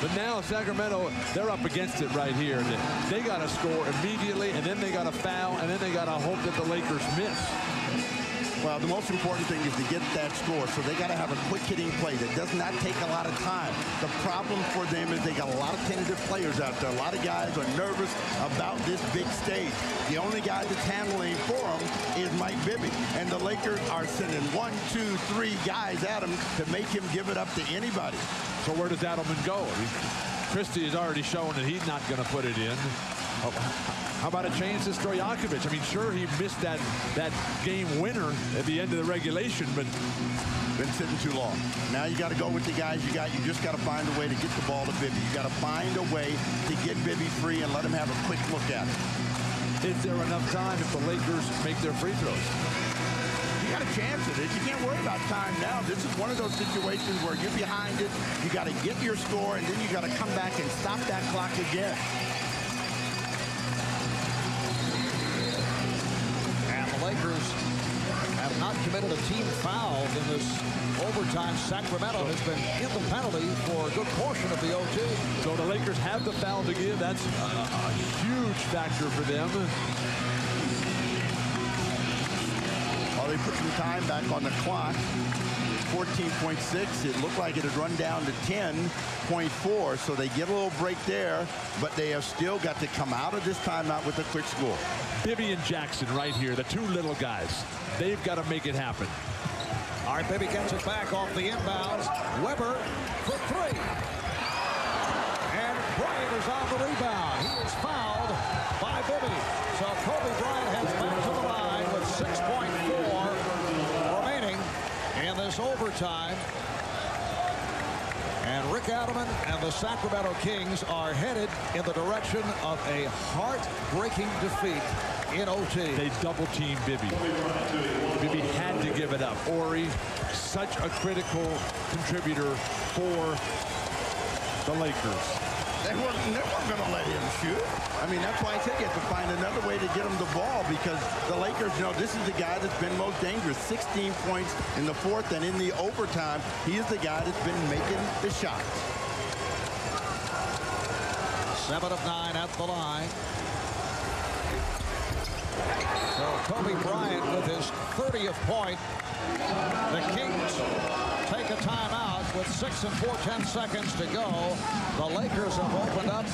But now Sacramento, they're up against it right here. They got to score immediately, and then they got to foul, and then they got to hope that the Lakers miss. Well, the most important thing is to get that score, so they got to have a quick hitting play that does not take a lot of time. The problem for them is they got a lot of tentative players out there. A lot of guys are nervous about this big stage. The only guy that's handling for them is Mike Bibby, and the Lakers are sending 1, 2, 3 guys at him to make him give it up to anybody. So where does Adelman go? Christie has already shown that he's not going to put it in. How about a change to Stojakovic? I mean, sure, he missed that game winner at the end of the regulation, but been sitting too long. Now you got to go with the guys you got. You just got to find a way to get the ball to Bibby. You got to find a way to get Bibby free and let him have a quick look at it. Is there enough time if the Lakers make their free throws? You got a chance at it. You can't worry about time now. This is one of those situations where you're behind it. You got to get your score, and then you got to come back and stop that clock again. Lakers have not committed a team foul in this overtime. Sacramento has been in the penalty for a good portion of the OT. So the Lakers have the foul to give. That's a huge factor for them. Well, they put some time back on the clock. 14.6. It looked like it had run down to 10.4, so they get a little break there, but they have still got to come out of this timeout with a quick score. Bibby and Jackson right here, the 2 little guys. They've got to make it happen. All right, Bibby gets it back off the inbounds. Weber for 3. And Bryant is on the rebound. He is fouled by Bibby. So Kobe Bryant heads back to the line with 6.4 remaining in this overtime. And Rick Adelman and the Sacramento Kings are headed in the direction of a heartbreaking defeat in OT. They double-team Bibby. Bibby had to give it up. Ori, such a critical contributor for the Lakers. They weren't going to let him shoot. I mean, that's why I said you have to find another way to get him the ball, because the Lakers know this is the guy that's been most dangerous. 16 points in the 4th, and in the overtime, he is the guy that's been making the shots. 7 of 9 at the line. So Kobe Bryant with his 30th point. The Kings take a timeout with 6 and 4/10 seconds to go. The Lakers have opened up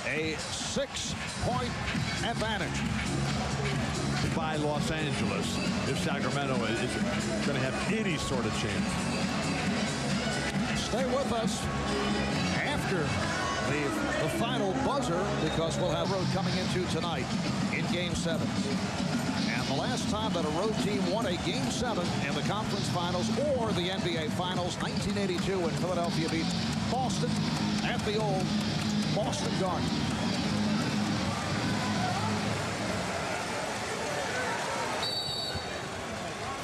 a 6-point advantage by Los Angeles if Sacramento is going to have any sort of chance. Stay with us after the final buzzer, because we'll have road coming into tonight in Game 7. And the last time that a road team won a Game 7 in the conference finals or the NBA Finals, 1982, when Philadelphia beat Boston at the old Boston Garden.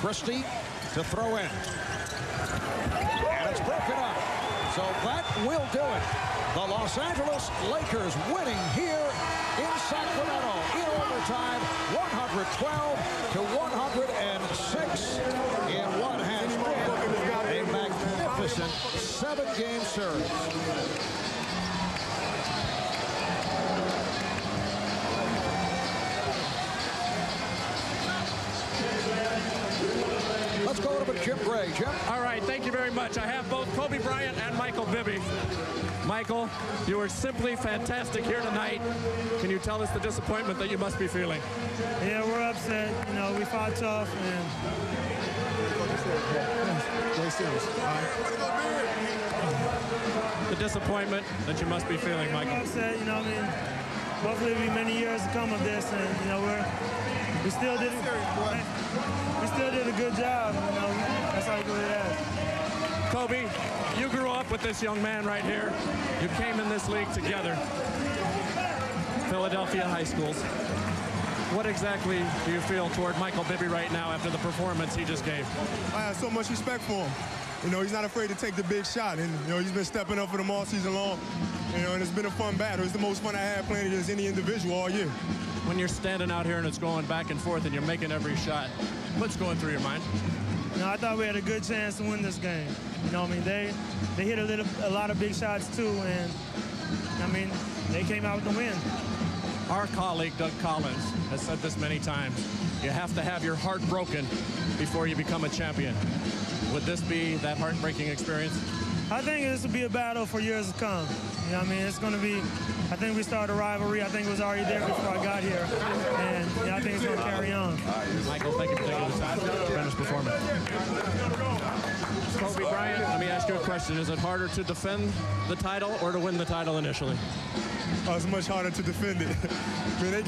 Christie to throw in. And it's broken up. So that will do it. The Los Angeles Lakers winning here in Sacramento in overtime, 112 to 106 in what has been a magnificent 7-game series. Let's go over to Jim Gray. Jim? All right, thank you very much. I have both Kobe Bryant and Michael Bibby. Michael, you were simply fantastic here tonight. Can you tell us the disappointment that you must be feeling? Yeah, we're upset. You know, we fought tough and... The disappointment that you must be feeling, Michael. We're upset, you know, I mean, hopefully it'll be many years to come of this, and, you know, we still did a good job, you know, that's how you do it. Kobe, you grew up with this young man right here. You came in this league together. Philadelphia high schools. What exactly do you feel toward Michael Bibby right now after the performance he just gave? I have so much respect for him. You know, he's not afraid to take the big shot, and, you know, he's been stepping up for them all season long. You know, and it's been a fun battle. It's the most fun I had playing against any individual all year. When you're standing out here and it's going back and forth and you're making every shot, what's going through your mind? You know, I thought we had a good chance to win this game. You know, I mean, they hit a lot of big shots too, and I mean, they came out with the win. Our colleague Doug Collins has said this many times. You have to have your heart broken before you become a champion. Would this be that heartbreaking experience? I think this will be a battle for years to come. You know, I mean, it's going to be, I think we started a rivalry. I think it was already there before I got here. And you know, I think it's going to carry on. Michael, thank you for taking the time. Tremendous performance. Kobe Bryant, let me ask you a question. Is it harder to defend the title or to win the title initially? Oh, it's much harder to defend it. I mean,